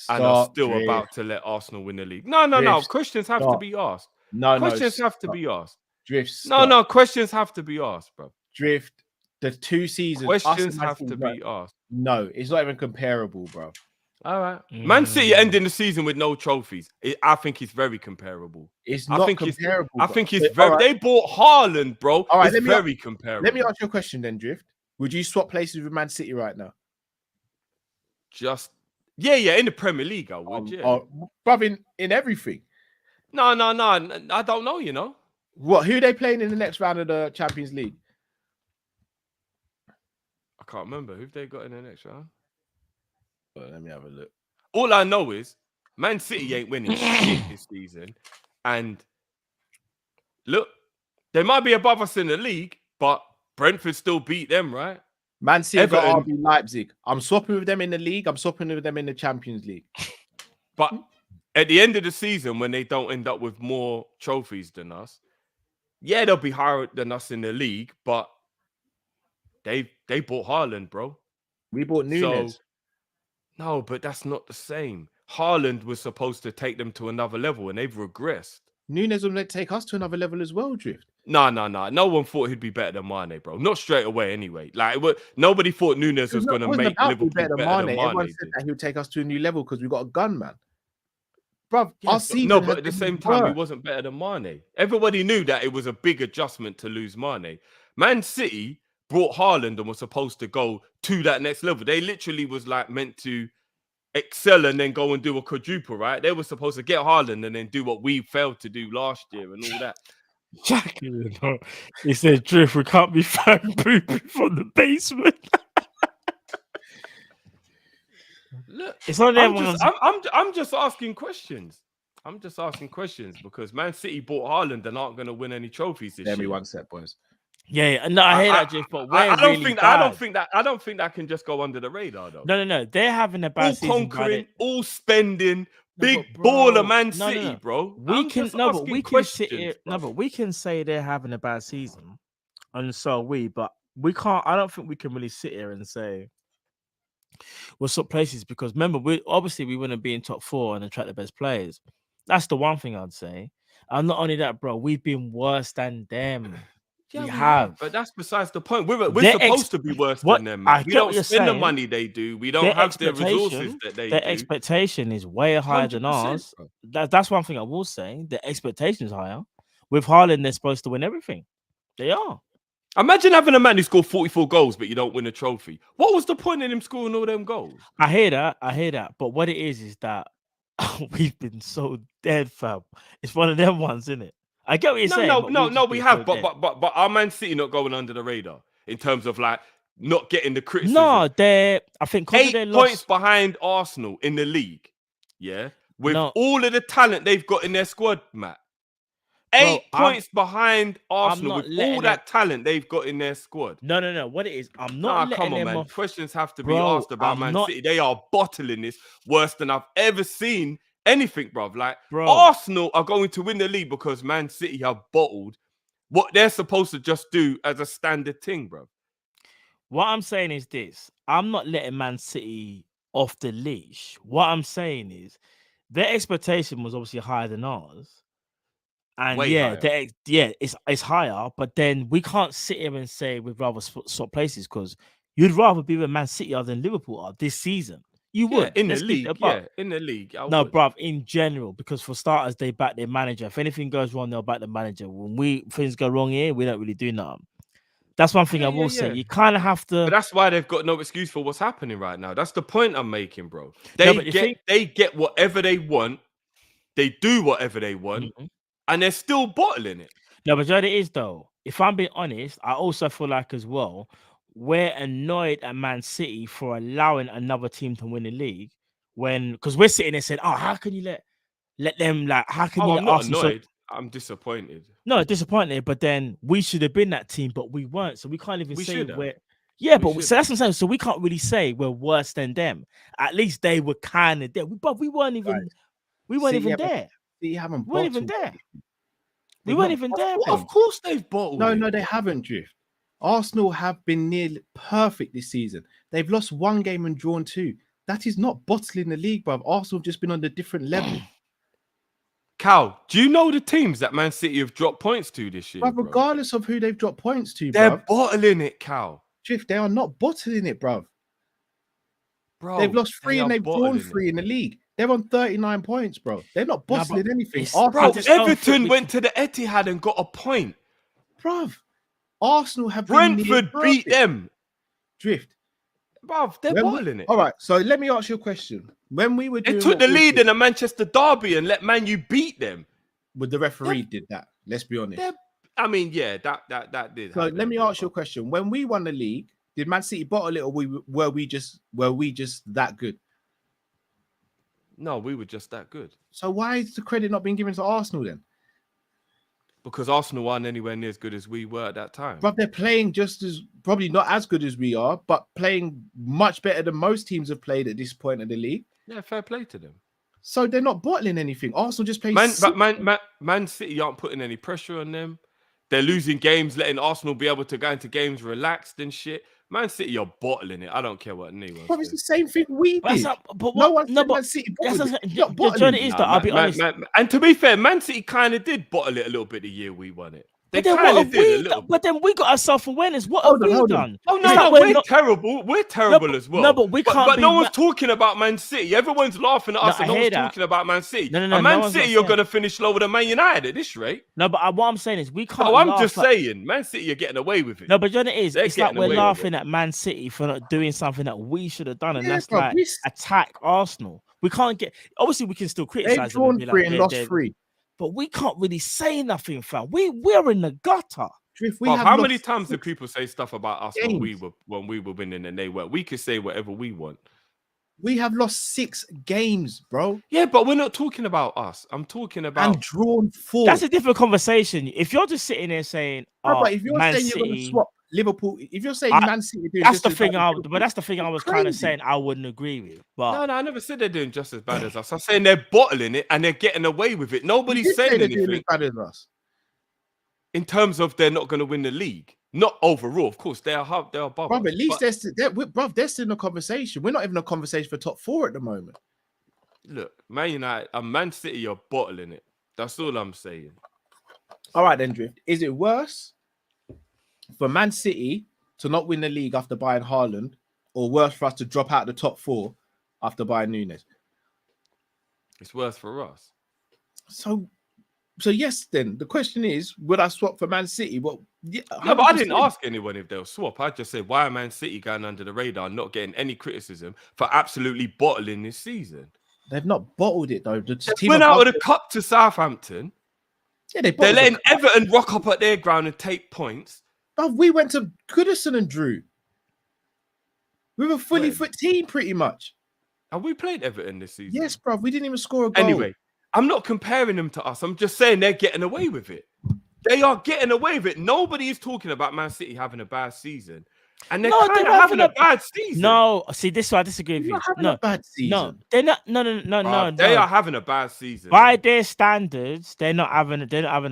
and are still about to let Arsenal win the league. No. Questions have to be asked. Questions have to be asked. No. Questions have to be asked, bro. Drift. The 2 seasons. Questions have to be asked. No, it's not even comparable, bro. All right. Man City ending the season with no trophies. I think it's very comparable. It's not comparable. I think it's very. Right. They bought Haaland, bro. All right, it's very comparable. Let me ask you a question then, Drift. Would you swap places with Man City right now? Just in the Premier League, I would. Bruv, in everything. No. I don't know. What? Who are they playing in the next round of the Champions League? I can't remember who they got in the next round. Well, let me have a look. All I know is Man City ain't winning shit this season. And look, they might be above us in the league, but Brentford still beat them, right? Man City got RB Leipzig. I'm swapping with them in the league. I'm swapping with them in the Champions League. But at the end of the season, when they don't end up with more trophies than us, they'll be higher than us in the league, but they bought Haaland, bro. We bought Núñez. No, but that's not the same. Haaland was supposed to take them to another level, and they've regressed. Núñez will take us to another level as well, Drift. No. No one thought he'd be better than Mane, bro. Not straight away, anyway. Like, nobody thought Núñez was going to make Liverpool better than Mane. Everyone said that he'll take us to a new level because we got a gun, man. Bro, but at the same time, he wasn't better than Mane. Everybody knew that it was a big adjustment to lose Mane. Man City brought Haaland and was supposed to go to that next level. They literally was like meant to excel and then go and do a quadruple, right? They were supposed to get Haaland and then do what we failed to do last year and all that. Jack, he said, Drift, we can't be found pooping from the basement. Look, it's not I'm just asking questions. I'm just asking questions because Man City bought Haaland and aren't going to win any trophies this year. Everyone set, boys. Yeah. No, I hear that, Drift, but I don't think that can just go under the radar, though. No. They're having a bad season. All conquering, all spending, big baller Man City, bro. We can sit here. No, but we can say they're having a bad season, and so but we can't. I don't think we can really sit here and say we'll swap places because remember, we want to be in top 4 and attract the best players. That's the one thing I'd say. And not only that, bro, we've been worse than them. Yeah, we have, but that's besides the point. We're supposed to be worse than them. Man. We don't spend the money they do. We don't have the resources that they do. Their expectation is way higher than ours. That's one thing I will say. The expectation is higher. With Haaland, they're supposed to win everything. They are. Imagine having a man who scored 44 goals, but you don't win a trophy. What was the point in him scoring all them goals? I hear that. But what it is that we've been so dead, fam. It's one of them ones, isn't it? I get what you're saying. but we've just We been have, so dead. but our Man City not going under the radar in terms of like not getting the criticism. No, they're. I think because they 8 points lost. behind Arsenal in the league. Yeah, with No. all of the talent they've got in their squad, Matt. 8 I'm- points behind Arsenal not with letting all that talent they've got in their squad. No. What it is, I'm not Nah, letting come on, them man. off. Questions have to be Bro, asked about I'm Man not- City. They are bottling this worse than I've ever seen anything, bruv. Like, Bro. Arsenal are going to win the league because Man City have bottled what they're supposed to just do as a standard thing, bruv. What I'm saying is this: I'm not letting Man City off the leash. What I'm saying is their expectation was obviously higher than ours, and Way yeah, higher. it's higher. But then we can't sit here and say we'd rather swap places because you'd rather be with Man City than Liverpool are this season. You Yeah, would in Let's the keep league. it a buck. Yeah, in the league. I No, would. bruv, in general, because for starters, they back their manager. If anything goes wrong, they'll back the manager. When things go wrong here, we don't really do nothing. That's one thing Yeah, I will yeah, say. yeah. You kind of have to. But that's why they've got no excuse for what's happening right now. That's the point I'm making, bro. No, but the thing- They get whatever they want. They do whatever they want, Mhm. and they're still bottling it. No, but you know what it is though. If I'm being honest, I also feel like as well, we're annoyed at Man City for allowing another team to win the league because we're sitting there saying, "Oh, how can you let them like? How can you Oh, let I'm not Arsenal?" annoyed. I'm disappointed. No, disappointed. But then we should have been that team, but we weren't. So we can't even We say should have. we're. Yeah, We but should so that's what I'm saying. So we can't really say we're worse than them. At least they were kind of there. But we weren't even. Right. We weren't See, even yeah, but there. You haven't We weren't even bottled. there. We They've weren't not even there. Well, bro. of course they've bottled it. No, they haven't, Drift. Arsenal have been nearly perfect this season. They've lost one game and drawn 2. That is not bottling the league, bruv. Arsenal have just been on a different level. Cal, do you know the teams that Man City have dropped points to this year? But Bro? regardless of who they've dropped points to, They're bruv, bottling it, Cal. Drift, they are not bottling it, bruv. Bro, They've lost 3 they and are they've drawn bottling 3 in the league. They're on 39 points, bro. They're not Nah, bottling but anything. it's- Arsenal, Bro, I just don't think Everton we went to the Etihad and got a point. bruv, Arsenal have been near Brentford beat perfect. them. Drift. Bruv, they're bottling it. All right, so let me ask you a question. When we were They doing took what the we were lead doing- in a Manchester derby and let Man U beat them. But the referee did that. Let's be honest. I mean, yeah, that did. So happen let a me bit, ask you a bro. question. When we won the league, did Man City bottle it, or were we just that good? No, we were just that good So why is the credit not being given to Arsenal then? because Arsenal weren't anywhere near as good as we were at that time. But they're playing just as probably not as good as we are, but playing much better than most teams have played at this point in the league. Yeah, fair play to them. So they're not bottling anything. Arsenal just playing. Man City aren't putting any pressure on them. They're losing games, letting Arsenal be able to go into games relaxed and shit. Man City are bottling it. I don't care what anyone Bro, it's the says. same thing we But that's did. not- but No what- one no, said but Man City that's bottled not- it. do- Not do- bottling Johnny it. is that I'll be honest. And to be fair, Man City kind of did bottle it a little bit the year we won it. They But then kind what of have did a we little done? bit. But then we got our self-awareness. What Hold have on, we hold on. done? Oh It's no, like no, we're we're not- terrible. We're terrible as well. no, but we can't But be no one's ma- talking about Man City. Everyone's laughing at No, us, I and no hear one's that. talking about Man City. No, And no Man one's not City, you're saying- gonna finish lower than Man United at this rate. No, but what I'm saying is we can't. No, I'm laugh just at- saying, Man City, you're getting away with it. No, but you know what it is? They're It's like getting we're away with laughing at Man City for not doing something that we should have done, and Yeah, that's bro, like we- attack Arsenal. We can't get. Obviously, we can still They've criticize them, drawn and be 3 like, and they're- lost they're- 3. but we can't really say nothing, fam. We're in the gutter. Drift, Bro, have how lost many times did 6 people say stuff about us games. when we were winning and they weren't? We could say whatever we want. We have lost 6 games, bro, Yeah, but we're not talking about us. I'm talking about and drawn 4. That's a different conversation. If you're just sitting there saying, Bro, "Oh, but if you're Man saying you're going to City," swap Liverpool, if you're saying I- Man City, are doing that's just the as thing. bad as Liverpool, But that's the thing I was kind of crazy. saying. I wouldn't agree with. But no, I never said they're doing just as bad as us. I'm saying they're bottling it and they're getting away with it. You Nobody's did say saying they're doing as anything bad as us. in terms of they're not going to win the league. Not overall, of course. They are above Bro, us. at least But they're still in a conversation. We're not even in a conversation for top 4 at the moment. look, Man United and Man City are bottling it. That's all I'm saying. All right, then, Drift. Is it worse for Man City to not win the league after buying Haaland, or worse for us to drop out the top 4 after buying Núñez? It's worse for us. So yes, then the question is, would I swap for Man City? Well, yeah, No, but I didn't 100%. ask anyone if they'll swap. I just said, why are Man City going under the radar and not getting any criticism for absolutely bottling this season? They've not bottled it though. The They team went out above of the cup to Southampton. yeah, they They're bottled letting it. Everton rock up at their ground and take points. Bruv, we went to Goodison and drew. We were a fully When? fit team, pretty much. Have we played Everton this season? Yes, bruv. We didn't even score a goal. Anyway, I'm not comparing them to us. I'm just saying they're getting away with it. They are getting away with it. Nobody is talking about Man City having a bad season. And they're No, kind they're of having a bad season. No, see, this is why I disagree with They're you. not having No, a bad season. no, they're not. No. They are having a bad season. By their standards, they're not having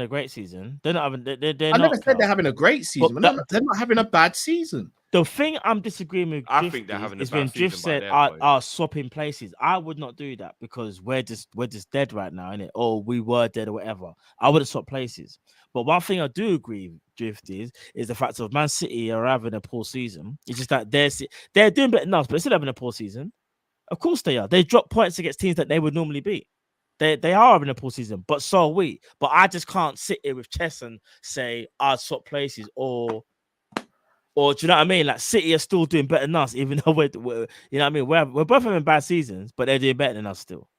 a great season. They're not having. They're I not. never said they're having a great season. But They're not having a bad season. The thing I'm disagreeing with I Drift think they're having a is bad when Drift season by said their point. are swapping places. I would not do that because we're just dead right now, innit? Or we were dead or whatever. I wouldn't swap places. But one thing I do agree with Drift is the fact of Man City are having a poor season. It's just that they're doing better than us, but they're still having a poor season. Of course they are. They drop points against teams that they would normally beat. They are having a poor season, but so are we. But I just can't sit here with chess and say I'd swap places or do you know what I mean? Like City are still doing better than us, even though we're you know what I mean? We're both having bad seasons, but they're doing better than us still.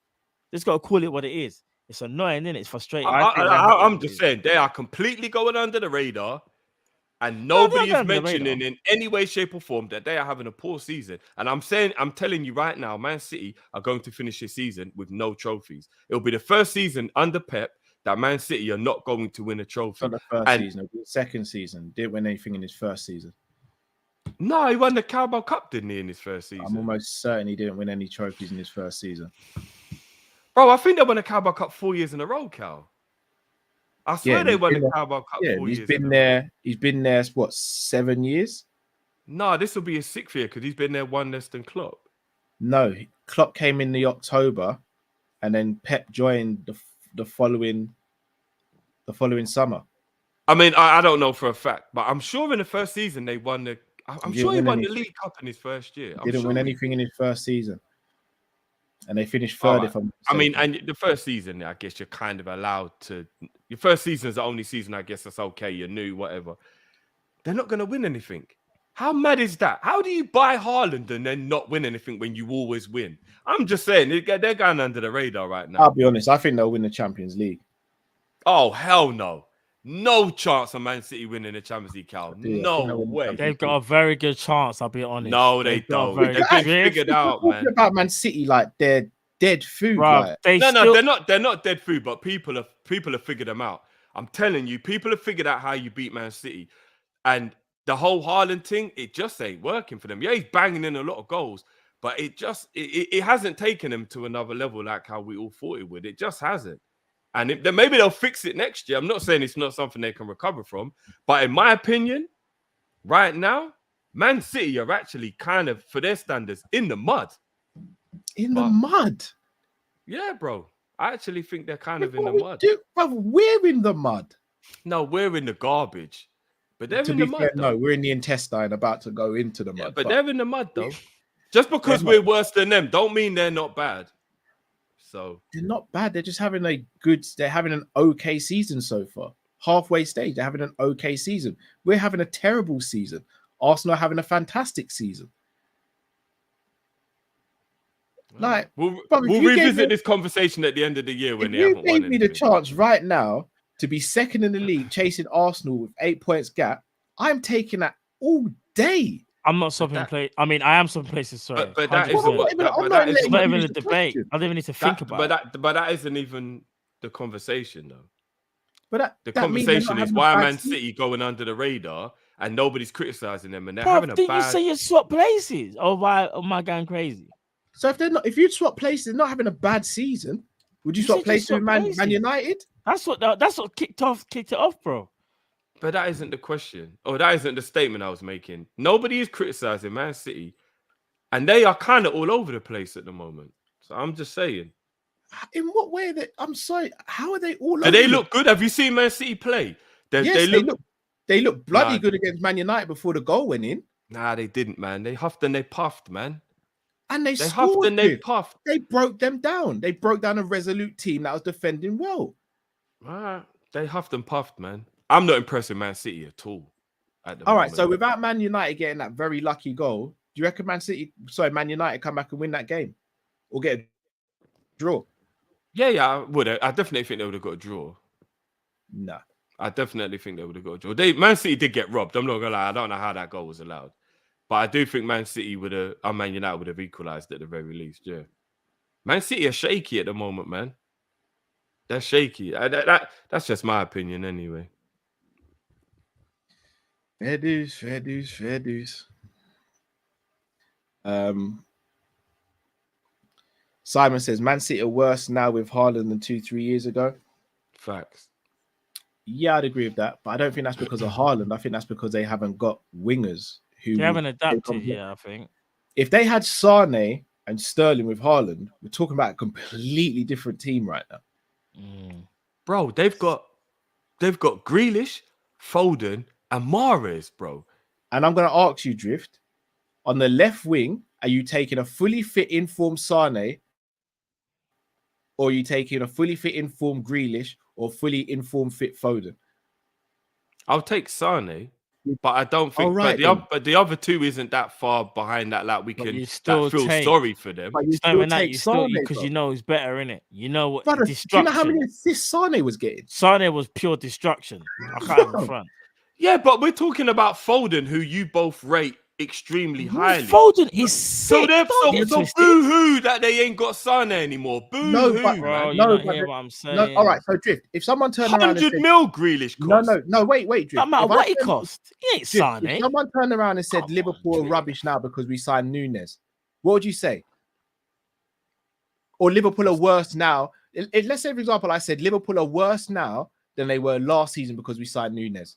Just got to call it what it is. It's annoying, isn't it? It's frustrating. I'm just saying they are completely going under the radar, and nobody is mentioning in any way, shape, or form that they are having a poor season. And I'm telling you right now, Man City are going to finish this season with no trophies. It'll be the first season under Pep that Man City are not going to win a trophy. Not the first season, it'll be the second season. Didn't win anything in his first season. No, he won the Carabao Cup, didn't he, in his first season? I'm almost certain he didn't win any trophies in his first season. Bro, I think they won the Carabao Cup 4 years in a row, Cal. I swear they won the Carabao Cup 4 years. He's been there, what, 7 years? No, this will be his 6th year because he's been there one less than Klopp. No, Klopp came in the October, and then Pep joined the following summer. I mean, I don't know for a fact, but I'm sure in the first season they won the. I'm sure he won the League Cup in his first year. Didn't win anything in his first season, and they finished third. Right. If I'm, I mean, and the first season, I guess you're kind of allowed to. Your first season is the only season, I guess that's okay. You're new, whatever. They're not going to win anything. How mad is that? How do you buy Haaland and then not win anything when you always win? I'm just saying they're going under the radar right now. I'll be honest. I think they'll win the Champions League. Oh hell no! No chance of Man City winning the Champions League, Cal. No way. They've got a very good chance. I'll be honest. No, they don't. They've been figured out, man. About Man City, like they're dead food. Bruh, like. No, they're not dead food, but people have figured them out. I'm telling you, people have figured out how you beat Man City, and the whole Haaland thing, it just ain't working for them. Yeah, he's banging in a lot of goals, but it hasn't taken him to another level like how we all thought it would. It just hasn't. And then maybe they'll fix it next year. I'm not saying it's not something they can recover from, but in my opinion, right now, Man City are actually kind of, for their standards, in the mud. In the mud? Yeah, bro. I actually think they're kind of in the mud. Brother, we're in the mud. No, we're in the garbage. But they're in the mud. No, we're in the intestine about to go into the mud. Yeah, but they're in the mud, though. Just because we're worse than them, don't mean they're not bad. So they're not bad. They're just having they're having an okay season so far. Halfway stage, they're having an okay season. We're having a terrible season. Arsenal are having a fantastic season. Like we'll revisit this conversation at the end of the year when they haven't won anything. If you gave me the chance right now to be second in the league, chasing Arsenal with 8 points gap, I'm taking that all day. I'm not swapping place. I mean, I am swapping places. Sorry, but that is not even a debate. I don't even need to think about it. But that isn't even the conversation, though. But the conversation is why Man City going under the radar and nobody's criticizing them, and they're having a bad. Did you say you swap places? Or why am I going crazy? So if you swap places, not having a bad season, would you swap places with Man United? That's what kicked it off, bro. But that isn't the question, or that isn't the statement I was making. Nobody is criticizing Man City, and they are kind of all over the place at the moment. So I'm just saying. In what way? I'm sorry. How are they all over? Do they look good? Have you seen Man City play? They look bloody good against Man United before the goal went in. Nah, they didn't, man. They huffed and they puffed, man. And they huffed and they puffed. They broke them down. They broke down a resolute team that was defending well. They huffed and puffed, man. I'm not impressed with Man City at all. All right, so without Man United getting that very lucky goal, do you reckon Man United come back and win that game? Or get Draw. Yeah, I would. I definitely think they would have got a draw. No. I definitely think they would have got a draw. Man City did get robbed. I'm not gonna lie. I don't know how that goal was allowed, but I do think Man City would have. Man United would have equalised at the very least. Yeah. Man City are shaky at the moment, man. They're shaky. That's just my opinion, anyway. Fair dues, fair dues, fair dues. Simon says Man City are worse now with Haaland than 2-3 years ago. Facts. Yeah, I'd agree with that, but I don't think that's because of Haaland. I think that's because they haven't got wingers who They haven't adapted. Yeah, I think. If they had Sane and Sterling with Haaland, we're talking about a completely different team right now. Bro, they've got Grealish, Foden, and Mahrez, bro. And I'm going to ask you, Drift, on the left wing, are you taking a fully fit, informed Sane, or are you taking a fully fit, informed Grealish, or fully informed, fit Foden? I'll take Sane, but I don't think. Right, but the other two isn't that far behind that. Like we can still feel sorry for them. But you still because you know he's better in it. You know what? Brother, do destruction. you know how many assists Sane was getting? Sane was pure destruction. I can't even front. Yeah, but we're talking about Foden, who you both rate extremely highly. Foden is sick. So boo-hoo that they ain't got Sane anymore. Boo-hoo, bro. You no, don't hear what I'm saying. No, all right, so Drift, if someone turned around and said... 100 mil Grealish cost. No, wait, Drift. No matter what it cost. He ain't Drift, Sane. if someone turned around and said Liverpool are rubbish now because we signed Núñez, what would you say? Or Liverpool are worse now. Let's say, for example, I said Liverpool are worse now than they were last season because we signed Núñez.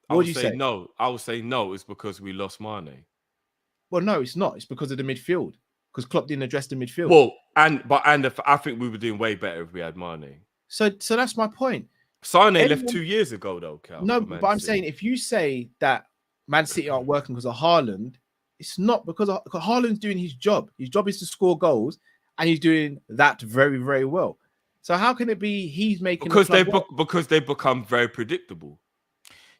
What would you say? No, I would say no. It's because we lost Mane. Well, no, it's not. It's because of the midfield. Because Klopp didn't address the midfield. Well, I think we were doing way better if we had Mane. So that's my point. Sane left 2 years ago, though, Cal. No, but I'm saying if you say that Man City aren't working because of Haaland, it's not because Haaland's doing his job. His job is to score goals, and he's doing that very, very well. So how can it be he's making because they've become very predictable.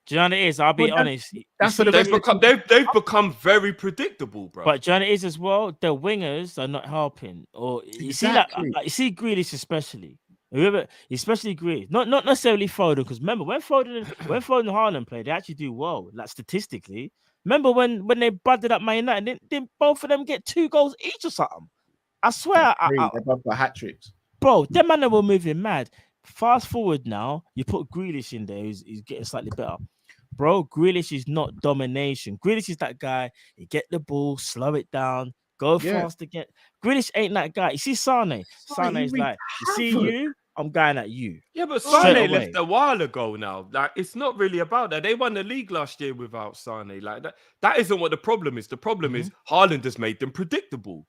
Do you know what it is? I'll be honest. That's what they've become very predictable, bro. But do you know what it is as well? The wingers are not helping. Or you see Grealish especially. Remember, especially Grealish. Not necessarily Foden, because remember when Foden and Haaland play, they actually do well, like statistically. Remember when they budded up Man United, didn't both of them get 2 goals each or something? I swear, they both got hat tricks. Bro, them man were moving mad. Fast forward now, you put Grealish in there, he's getting slightly better. Bro, Grealish is not domination. Grealish is that guy. You get the ball, slow it down, go fast again. Grealish ain't that guy. You see Sane. Sane is like, you see you, I'm going at you. Yeah, but Sane left a while ago now. Like, it's not really about that. They won the league last year without Sane. Like that isn't what the problem is. The problem is Haaland has made them predictable.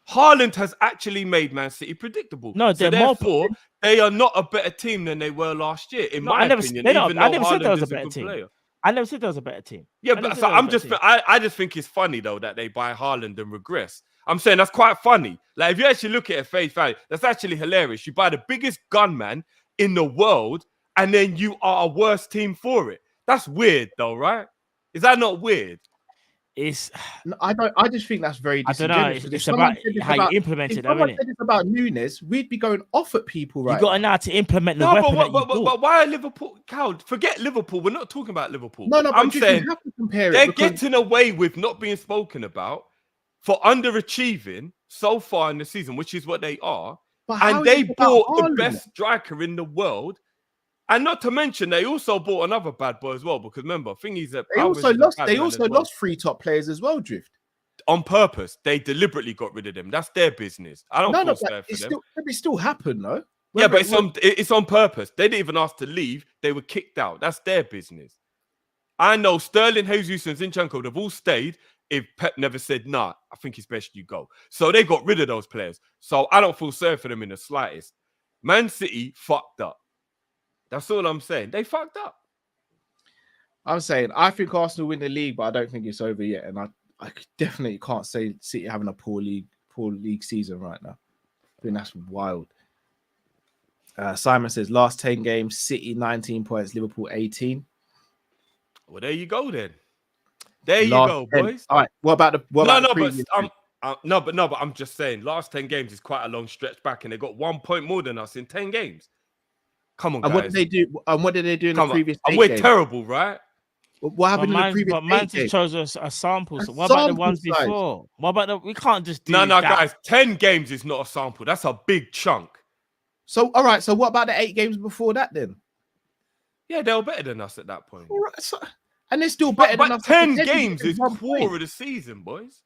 Haaland has actually made Man City predictable. No, therefore, they are not a better team than they were last year, in my opinion. I never said there was a better team. I never said there was a better team. Yeah, but I just think it's funny though that they buy Haaland and regress. I'm saying that's quite funny. Like if you actually look at it face value, that's actually hilarious. You buy the biggest gunman in the world, and then you are a worse team for it. That's weird though, right? Is that not weird? I just think that's very disingenuous. It's about how you implement it. If someone said this about Núñez, we'd be going off at people, right? You got to know how to implement the weapon. But why are Liverpool? Cal, forget Liverpool. We're not talking about Liverpool. No, I'm saying you have to compare they're getting away with not being spoken about for underachieving so far in the season, which is what they are. And they bought the best striker in the world. And not to mention, they also bought another bad boy as well. Because remember, they also lost 3 top players as well, Drift. On purpose. They deliberately got rid of them. That's their business. I don't feel fair for them. It still happened, though. Yeah, but it's on purpose. They didn't even ask to leave. They were kicked out. That's their business. I know Sterling, Jesus, and Zinchenko, they've all stayed if Pep never said, nah, I think it's best you go. So they got rid of those players. So I don't feel sorry for them in the slightest. Man City fucked up. That's all I'm saying. They fucked up. I'm saying I think Arsenal win the league, but I don't think it's over yet. And I definitely can't say City having a poor league season right now. I think that's wild. Simon says last 10 games, City 19 points, Liverpool 18. Well, there you go then. There you go, boys. All right. What about the previous? But No, but I'm just saying, last 10 games is quite a long stretch back, and they got 1 point more than us in 10 games. Come on, And guys. what did they do? And what did they do in the Come on. previous? And 8 we're games? terrible, right? What happened in the previous? But man 8 just games? chose us a sample. So A what about the sample ones size. before? What about the? We can't just do No, that. guys. 10 games is not a sample. That's a big chunk. So all right. So what about the 8 games before that then? Yeah, they were better than us at that point. All right, so, and they're still better than But us. 10 games is 1 quarter point. of the season, boys.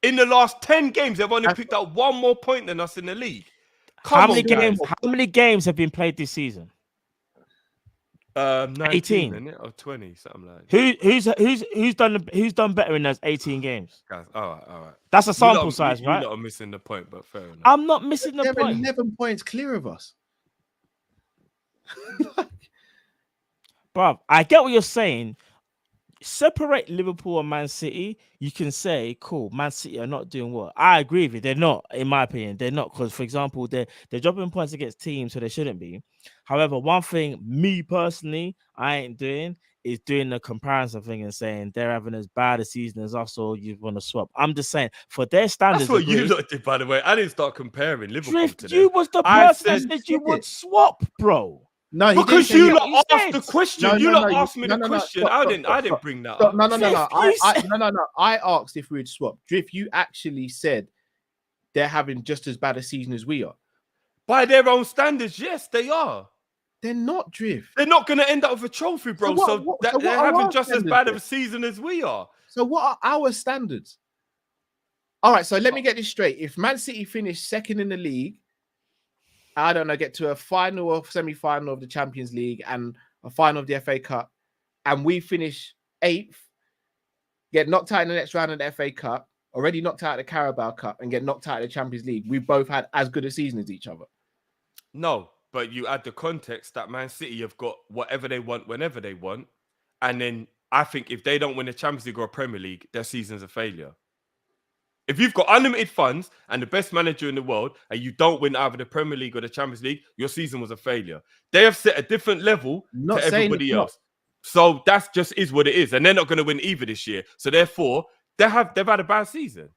In the last 10 games, they've only picked up 1 more point than us in the league. How Come many on, guys. games? How many games have been played this season? 19, 18. isn't it? Or 20, something like that. Who's done better in those 18 games? Guys, all right. That's a You sample lot- size, you right? lot are missing the point, but fair enough. I'm not missing the They're point. 11 points clear of us. Bruv, I get what you're saying. Separate Liverpool and Man City. You can say, cool, Man City are not doing well. I agree with you. They're not, in my opinion. They're not, because, for example, they're dropping points against teams, so they shouldn't be. However, one thing, me personally, I ain't doing is doing the comparison thing and saying they're having as bad a season as us, or you want to swap. I'm just saying, for their standards. That's what you lot did, by the way. I didn't start comparing Liverpool Drift, to them. you was the I person that said- said you would swap, bro. No, he Because didn't say you that. lot You asked said. the question. No, you no, lot no, asked me the no, question. stop, I stop, didn't stop. bring that Stop, up. no. Drift, No. I asked if we'd swap. Drift, you actually said they're having just as bad a season as we are. By their own standards, yes, they are. They're not, Drift. They're not going to end up with a trophy, bro. So what They're are having our just as standards bad then? of a season as we are. So what are our standards? All right, so let me get this straight. If Man City finish second in the league, I don't know, get to a final or semi-final of the Champions League and a final of the FA Cup, and we finish 8th, get knocked out in the next round of the FA Cup, already knocked out of the Carabao Cup, and get knocked out of the Champions League, we both had as good a season as each other. No, but you add the context that Man City have got whatever they want, whenever they want. And then I think if they don't win the Champions League or Premier League, their season's a failure. If you've got unlimited funds and the best manager in the world, and you don't win either the Premier League or the Champions League, your season was a failure. They have set a different level Not to saying everybody it's not. else. So that's just is what it is. And they're not going to win either this year. So therefore, they've had a bad season.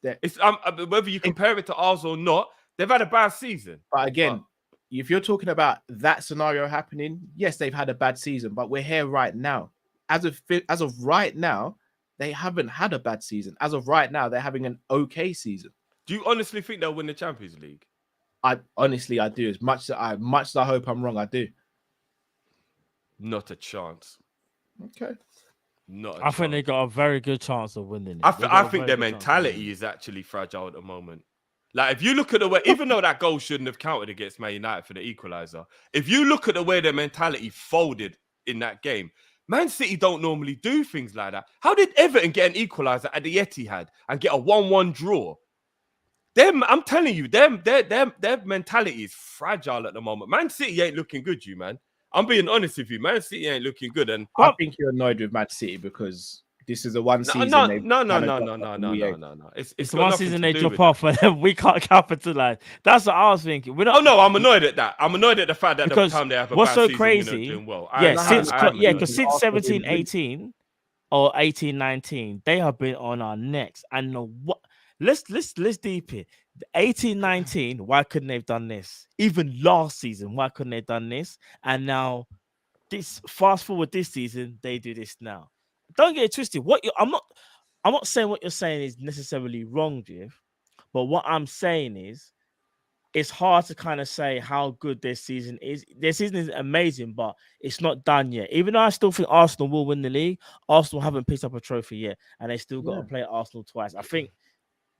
It's whether you compare it to ours or not, they've had a bad season. But again, if you're talking about that scenario happening, yes, they've had a bad season, but we're here right now. As of right now, they haven't had a bad season. As of right now, they're having an okay season. Do you honestly think they'll win the Champions League? I do. As much as I hope I'm wrong, I do. Not a chance. Okay. I think they got a very good chance of winning it. I think their mentality is actually fragile at the moment. Like, if you look at the way, even though that goal shouldn't have counted against Man United for the equaliser, if you look at the way their mentality folded in that game, Man City don't normally do things like that. How did Everton get an equaliser at the Etihad and get a 1-1 draw? I'm telling you, their mentality is fragile at the moment. Man City ain't looking good, man. I'm being honest with you. Man City ain't looking good. And I think you're annoyed with Man City because this is the one season. No. It's the one season they drop off and then we can't capitalize. That's what I was thinking. We're not. Oh no, I'm annoyed at that. I'm annoyed at the fact that because every time they have a what's bad so season, crazy? we're not doing well. Because since 17-18 or 18-19, they have been on our necks. And what? Let's deep it. 18-19, why couldn't they have done this? Even last season, why couldn't they have done this? And now, this fast forward this season, they do this now. Don't get it twisted. I'm not saying what you're saying is necessarily wrong, Jiv. But what I'm saying is, it's hard to kind of say how good their season is. Their season is amazing, but it's not done yet. Even though I still think Arsenal will win the league, Arsenal haven't picked up a trophy yet, and they still got to play Arsenal twice. I think.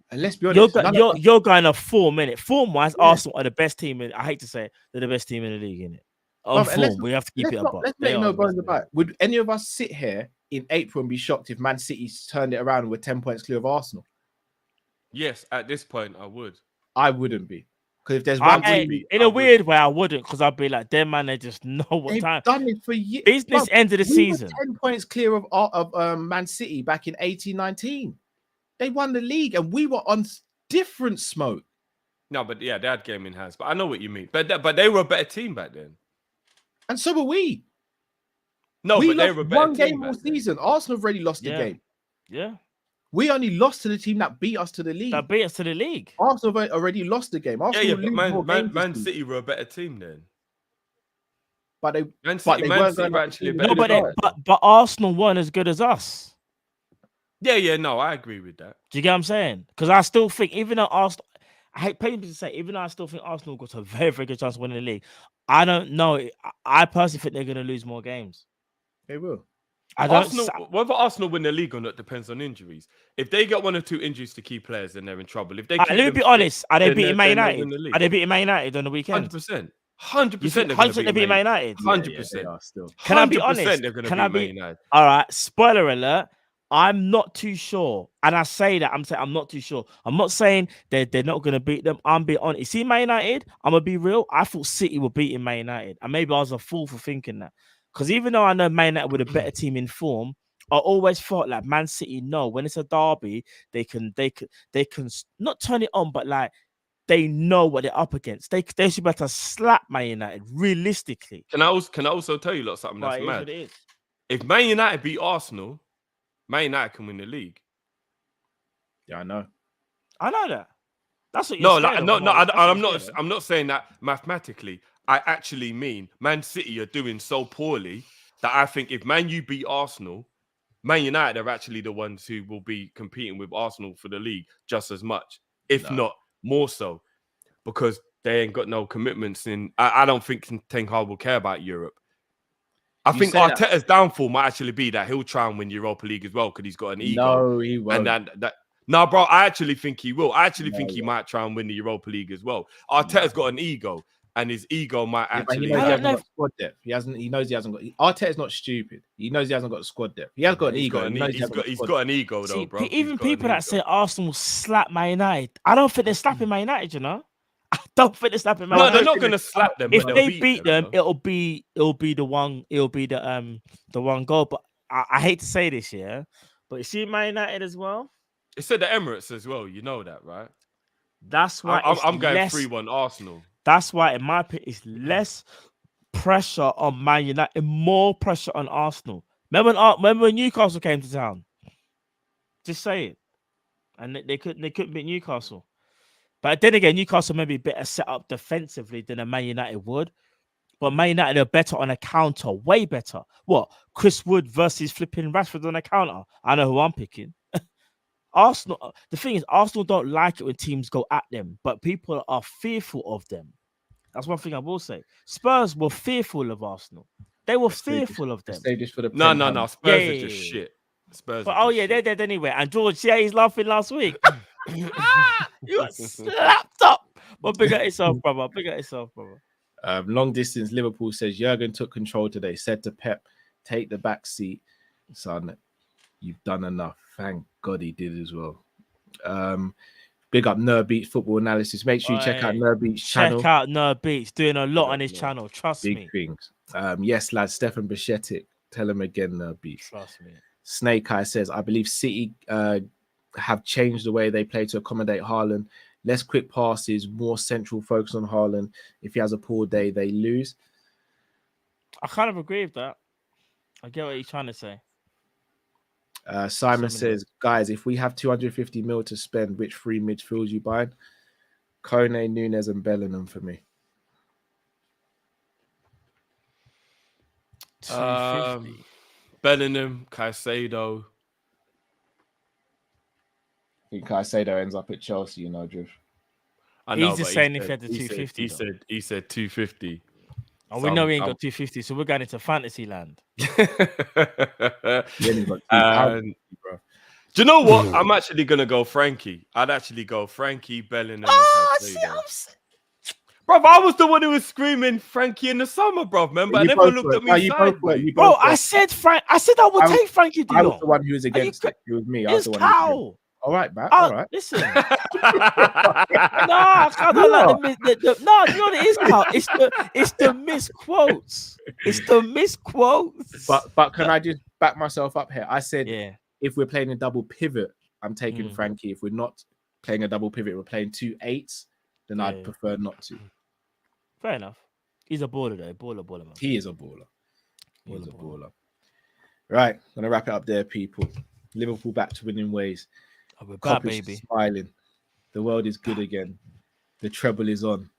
And let's be honest, you're going to form-wise. Arsenal are the best team. I hate to say it, they're the best team in the league, innit? On form, we have to keep it up. Let's make no bones about it. Would any of us sit here in April and be shocked if Man City turned it around with 10 points clear of Arsenal? Yes, at this point, I would. I wouldn't be. Because if there's one team, in a weird way, I wouldn't, because I'd be like, them man, they just know what they've time. done it for years. Business end of the season. 10 points clear of Man City back in 18-19. They won the league and we were on different smoke. No, but yeah, they had game in hands. But I know what you mean. But they were a better team back then. And so were we. No, we but they lost were a better one team game all back then. season. Arsenal have already lost the game. Yeah. We only lost to the team that beat us to the league. That beat us to the league. Arsenal have already lost the game. Yeah, Arsenal but lose more games Man this City were a better team then. but they Man but City, they Man weren't City going were up actually a to better No, but side. but Arsenal weren't as good as us. Yeah, no, I agree with that. Do you get what I'm saying? Because I still think, even though Arsenal, I hate painful to say, even though I still think Arsenal got a very, very good chance of winning the league, I don't know. I personally think they're going to lose more games. They will. I don't. Arsenal, whether Arsenal win the league or not depends on injuries. If they get 1 or 2 injuries to key players, then they're in trouble. If they keep Let me them be fit, honest. Are they then beating Man then they'll United? win the league. Are they beating Man United on the weekend? 100%. You 100% think they're going 100% to they beat Man United? 100%. They are still. Can I be 100% honest? they're going to Can beat I Man be? United. All right. Spoiler alert. I'm not too sure, and I say that I'm saying I'm not too sure. I'm not saying they're not going to beat them. I'm being honest. You see, Man United. I'm gonna be real. I thought City were beating Man United, and maybe I was a fool for thinking that. Because even though I know Man United were a better team in form, I always thought like Man City. No, when it's a derby, they can not turn it on, but like they know what they're up against. They should better slap Man United realistically. Can I also tell you lot something that's Right, it is mad? what it is. If Man United beat Arsenal, Man United can win the league. Yeah, I know. I know that. That's what you're No, scared like, of, no, Mo. no. That's what I'm you're not. scared of. I'm not saying that mathematically. I actually mean Man City are doing so poorly that I think if Man U beat Arsenal, Man United are actually the ones who will be competing with Arsenal for the league just as much, if not more so, because they ain't got no commitments in. I don't think Ten Hag will care about Europe. I think say that- Arteta's downfall might actually be that he'll try and win Europa League as well because he's got an ego. No, he won't. And that no, bro, I actually think he will. I actually think he might try and win the Europa League as well. Arteta's got an ego, and his ego might Yeah, but actually. he knows I he don't hasn't know got squad depth. He knows he hasn't got. Arteta's not stupid. He knows he hasn't got squad depth. He has got an ego. He's got an ego though, See, bro. even people that say Arsenal will slap Man United, I don't think they're slapping Man United. You know, I don't think they're slapping Man No, United. they're not going to slap them. If but they they'll beat them, though. it'll be the one goal. But I hate to say this, yeah, but you see Man United as well. It said the Emirates as well. You know that, right? That's why I'm going less, 3-1 Arsenal. That's why, in my opinion, it's less pressure on Man United and more pressure on Arsenal. Remember when Newcastle came to town? Just say it, and they couldn't beat Newcastle. But then again, Newcastle may be better set up defensively than a Man United would. But Man United are better on a counter, way better. What? Chris Wood versus flipping Rashford on a counter. I know who I'm picking. Arsenal. The thing is, Arsenal don't like it when teams go at them, but people are fearful of them. That's one thing I will say. Spurs were fearful of Arsenal. They were fearful of them. Save this for the No. Spurs Yeah, are yeah, just yeah. shit. Spurs. But are they're shit. dead anyway. And George, he's laughing last week. You got slapped up. But big at yourself, brother. Big at yourself, brother. Long distance Liverpool says Jurgen took control today. Said to Pep, "Take the back seat, son. You've done enough." Thank God he did as well. Big up Nerd Beats football analysis. Make sure you check out Nerd Beats channel. Check out Nerd Beats, doing a lot on his channel. Trust Big me. things. Yes, lad. Stefan Bajcetic. Tell him again, Nerd Beats. Trust me. Snake Eye says, I believe City have changed the way they play to accommodate Haaland. Less quick passes, more central focus on Haaland. If he has a poor day, they lose. I kind of agree with that. I get what he's trying to say. Simon says, guys, if we have 250 mil to spend, which 3 midfields you buying? Kone, Nunez, and Bellingham for me. 250. Bellingham, Caicedo. I think Caicedo ends up at Chelsea, you know, Drift. I know, He's just but saying if he had the 250. He said 250. And we know he ain't got 250, so we're going into fantasy land. And, do you know what? I'm actually gonna go Frankie. I'd actually go Frankie, Bellingham. Bro, I was the one who was screaming Frankie in the summer, bro. Remember? And everyone looked at me sideways. Bro, I said I would take Frankie De Jong. I was the one who was against it. It was me. I was the one. Cow. All right, Matt. All right. Listen. No, I don't like the no, you know what it is, Carl? It's the misquotes. It's the misquotes. But can I just back myself up here? I said, yeah, if we're playing a double pivot, I'm taking Frankie. If we're not playing a double pivot, we're playing 2 8s, then I'd prefer not to. Fair enough. He's a baller though. Baller, man. He is a baller. He is a baller. Right, gonna wrap it up there, people. Liverpool back to winning ways. Oh, we're back, Kopish baby. is smiling. The world is good again. The treble is on.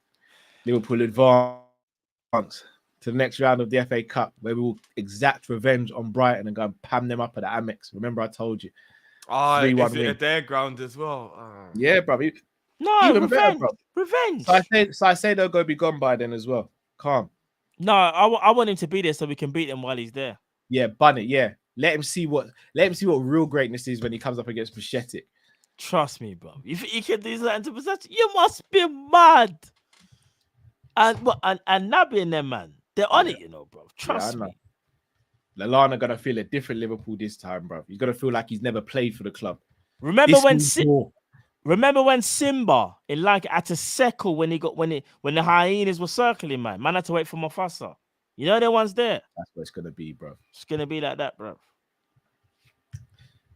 Liverpool advance to the next round of the FA Cup, where we will exact revenge on Brighton and go and pam them up at the Amex. Remember, I told you. Oh, 3-1 is it win. at their ground as well? Yeah, bro. No, Even better, revenge. bro. Revenge. So I say they'll go be gone by then as well. Calm. No, I want him to be there so we can beat him while he's there. Yeah, bun it. Yeah, let him see what real greatness is when he comes up against Bajcetic. Trust me, bro. If he can do that to Bajcetic, you must be mad. And Naby and them, man, they're on it, you know, bro. Trust I know. me. Lallana gonna feel a different Liverpool this time, bro. He's gonna feel like he's never played for the club. Remember This when means more. Remember when Simba in Lanka had to circle when the hyenas were circling, man? Man had to wait for Mufasa. You know the ones there. That's what it's gonna be, bro. It's gonna be like that, bro.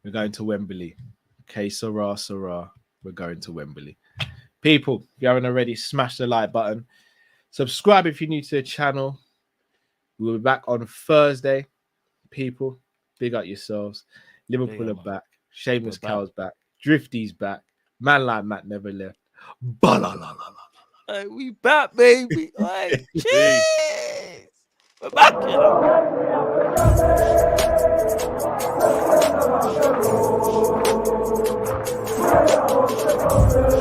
We're going to Wembley. Okay, Sarah. We're going to Wembley. People, if you haven't already, smash the like button. Subscribe if you're new to the channel. We'll be back on Thursday. People, big up yourselves. Liverpool are back. Shameless Cow's back. Drifty's back. Man like Matt never left. Hey, we back, baby. Hey, cheers. We're back, you know.